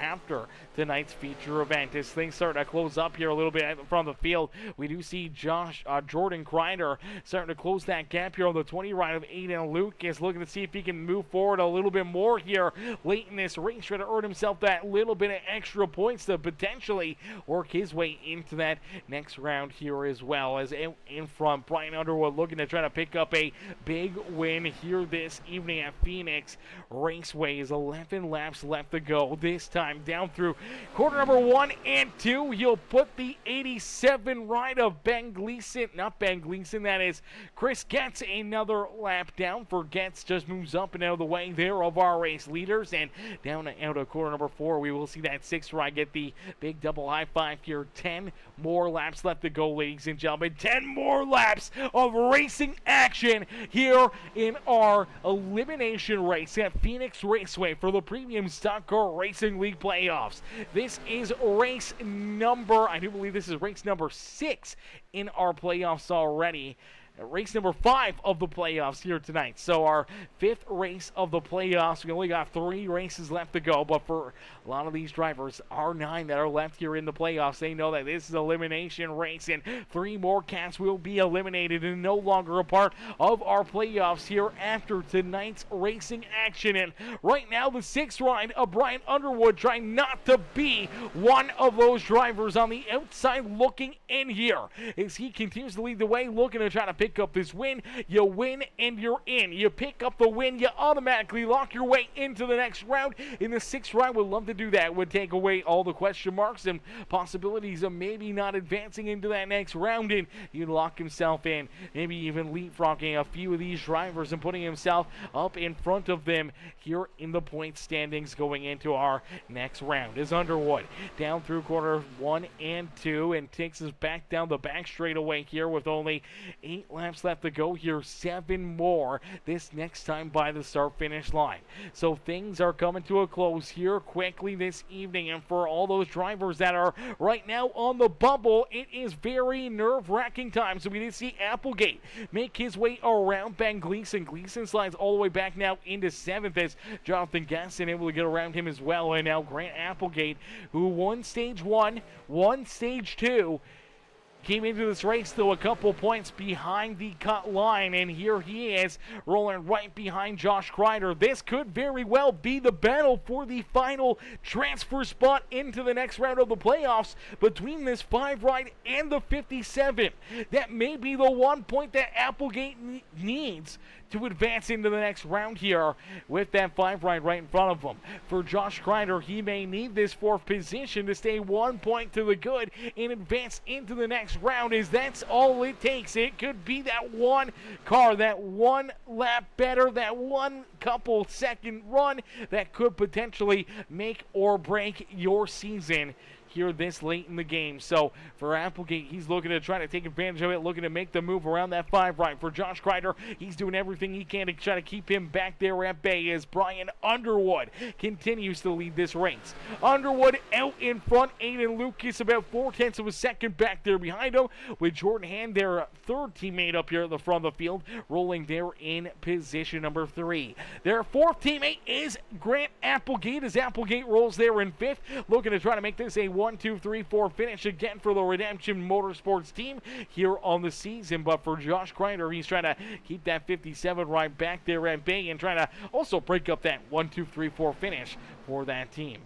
after tonight's feature event. As things start to close up here a little bit from the field, we do see Jordan Crider starting to close that gap here on the 20 ride of Aiden Lucas, looking to see if he can move forward a little bit more here late in this race, trying to earn himself that little bit of extra points to potentially work his way into that next round here as well. As in front, Brian Underwood looking to try to pick up a big win here this evening at Phoenix Raceway. Is 11 laps left to go. This time down through quarter number 1 and 2. He'll put the 87 ride of Ben Gleason, not Ben Gleason, that is Chris Getz, another lap down for Getz. Just moves up and out of the way there of our race leaders, and down out of quarter number 4, we will see that 6th ride get the big double high 5 here. 10 more laps left to go, ladies and gentlemen. 10 more laps of racing action here in our elimination race at Phoenix Raceway for the Premium Stock Car Racing League Playoffs. This is race number, I do believe this is race number 6 in our playoffs already. Race number 5 of the playoffs here tonight. So our 5th race of the playoffs. We only got 3 races left to go, but for a lot of these drivers, our 9 that are left here in the playoffs, they know that this is an elimination race, and 3 more cats will be eliminated and no longer a part of our playoffs here after tonight's racing action. And right now, the 6th ride of Brian Underwood trying not to be one of those drivers on the outside looking in here as he continues to lead the way, looking to try to pick up this win. You win and you're in. You pick up the win, you automatically lock your way into the next round. In the 6th round, would love to do that. Would take away all the question marks and possibilities of maybe not advancing into that next round, and he'd lock himself in, maybe even leapfrogging a few of these drivers and putting himself up in front of them here in the point standings going into our next round. Is Underwood down through quarter 1 and 2 and takes us back down the back straightaway here with only 8 laps left to go here, 7 more this next time by the start-finish line. So things are coming to a close here quickly this evening, and for all those drivers that are right now on the bubble, it is very nerve-wracking time. So we did see Applegate make his way around Ben Gleason. Gleason slides all the way back now into 7th as Jonathan Gaston able to get around him as well. And now Grant Applegate, who won stage 1, won stage 2, came into this race, though, a couple points behind the cut line, and here he is, rolling right behind Josh Crider. This could very well be the battle for the final transfer spot into the next round of the playoffs between this 5 ride and the 57. That may be the one point that Applegate needs to advance into the next round here with that 5 ride right in front of him. For Josh Crider, he may need this 4th position to stay 1 point to the good and advance into the next round, as that's all it takes. It could be that one car, that one lap better, that one couple second run that could potentially make or break your season here this late in the game. So for Applegate, he's looking to try to take advantage of it, looking to make the move around that 5 right. For Josh Crider, he's doing everything he can to try to keep him back there at bay as Brian Underwood continues to lead this race. Underwood out in front, Aiden Lucas about 4/10 of a second back there behind him, with Jordan Hand, their 3rd teammate up here at the front of the field, rolling there in position number 3. Their 4th teammate is Grant Applegate, as Applegate rolls there in 5th, looking to try to make this a 1, 2, 3, 4 finish again for the Redemption Motorsports team here on the season. But for Josh Crider, he's trying to keep that 57 right back there at bay and trying to also break up that 1, 2, 3, 4 finish for that team.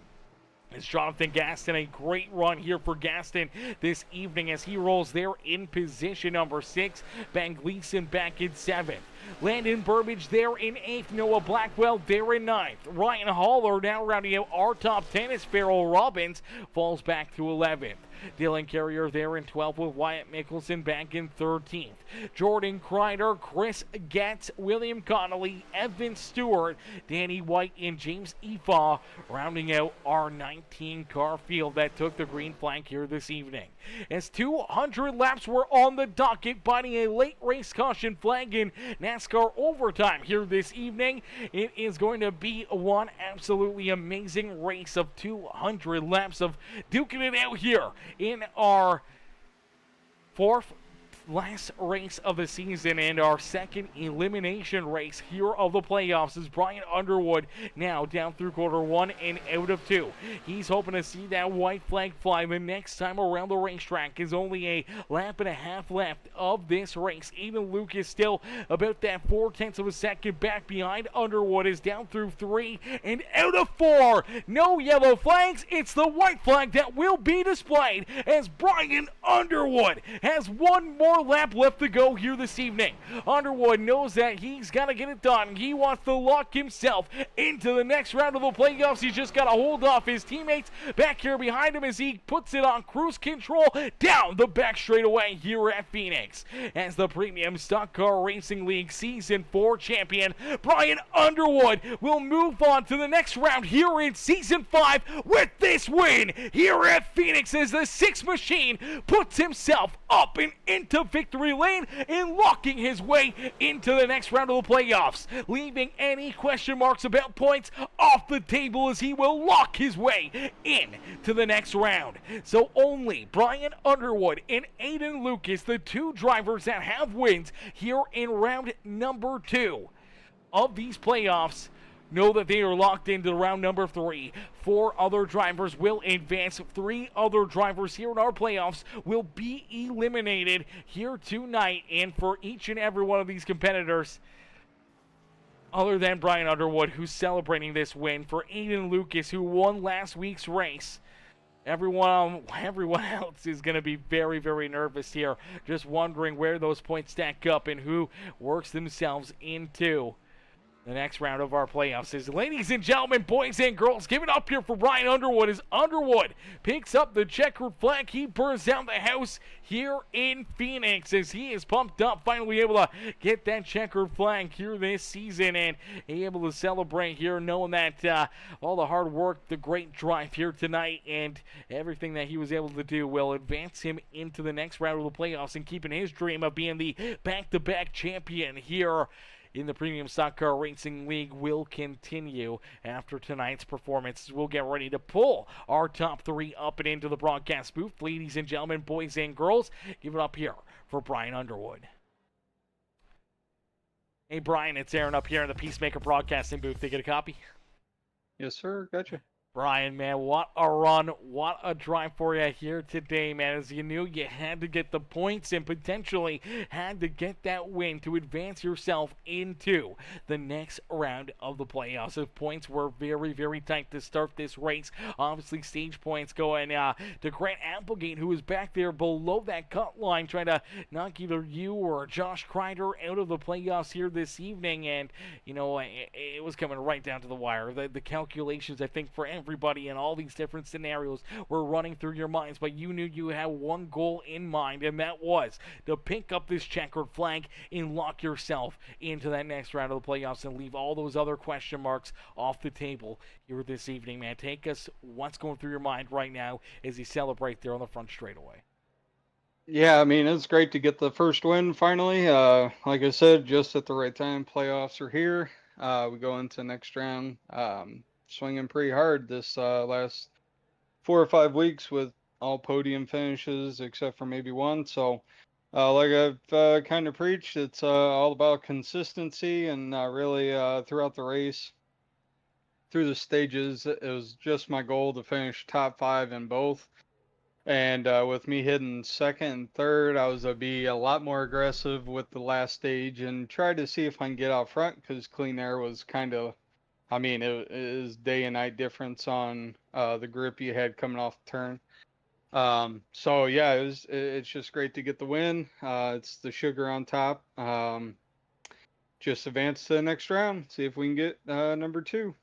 It's Jonathan Gaston, a great run here for Gaston this evening as he rolls there in position number 6. Ben Gleason back in 7th. Landon Burbage there in 8th. Noah Blackwell there in 9th. Ryan Haller now rounding out our top 10 as Farrell Robbins falls back to 11th. Dylan Carrier there in 12th with Wyatt Mickelson back in 13th. Jordan Crider, Chris Getz, William Connolly, Evan Stewart, Danny White, and James Efaw rounding out our 19-car field that took the green flag here this evening. As 200 laps were on the docket, biting a late race caution flag in NASCAR overtime here this evening. It is going to be one absolutely amazing race of 200 laps of duking it out here in our 4th last race of the season and our 2nd elimination race here of the playoffs is Brian Underwood now down through quarter 1 and out of 2. He's hoping to see that white flag fly the next time around the racetrack. Is only a lap and a half left of this race. Aiden Lucas still about that 4/10 of a second back behind. Underwood is down through 3 and out of 4. No yellow flags. It's the white flag that will be displayed as Brian Underwood has one more lap left to go here this evening. Underwood knows that he's got to get it done. He wants to lock himself into the next round of the playoffs. He's just got to hold off his teammates back here behind him as he puts it on cruise control down the back straightaway here at Phoenix. As the Premium Stock Car Racing League Season 4 champion, Brian Underwood will move on to the next round here in Season 5 with this win here at Phoenix as the 6 machine puts himself up and into victory lane and locking his way into the next round of the playoffs, leaving any question marks about points off the table as he will lock his way in to the next round. So only Brian Underwood and Aiden Lucas, the 2 drivers that have wins here in round number 2 of these playoffs, know that they are locked into round number 3. 4 other drivers will advance. 3 other drivers here in our playoffs will be eliminated here tonight. And for each and every one of these competitors, other than Brian Underwood, who's celebrating this win, for Aiden Lucas, who won last week's race, everyone else is going to be very, very nervous here, just wondering where those points stack up and who works themselves into The next round of our playoffs is, ladies and gentlemen, boys and girls, give it up here for Brian Underwood as Underwood picks up the checkered flag. He burns down the house here in Phoenix as he is pumped up, finally able to get that checkered flag here this season and able to celebrate here, knowing that all the hard work, the great drive here tonight, and everything that he was able to do will advance him into the next round of the playoffs and keeping his dream of being the back-to-back champion here in the Premium Stock Car Racing League will continue after tonight's performance. We'll get ready to pull our top three up and into the broadcast booth. Ladies and gentlemen, boys and girls, give it up here for Brian Underwood. Hey, Brian, it's Aaron up here in the Peacemaker Broadcasting booth. They get a copy? Yes, sir. Gotcha. Brian, man, what a run, what a drive for you here today, man, as you knew you had to get the points and potentially had to get that win to advance yourself into the next round of the playoffs. The points were very, very tight to start this race. Obviously, stage points going to Grant Applegate, who was back there below that cut line, trying to knock either you or Josh Crider out of the playoffs here this evening, and, you know, it was coming right down to the wire. The calculations, I think, for everybody in all these different scenarios were running through your minds, but you knew you had one goal in mind, and that was to pick up this checkered flag and lock yourself into that next round of the playoffs and leave all those other question marks off the table here this evening, man. Take us what's going through your mind right now as you celebrate there on the front straightaway. Yeah, I mean, it's great to get the first win finally. Like I said, just at the right time. Playoffs are here. We go into next round. Swinging pretty hard this last 4 or 5 weeks with all podium finishes except for maybe one. So, like I've kind of preached, it's all about consistency and really throughout the race, through the stages, it was just my goal to finish top 5 in both. And with me hitting second and third, I was to be a lot more aggressive with the last stage and try to see if I can get out front because clean air was kind of, I mean, it is day and night difference on the grip you had coming off the turn. So yeah, it's just great to get the win. It's the sugar on top. Just advance to the next round. See if we can get number 2.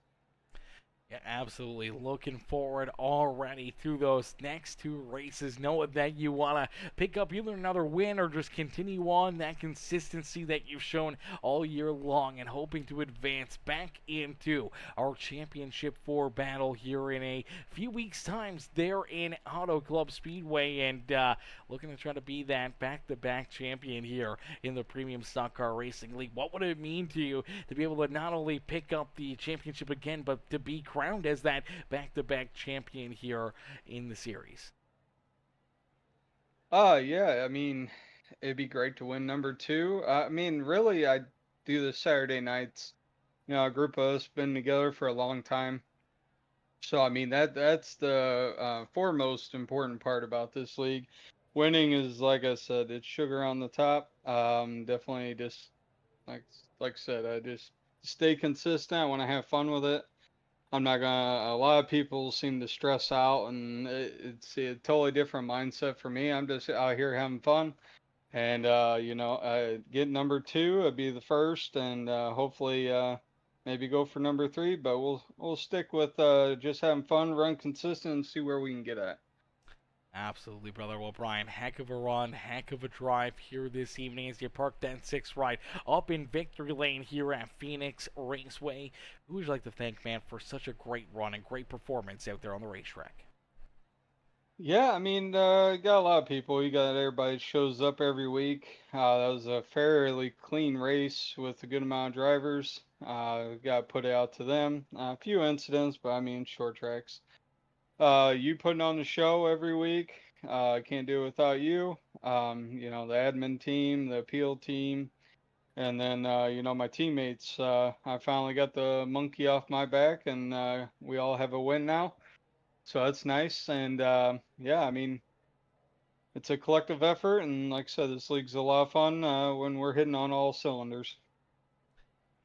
Yeah, absolutely. Looking forward already to those next 2 races, knowing that you want to pick up either another win or just continue on that consistency that you've shown all year long and hoping to advance back into our Championship 4 battle here in a few weeks' time there in Auto Club Speedway, and looking to try to be that back-to-back champion here in the Premium Stock Car Racing League. What would it mean to you to be able to not only pick up the championship again, but to be crowned as that back-to-back champion here in the series? Yeah, I mean, it'd be great to win number 2. I mean, really, I do the Saturday nights. You know, a group of us been together for a long time. So, I mean, that's the foremost important part about this league. Winning is, like I said, it's sugar on the top. Definitely just, like I said, I just stay consistent. I want to have fun with it. I'm not gonna. A lot of people seem to stress out, and it's a totally different mindset for me. I'm just out here having fun, and you know, get number 2. I'd be the first, and hopefully, maybe go for number 3. But we'll stick with just having fun, run consistent, and see where we can get at. Absolutely, brother. Well, Brian, heck of a run, heck of a drive here this evening as you park that 6th ride up in Victory Lane here at Phoenix Raceway. Who would you like to thank, man, for such a great run and great performance out there on the racetrack? Yeah, I mean, you got a lot of people. You got everybody that shows up every week. That was a fairly clean race with a good amount of drivers. Got to put it out to them. A few incidents, but I mean, short tracks. You putting on the show every week. I can't do it without you. You know, the admin team, the appeal team, and then, you know, my teammates. I finally got the monkey off my back, and we all have a win now. So that's nice. And yeah, I mean, it's a collective effort. And like I said, this league's a lot of fun when we're hitting on all cylinders.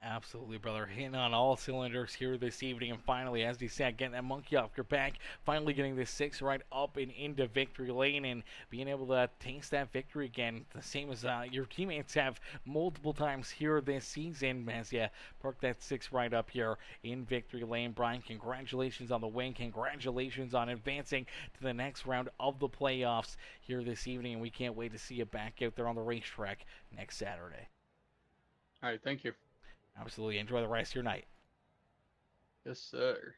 Absolutely, brother. Hitting on all cylinders here this evening. And finally, as you said, getting that monkey off your back. Finally getting this 6 right up and into victory lane and being able to taste that victory again. The same as your teammates have multiple times here this season as you park that 6 right up here in victory lane. Brian, congratulations on the win. Congratulations on advancing to the next round of the playoffs here this evening. And we can't wait to see you back out there on the racetrack next Saturday. All right, thank you. Absolutely. Enjoy the rest of your night. Yes, sir.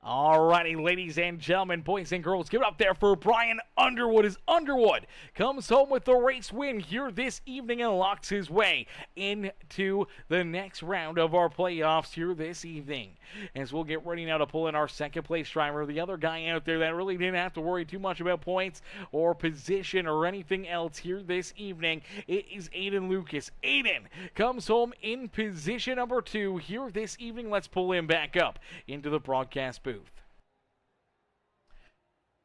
Alrighty, ladies and gentlemen, boys and girls, give it up there for Brian Underwood as Underwood comes home with the race win here this evening and locks his way into the next round of our playoffs here this evening. As we'll get ready now to pull in our second place driver, the other guy out there that really didn't have to worry too much about points or position or anything else here this evening. It is Aiden Lucas. Aiden comes home in position number 2 here this evening. Let's pull him back up into the broadcast booth.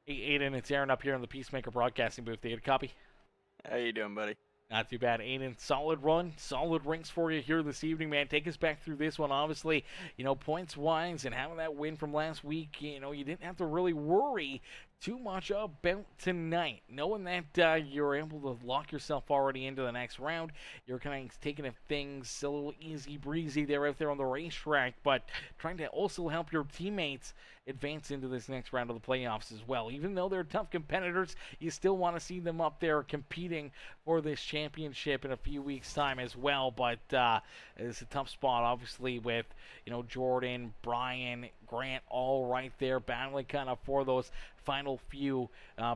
Hey, Aiden, it's Aaron up here in the Peacemaker Broadcasting booth. They get a copy? How you doing, buddy? Not too bad, Aiden. Solid run, solid ranks for you here this evening, man. Take us back through this one. Obviously, points-wise and having that win from last week, you didn't have to really worry too much about tonight. Knowing that you're able to lock yourself already into the next round, you're kind of taking things a little easy-breezy there out there on the racetrack, but trying to also help your teammates advance into this next round of the playoffs as well. Even though they're tough competitors, you still want to see them up there competing for this championship in a few weeks' time as well. But it's a tough spot, obviously, with Jordan, Brian, Grant all right there battling kind of for those final few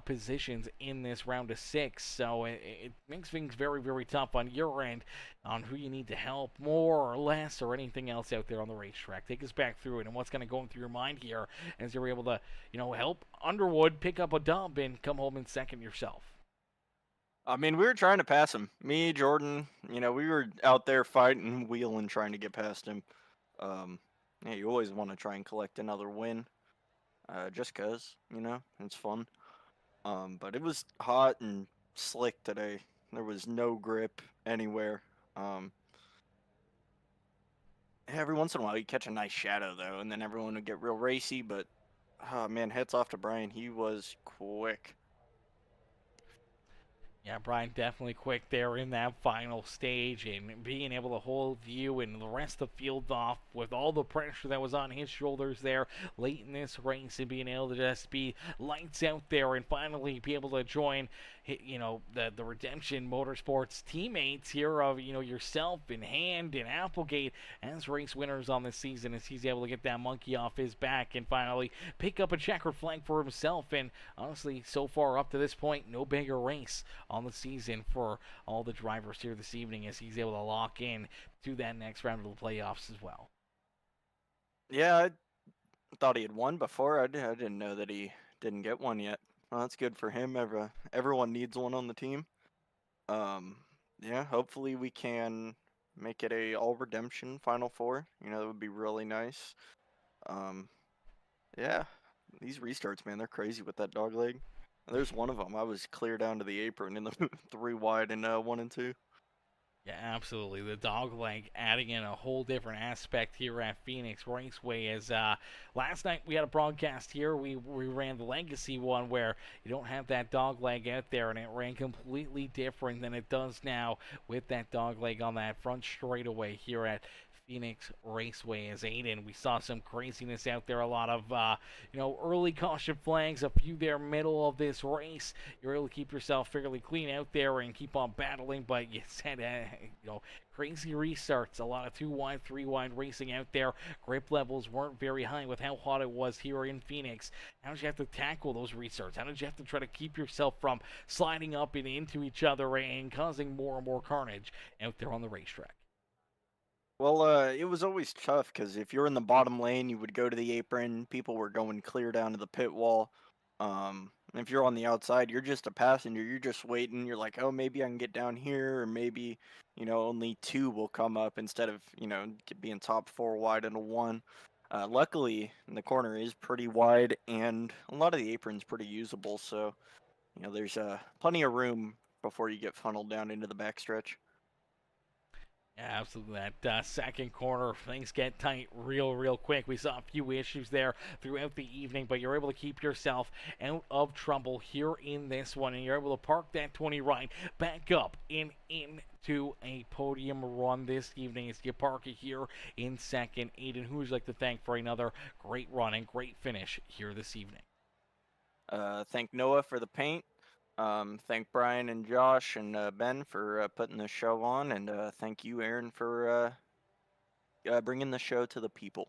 positions in this round of 6. So it makes things very, very tough on your end on who you need to help more or less or anything else out there on the racetrack. Take us back through it and what's going to go through your mind here as you're able to, help Underwood pick up a dub and come home in second yourself. I mean, we were trying to pass him. Me, Jordan, we were out there fighting, wheeling, trying to get past him. Yeah, you always want to try and collect another win, just 'cause, it's fun. But it was hot and slick today. There was no grip anywhere. Every once in a while you catch a nice shadow, though, and then everyone would get real racy, but, oh, man, hats off to Brian. He was quick. Yeah, Brian definitely quick there in that final stage and being able to hold you and the rest of the field off with all the pressure that was on his shoulders there late in this race and being able to just be lights out there and finally be able to join, the Redemption Motorsports teammates here of, yourself and Hand and Applegate as race winners on this season as he's able to get that monkey off his back and finally pick up a checkered flag for himself. And honestly, so far up to this point, no bigger race on the season for all the drivers here this evening as he's able to lock in to that next round of the playoffs as well. Yeah, I thought he had won before. I didn't know that he didn't get one yet. Well, that's good for him. Everyone needs one on the team. Yeah, hopefully we can make it a all redemption Final Four. That would be really nice. Yeah, these restarts, man, they're crazy with that dog leg. There's one of them. I was clear down to the apron in the 3 wide and 1 and 2. Yeah, absolutely. The dog leg adding in a whole different aspect here at Phoenix Raceway. As last night we had a broadcast here. We ran the Legacy one where you don't have that dog leg out there, and it ran completely different than it does now with that dog leg on that front straightaway here at Phoenix Raceway. As Aiden, we saw some craziness out there, a lot of early caution flags, a few there middle of this race. You're able to keep yourself fairly clean out there and keep on battling, but you said crazy restarts, a lot of 2 wide, 3 wide racing out there. Grip levels weren't very high with how hot it was here in Phoenix. How did you have to tackle those restarts? How did you have to try to keep yourself from sliding up and into each other and causing more and more carnage out there on the racetrack? Well, it was always tough because if you're in the bottom lane, you would go to the apron. People were going clear down to the pit wall. If you're on the outside, you're just a passenger. You're just waiting. You're like, oh, maybe I can get down here, or maybe, only 2 will come up instead of, being top 4 wide and a 1. Luckily, the corner is pretty wide, and a lot of the apron's pretty usable. So, there's plenty of room before you get funneled down into the backstretch. Yeah, absolutely. That second corner, things get tight real quick. We saw a few issues there throughout the evening, but you're able to keep yourself out of trouble here in this one, and you're able to park that 20 right back up and into a podium run this evening as you park it here in second. Aiden, who would you like to thank for another great run and great finish here this evening? Thank Noah for the paint. Thank Brian and Josh and Ben for putting the show on, and thank you, Aaron, for bringing the show to the people.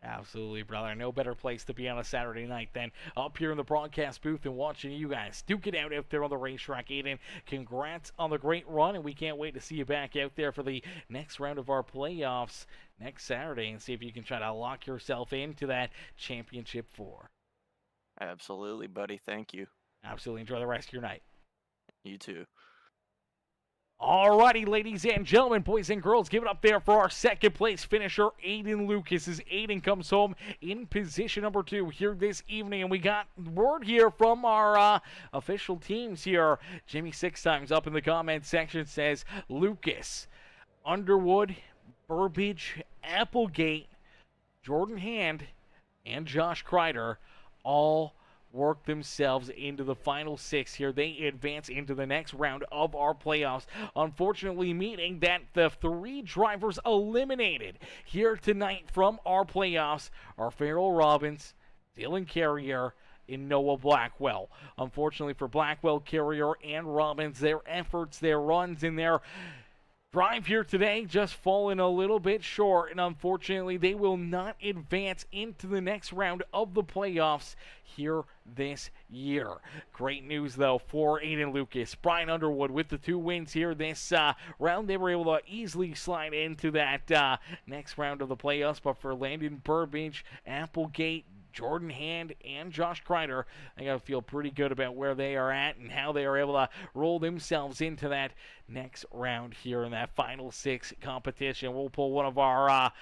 Absolutely, brother. No better place to be on a Saturday night than up here in the broadcast booth and watching you guys duke it out there on the racetrack. Aiden, congrats on the great run, and we can't wait to see you back out there for the next round of our playoffs next Saturday and see if you can try to lock yourself into that championship 4. Absolutely, buddy. Thank you. Absolutely. Enjoy the rest of your night. You too. Alrighty, ladies and gentlemen, boys and girls, give it up there for our second place finisher, Aiden Lucas, as Aiden comes home in position number 2 here this evening. And we got word here from our official teams here. Jimmy 6 times up in the comment section says Lucas, Underwood, Burbage, Applegate, Jordan Hand, and Josh Crider all work themselves into the final 6 here. They advance into the next round of our playoffs. Unfortunately, meaning that the 3 drivers eliminated here tonight from our playoffs are Farrell Robbins, Dylan Carrier, and Noah Blackwell. Unfortunately for Blackwell, Carrier, and Robbins, their efforts, their runs, and their drive here today just falling a little bit short, and unfortunately they will not advance into the next round of the playoffs here this year. Great news though for Aiden Lucas. Brian Underwood with the 2 wins here this round. They were able to easily slide into that next round of the playoffs, but for Landon Burbage, Applegate, Jordan Hand, and Josh Crider, I gotta feel pretty good about where they are at and how they are able to roll themselves into that next round here in that final 6 competition. We'll pull one of our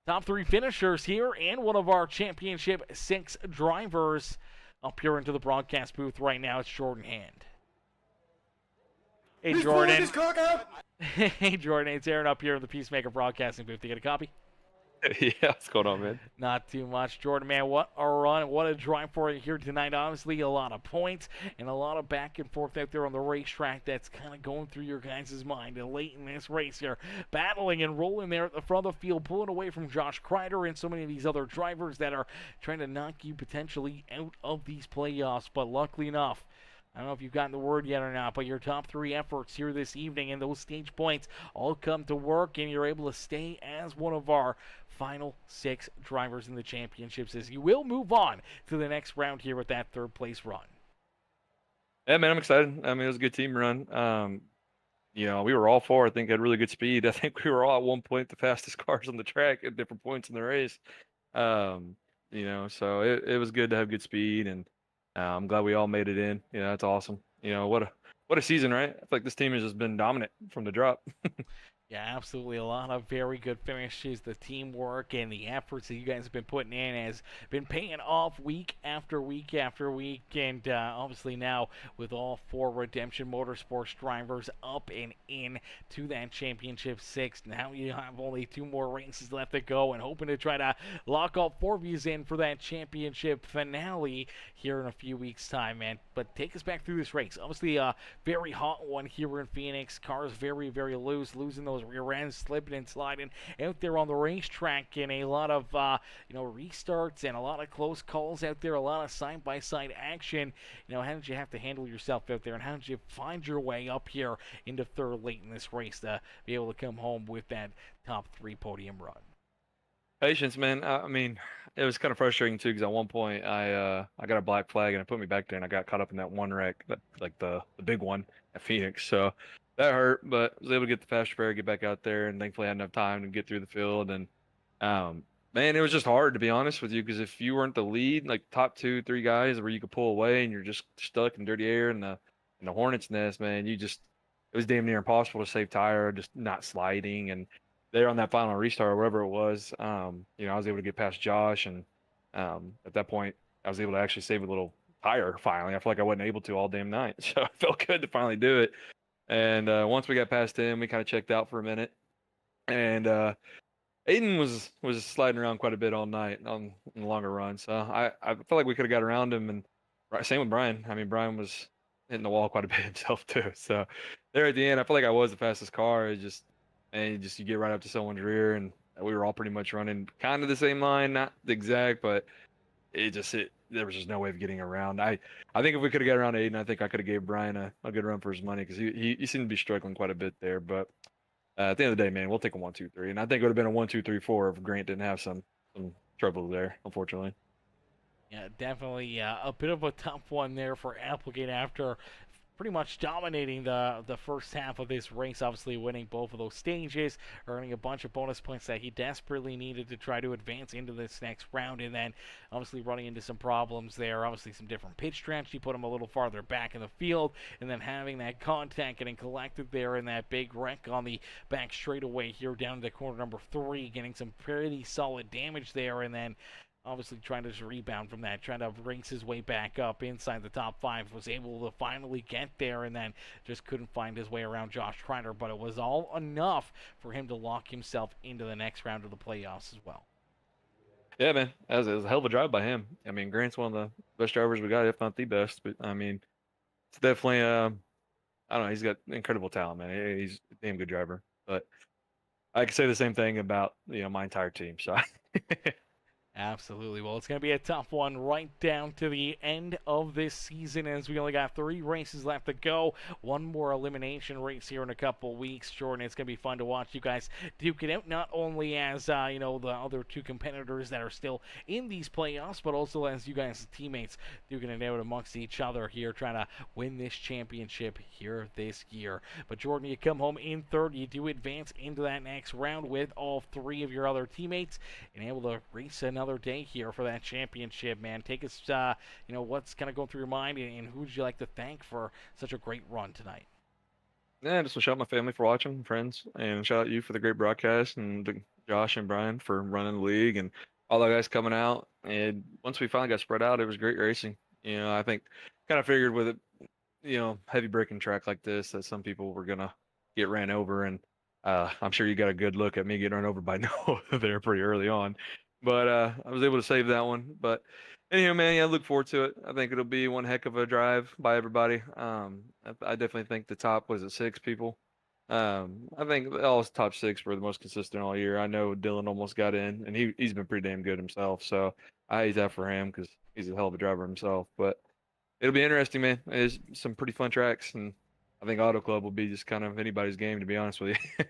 top 3 finishers here and one of our championship 6 drivers up here into the broadcast booth right now. It's Jordan Hand. Hey, Jordan. Hey, Jordan. It's Aaron up here in the Peacemaker broadcasting booth. You get a copy? Yeah, what's going on, man? Not too much. Jordan, man, what a run. What a drive for you here tonight. Honestly, a lot of points and a lot of back and forth out there on the racetrack that's kind of going through your guys' mind. And late in this race here, battling and rolling there at the front of the field, pulling away from Josh Crider and so many of these other drivers that are trying to knock you potentially out of these playoffs. But luckily enough, I don't know if you've gotten the word yet or not, but your top 3 efforts here this evening and those stage points all come to work, and you're able to stay as one of our final 6 drivers in the championships as you will move on to the next round here with that 3rd place run. Yeah, man, I'm excited. I mean, it was a good team run. We were all 4, I think, had really good speed. I think we were all at one point the fastest cars on the track at different points in the race. So it was good to have good speed, and I'm glad we all made it in. That's awesome. What a season, right? I feel like this team has just been dominant from the drop. Yeah, absolutely. A lot of very good finishes. The teamwork and the efforts that you guys have been putting in has been paying off week after week after week. And obviously now with all 4 Redemption Motorsports drivers up and in to that championship 6, now you have only 2 more races left to go and hoping to try to lock all 4 of you in for that championship finale here in a few weeks' time, man. But take us back through this race. Obviously a very hot one here in Phoenix. Cars very, very loose, losing those rear ends, slipping and sliding out there on the racetrack, and a lot of restarts and a lot of close calls out there, a lot of side-by-side action. How did you have to handle yourself out there, and how did you find your way up here into 3rd late in this race to be able to come home with that top 3 podium run? Patience, man. I mean, it was kind of frustrating too, because at one point I got a black flag and it put me back there, and I got caught up in that one wreck, like the big one at Phoenix. So that hurt, but I was able to get the fast spare, get back out there, and thankfully I had enough time to get through the field. And man, it was just hard, to be honest with you, because if you weren't the lead, like top 2, 3 guys where you could pull away and you're just stuck in dirty air in the hornet's nest, man, it was damn near impossible to save tire, just not sliding. And there on that final restart or whatever it was, I was able to get past Josh, and at that point I was able to actually save a little tire finally. I feel like I wasn't able to all damn night, so it felt good to finally do it. And once we got past him, we kind of checked out for a minute. And Aiden was sliding around quite a bit all night on the longer run. So I felt like we could have got around him. And same with Brian. I mean, Brian was hitting the wall quite a bit himself too. So there at the end, I felt like I was the fastest car. It just you get right up to someone's rear, and we were all pretty much running kind of the same line, not the exact, but there was just no way of getting around. I think if we could have got around Aiden, I think I could have gave Brian a good run for his money, because he seemed to be struggling quite a bit there. But at the end of the day, man, we'll take a 1, 2, 3, and I think it would have been a 1, 2, 3, 4 if Grant didn't have some trouble there, unfortunately. Yeah, definitely a bit of a tough one there for Applegate after pretty much dominating the first half of this race, obviously winning both of those stages, earning a bunch of bonus points that he desperately needed to try to advance into this next round, and then obviously running into some problems there, obviously some different pitch strategy put him a little farther back in the field, and then having that contact getting collected there in that big wreck on the back straightaway here down to corner number 3, getting some pretty solid damage there, and then obviously trying to just rebound from that, trying to race his way back up inside the top 5, was able to finally get there, and then just couldn't find his way around Josh Crider, but it was all enough for him to lock himself into the next round of the playoffs as well. Yeah, man, it was a hell of a drive by him. I mean, Grant's one of the best drivers we got, if not the best, but I mean, it's definitely, I don't know, he's got incredible talent, man. He's a damn good driver, but I could say the same thing about, my entire team, so... Absolutely. Well, it's going to be a tough one right down to the end of this season, as we only got 3 races left to go. One more elimination race here in a couple weeks, Jordan. It's going to be fun to watch you guys duke it out, not only as, the other 2 competitors that are still in these playoffs, but also as you guys' teammates duking it out amongst each other here, trying to win this championship here this year. But Jordan, you come home in 3rd. You do advance into that next round with all 3 of your other teammates and able to race another day here for that championship, man. Take us, what's kind of going through your mind, and who would you like to thank for such a great run tonight? Yeah, just to shout out my family for watching, friends, and shout out you for the great broadcast, and Josh and Brian for running the league, and all the guys coming out. And once we finally got spread out, it was great racing. I think kind of figured with it, heavy braking track like this, that some people were gonna get ran over, and I'm sure you got a good look at me getting run over by Noah there pretty early on. But I was able to save that one. But anyhow, man, yeah, I look forward to it. I think it'll be one heck of a drive by everybody. I definitely think the top was at 6 people. I think all top 6 were the most consistent all year. I know Dylan almost got in, and he's been pretty damn good himself. So I hate that for him, because he's a hell of a driver himself. But it'll be interesting, man. There's some pretty fun tracks, and I think Auto Club will be just kind of anybody's game, to be honest with you.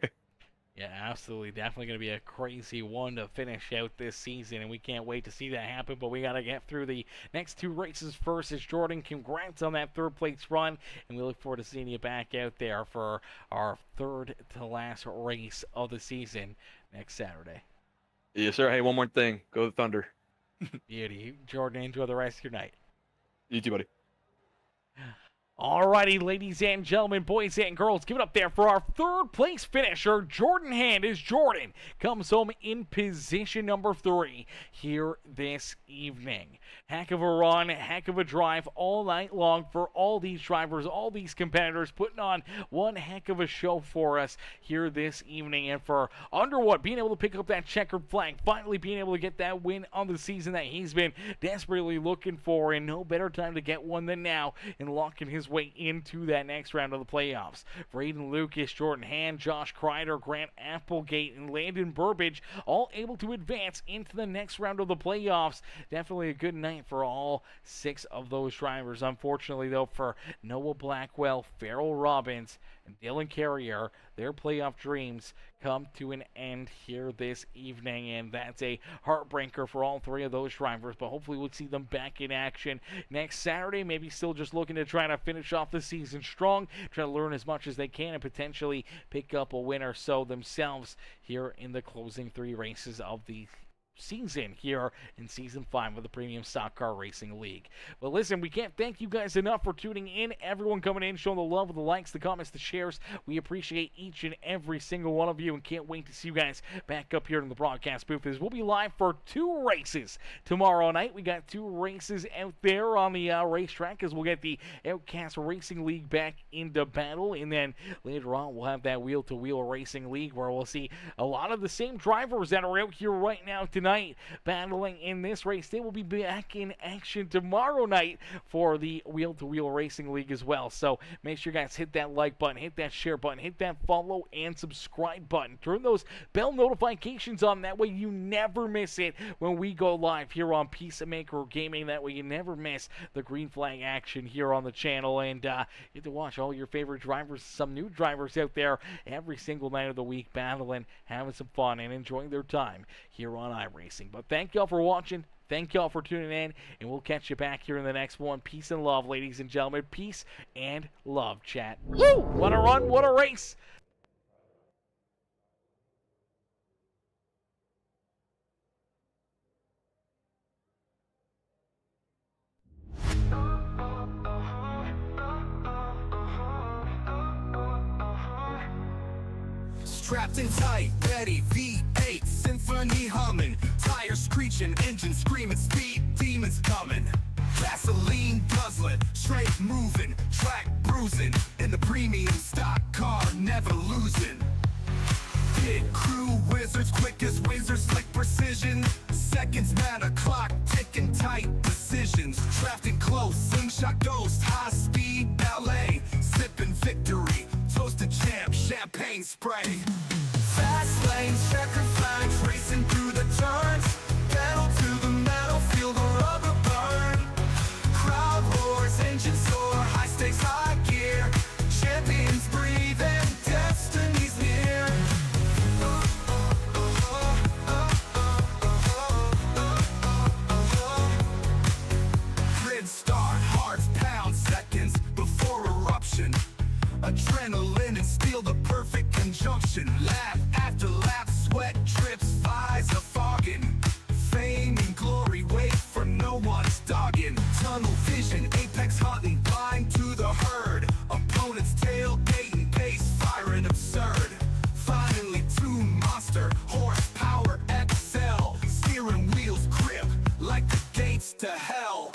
Yeah, absolutely. Definitely going to be a crazy one to finish out this season, and we can't wait to see that happen. But we got to get through the next 2 races first. As Jordan, congrats on that 3rd place run, and we look forward to seeing you back out there for our 3rd to last race of the season next Saturday. Yes, sir. Hey, one more thing. Go the Thunder. Beauty. Jordan, enjoy the rest of your night. You too, buddy. Alrighty, ladies and gentlemen, boys and girls, give it up there for our 3rd place finisher, Jordan Hand, as Jordan comes home in position number 3 here this evening. Heck of a run, heck of a drive all night long for all these drivers, all these competitors, putting on one heck of a show for us here this evening. And for Underwood being able to pick up that checkered flag, finally being able to get that win on the season that he's been desperately looking for, and no better time to get one than now in locking his way into that next round of the playoffs. For Aiden Lucas, Jordan Hand, Josh Crider, Grant Applegate, and Landon Burbage all able to advance into the next round of the playoffs. Definitely a good night for all 6 of those drivers. Unfortunately, though, for Noah Blackwell, Farrell Robbins, and Dylan Carrier, their playoff dreams come to an end here this evening, and that's a heartbreaker for all 3 of those drivers. But hopefully we'll see them back in action next Saturday. Maybe still just looking to try to finish off the season strong, try to learn as much as they can, and potentially pick up a win or so themselves here in the closing 3 races of the season here in Season 5 of the Premium Stock Car Racing League. Well, listen, we can't thank you guys enough for tuning in. Everyone coming in, showing the love with the likes, the comments, the shares. We appreciate each and every single one of you and can't wait to see you guys back up here in the broadcast booth as we'll be live for 2 races tomorrow night. We got 2 races out there on the racetrack as we'll get the Outcast Racing League back into battle, and then later on we'll have that wheel-to-wheel racing league where we'll see a lot of the same drivers that are out here right now tonight battling in this race. They will be back in action tomorrow night for the wheel-to-wheel racing league as well. So make sure you guys hit that like button, hit that share button, hit that follow and subscribe button. Turn those bell notifications on. That way you never miss it when we go live here on Peacemaker Gaming. That way you never miss the green flag action here on the channel, and you get to watch all your favorite drivers, some new drivers out there every single night of the week battling, having some fun, and enjoying their time here on iRacing. But thank y'all for watching. Thank y'all for tuning in, and we'll catch you back here in the next one. Peace and love, ladies and gentlemen. Peace and love, chat. Woo! What a run, what a race! Strapped in tight, ready, V8, symphony humming, tires screeching, engine screaming, speed demons coming. Gasoline guzzling, straight moving, track bruising, in the premium stock car, never losing. Pit crew wizards, quick as wizards, slick precision. Seconds matter, clock ticking, tight decisions. Drafting close, slingshot ghost, high speed ballet. Sipping victory, toasted champ, champagne spray. Fast lanes, checker flags, racing through the turns. Pedal to the metal, feel the rubber burn. Crowd roars, engine soar, high stakes, high gear. Champions breathe and destiny's near. Grid start, hearts pound, seconds before eruption. Adrenaline and steel, the perfect conjunction. Lap after lap, sweat drips, visor fogging. Fame and glory wait for no one's dogging. Tunnel vision, apex hunting, blind to the herd. Opponent's tailgating, pace firing absurd. Finally tuned monster, horsepower XL. Steering wheels grip like the gates to hell.